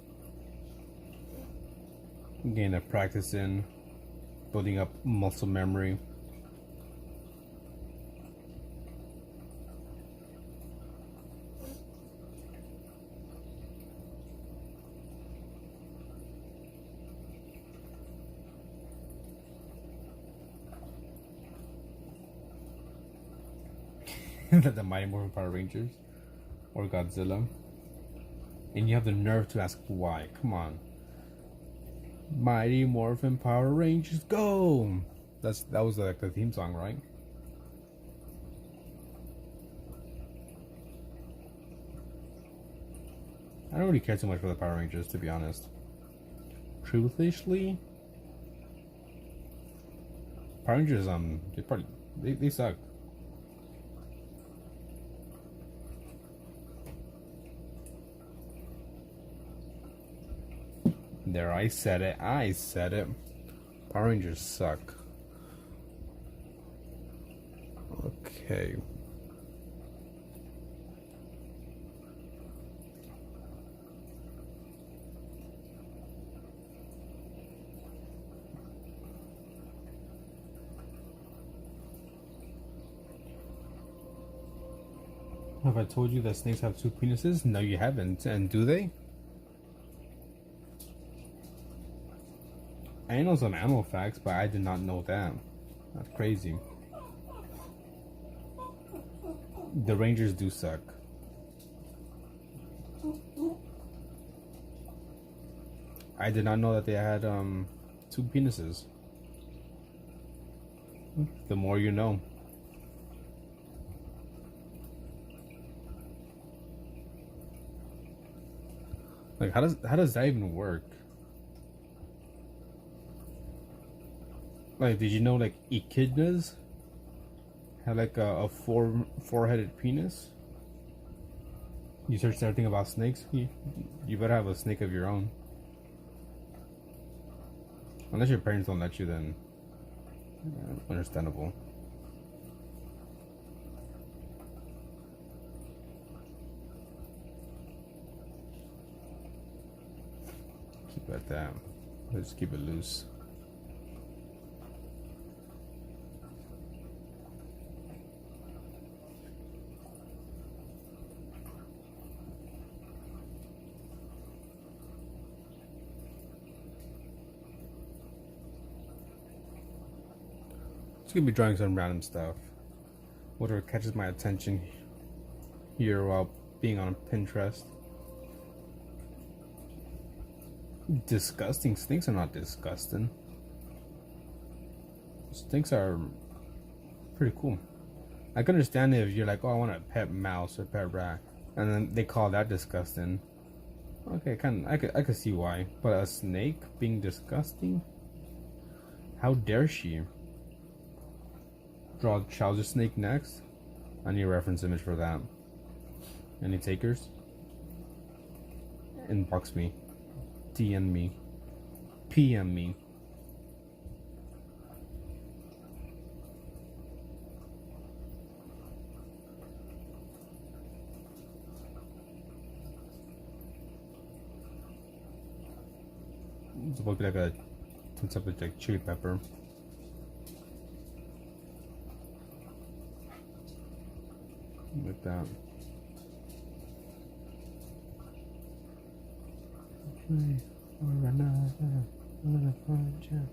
Getting a practice in, building up muscle memory. The Mighty Morphin Power Rangers or Godzilla, and you have the nerve to ask why. Come on. Mighty Morphin Power Rangers, go! That was like the theme song, right? I don't really care too much for the Power Rangers, to be honest. Truthishly, Power Rangers they suck. There, I said it. Power Rangers suck. Okay. Have I told you that snakes have two penises? No, you haven't. And do they? I know some animal facts, but I did not know that. That's crazy. The Rangers do suck. I did not know that they had two penises. The more you know. Like how does that even work? Like did you know like echidnas have like a four-headed penis? You searched everything about snakes? You better have a snake of your own. Unless your parents don't let you, then understandable. Keep it at that. Let's keep it loose. Just gonna be drawing some random stuff. Whatever catches my attention here while being on Pinterest. Disgusting. Snakes are not disgusting. Snakes are pretty cool. I can understand if you're like, oh, I want a pet mouse or pet rat, and then they call that disgusting. Okay, I could see why. But a snake being disgusting? How dare she? Draw trouser snake next. I need a reference image for that. Any takers? Inbox me. DM me. PM me. It's supposed to be like some type of like chili pepper. Like that. Okay, or another project.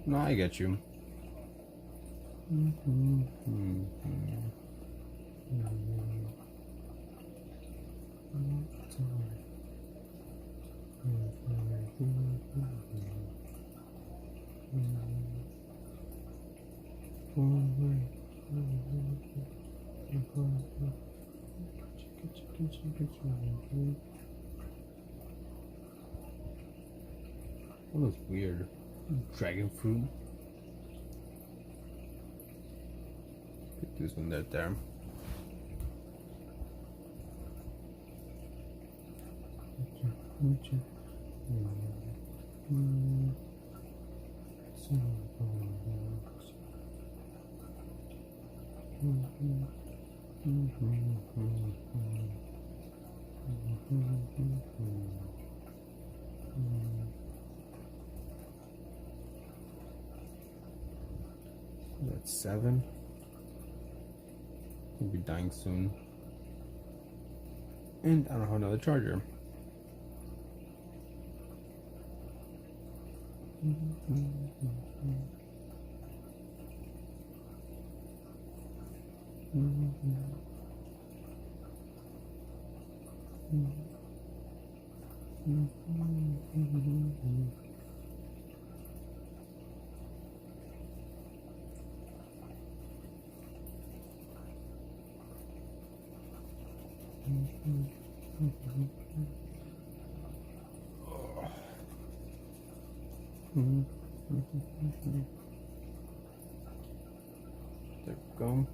No, I get you. That looks weird. Dragon fruit. Put this one there. That's 7. He'll be dying soon. And I don't have another charger. There we go.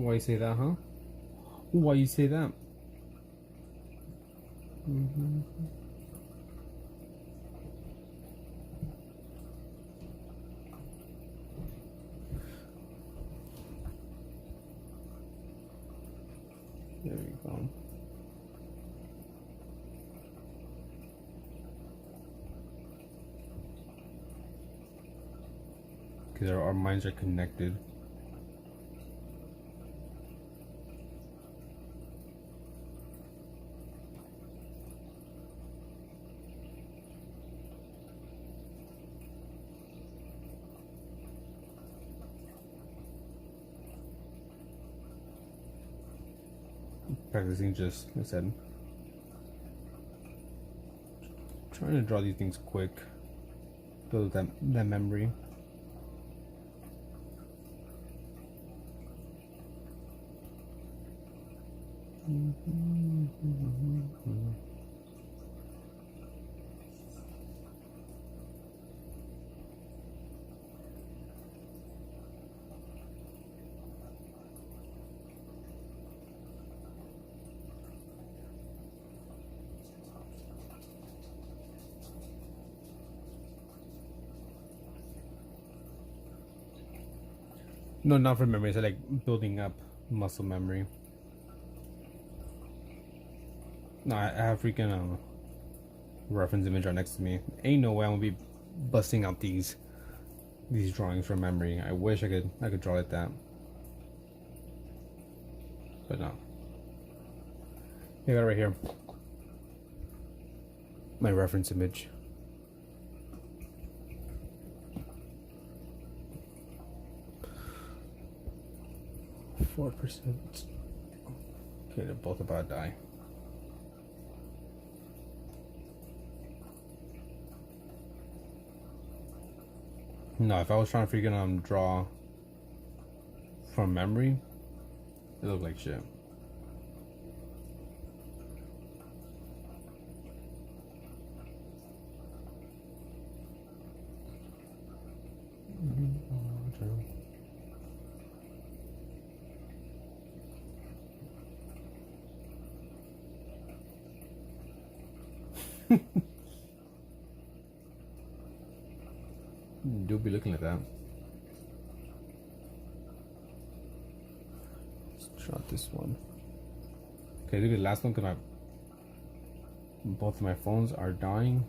Why you say that, huh? Why you say that? There we go. Because our minds are connected. Practicing just, like I said, trying to draw these things quick, build that memory. No, not for memory. It's like building up muscle memory. No, I have freaking reference image right next to me. Ain't no way I'm gonna be busting out these drawings from memory. I wish I could draw like that, but no. I got it right here. My reference image. %. Okay, they're both about to die. No, if I was trying to freaking draw from memory, it looked like shit. Do be looking like that. Let's try this one. Okay, look at the last one because both of my phones are dying.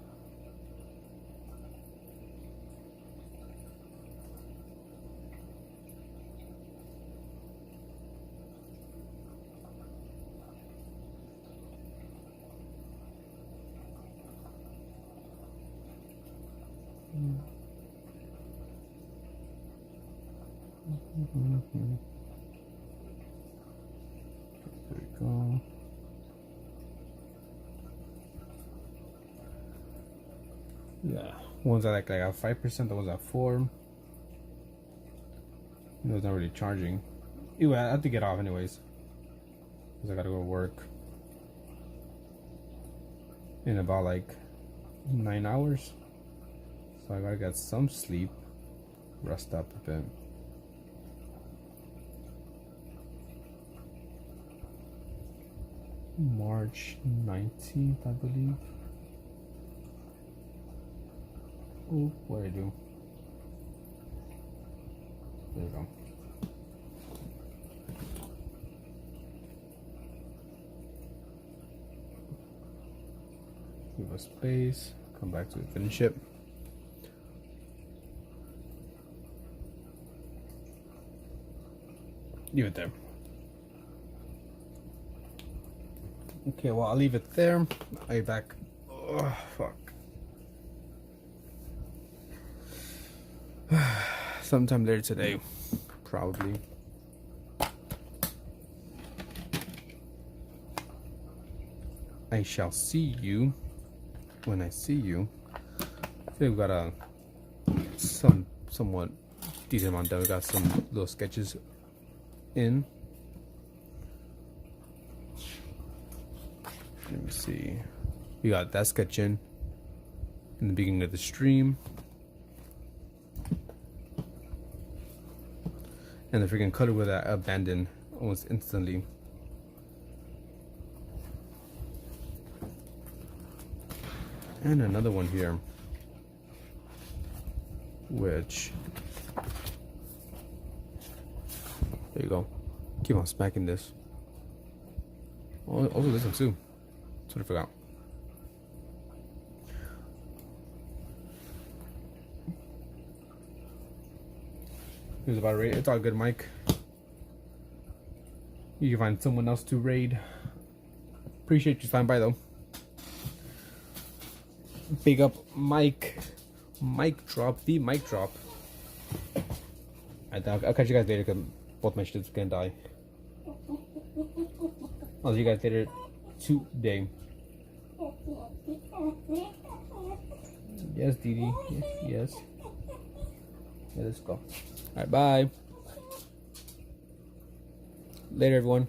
There we go. Yeah, one's at like at 5%, the one's at 4%. Those not really charging. Ew, I have to get off anyways, because I gotta go to work in about like 9 hours. So I gotta get some sleep, rest up a bit. March 19th, I believe. Oh, what did I do? There we go. Give a space, come back to it, finish it. Leave it there. Okay, well, I'll leave it there. I'll be back. Oh, fuck. Sometime later today, probably. I shall see you when I see you. I think we've got a somewhat decent amount done. We got some little sketches in. Let me see. We got that sketch in the beginning of the stream. And the freaking color with that abandoned almost instantly. And another one here, which, there you go. Keep on smacking this. Oh, also this one too. That's what I forgot. He was about to raid. It's all good, Mike. You can find someone else to raid. Appreciate you stopping by though. Big up Mike. Mic drop. The mic drop. I'll catch you guys later because both my shit's gonna die. I'll see you guys later today. Yes, Dee. Yes. Yeah, let's go. Alright, bye. Later, everyone.